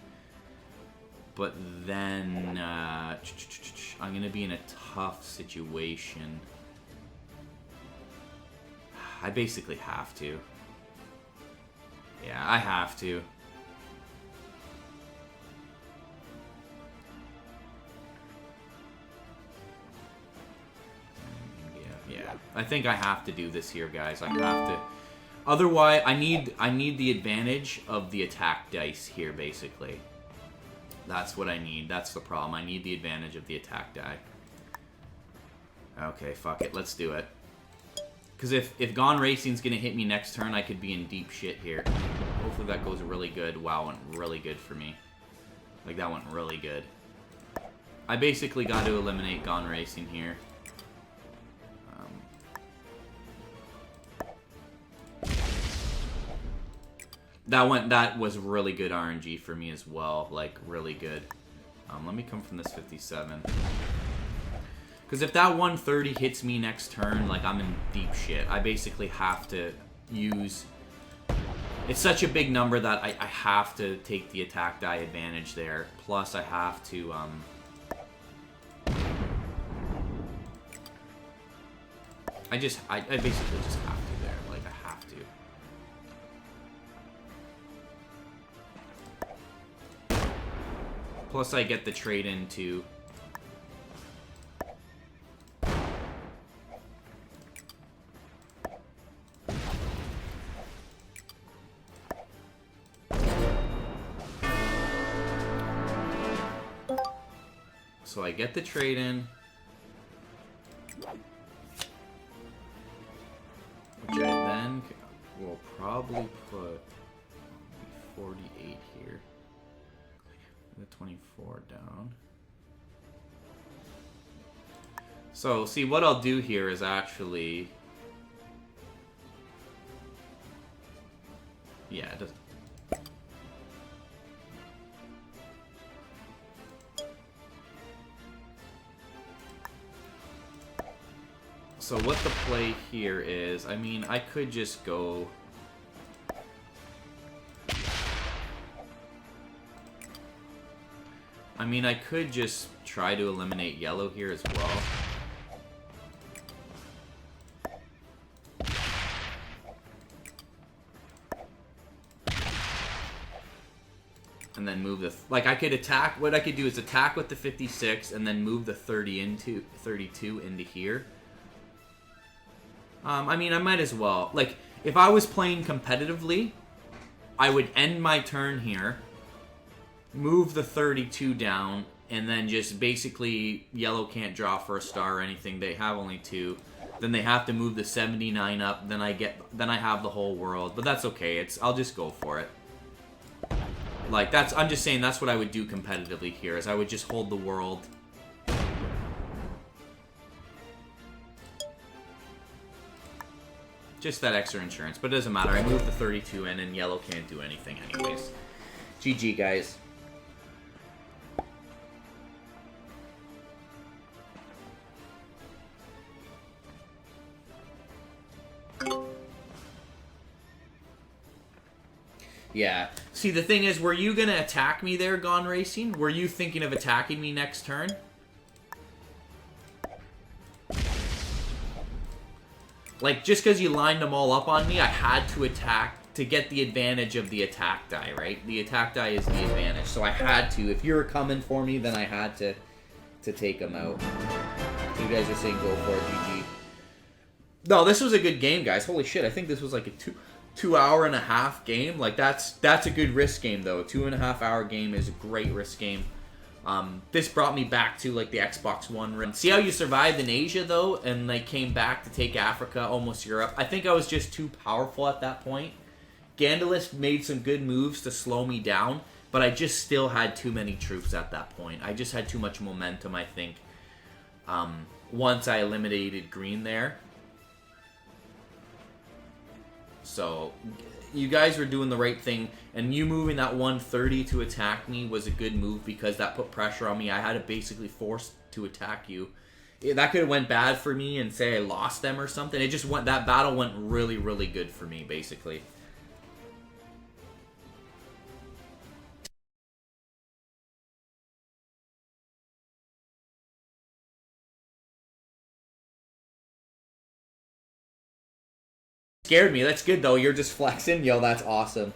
But then I'm going to be in a tough situation. I basically have to. Yeah, I have to. Yeah, I think I have to do this here, guys. I have to. Otherwise, I need the advantage of the attack dice here, basically. That's what I need. That's the problem. I need the advantage of the attack die. Okay, fuck it. Let's do it. Because if Gone Racing's going to hit me next turn, I could be in deep shit here. Hopefully that goes really good. Wow, went really good for me. Like, that went really good. I basically got to eliminate Gone Racing here. That was really good RNG for me as well. Like, really good. Let me come from this 57. Because if that 130 hits me next turn, like, I'm in deep shit. I basically have to use... It's such a big number that I have to take the attack die advantage there. Plus, I have to, I basically just have to there. Like, I have to. Plus, I get the trade into... So I get the trade in, which I then will probably put 48 here, the 24 down. So see, what I'll do here is actually, yeah, it doesn't. So what the play here is, I mean, I could just go... I mean, I could just try to eliminate yellow here as well. And then move the... Like, I could attack... What I could do is attack with the 56 and then move the 32 into here. I mean, I might as well. Like, if I was playing competitively, I would end my turn here, move the 32 down, and then just basically yellow can't draw for a star or anything. They have only 2. Then they have to move the 79 up. Then I have the whole world. But that's okay. I'll just go for it. Like, I'm just saying that's what I would do competitively here, is I would just hold the world. Just that extra insurance. But it doesn't matter. I moved the 32 in, and yellow can't do anything anyways. GG, guys. Yeah. See, the thing is, were you going to attack me there, Gone Racing? Were you thinking of attacking me next turn? Like, just because you lined them all up on me, I had to attack to get the advantage of the attack die, right? The attack die is the advantage. So I had to. If you were coming for me, then I had to take them out. You guys are saying go for it, GG. No, this was a good game, guys. Holy shit, I think this was like a 2.5 game. Like, that's a good risk game, though. A 2.5 hour game is a great risk game. This brought me back to, like, the Xbox One run. See how you survived in Asia, though, and they came back to take Africa, almost Europe? I think I was just too powerful at that point. Gandalf made some good moves to slow me down, but I just still had too many troops at that point. I just had too much momentum, I think, once I eliminated green there. So, you guys were doing the right thing, and you moving that 130 to attack me was a good move because that put pressure on me. I had to basically force to attack you. That could have went bad for me and say I lost them or something. It just went, that battle went really, really good for me, basically. Scared me. That's good, though. You're just flexing. Yo, that's awesome.